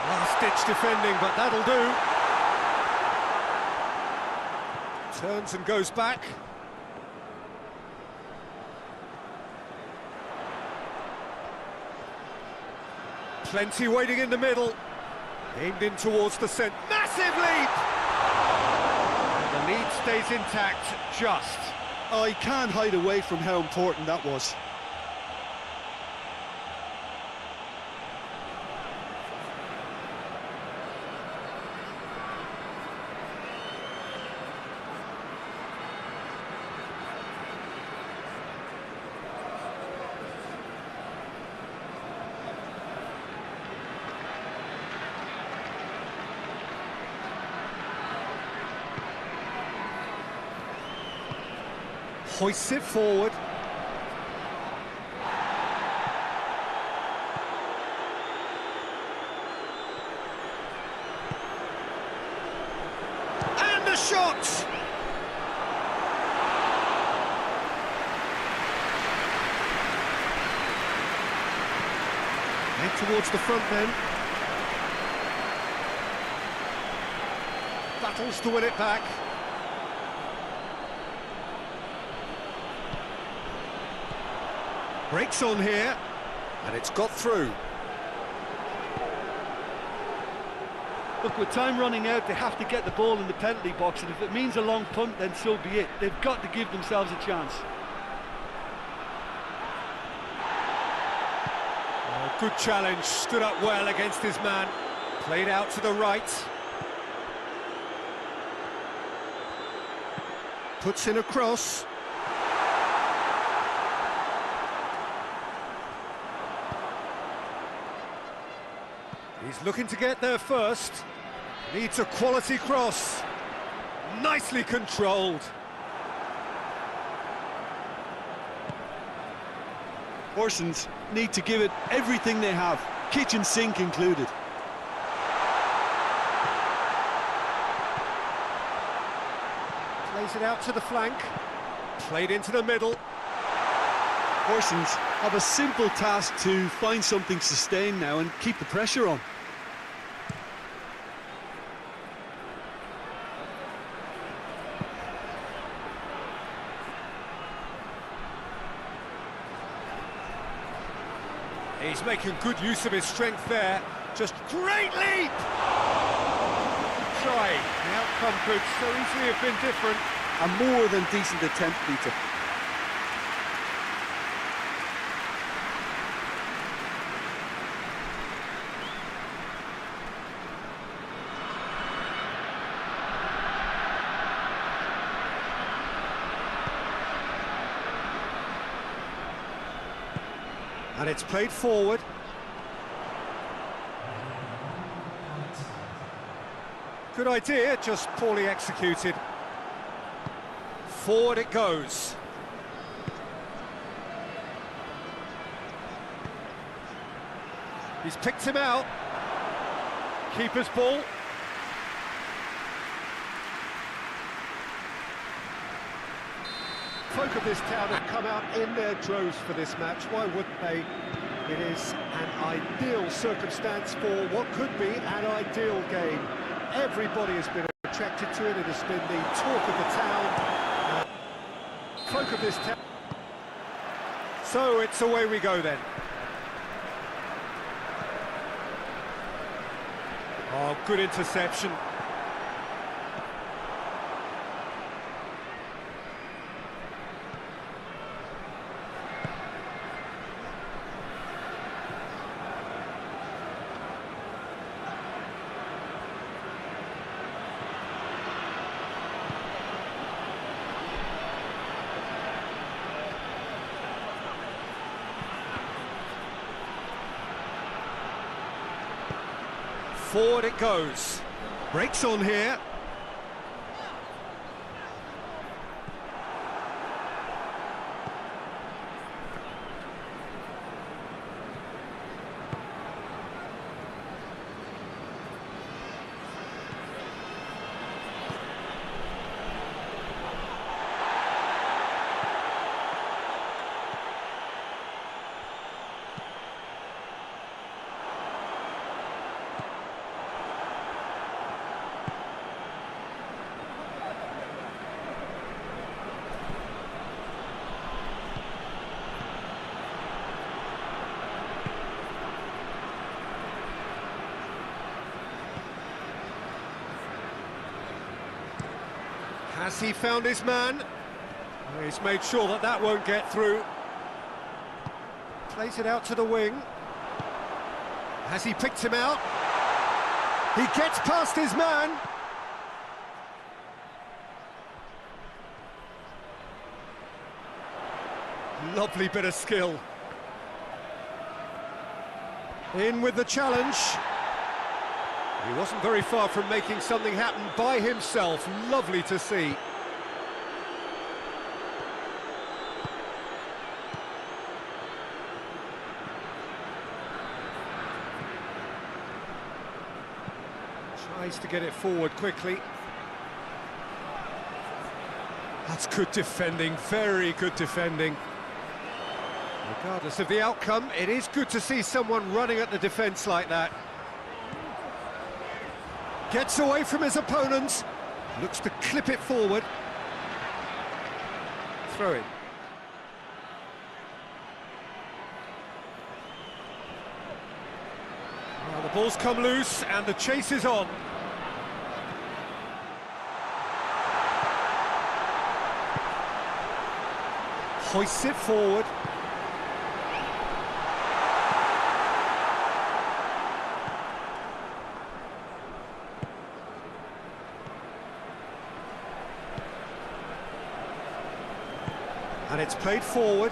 Last-ditch defending, but that'll do. Turns and goes back. Plenty waiting in the middle. Aimed in towards the centre. Massive leap! And the lead stays intact, just. I can't hide away from how important that was. Hoists it forward. And the shot! Head towards the front then. Battles to win it back. Breaks on here, and it's got through. Look, with time running out, they have to get the ball in the penalty box, and if it means a long punt, then so be it. They've got to give themselves a chance. Oh, good challenge, stood up well against his man. Played out to the right. Puts in a cross. He's looking to get there first. Needs a quality cross. Nicely controlled. Horsens need to give it everything they have, kitchen sink included. Plays it out to the flank. Played into the middle. Horsens have a simple task to find something sustained now and keep the pressure on. He's making good use of his strength there. Just great leap! Try. The outcome could so easily have been different. A more than decent attempt, Peter. And it's played forward. Good idea, just poorly executed. Forward it goes. He's picked him out. Keeper's ball. Folk of this town have come out in their droves for this match. Why wouldn't they? It is an ideal circumstance for what could be an ideal game. Everybody has been attracted to it. It has been the talk of the town. Folk of this town. So it's away we go then. Oh, good interception. Forward it goes. Breaks on here. Has he found his man? He's made sure that that won't get through. Plays it out to the wing. Has he picked him out? He gets past his man. Lovely bit of skill. In with the challenge. He wasn't very far from making something happen by himself. Lovely to see. Tries to get it forward quickly. That's good defending, very good defending. Regardless of the outcome, it is good to see someone running at the defence like that. Gets away from his opponents, looks to clip it forward. Throw in. Well, the ball's come loose and the chase is on. Hoists it forward. And it's played forward.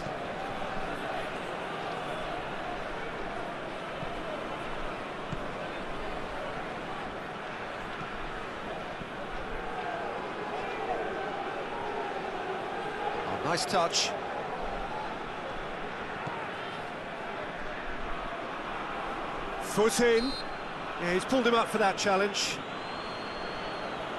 Oh, nice touch. Foot in. Yeah, he's pulled him up for that challenge.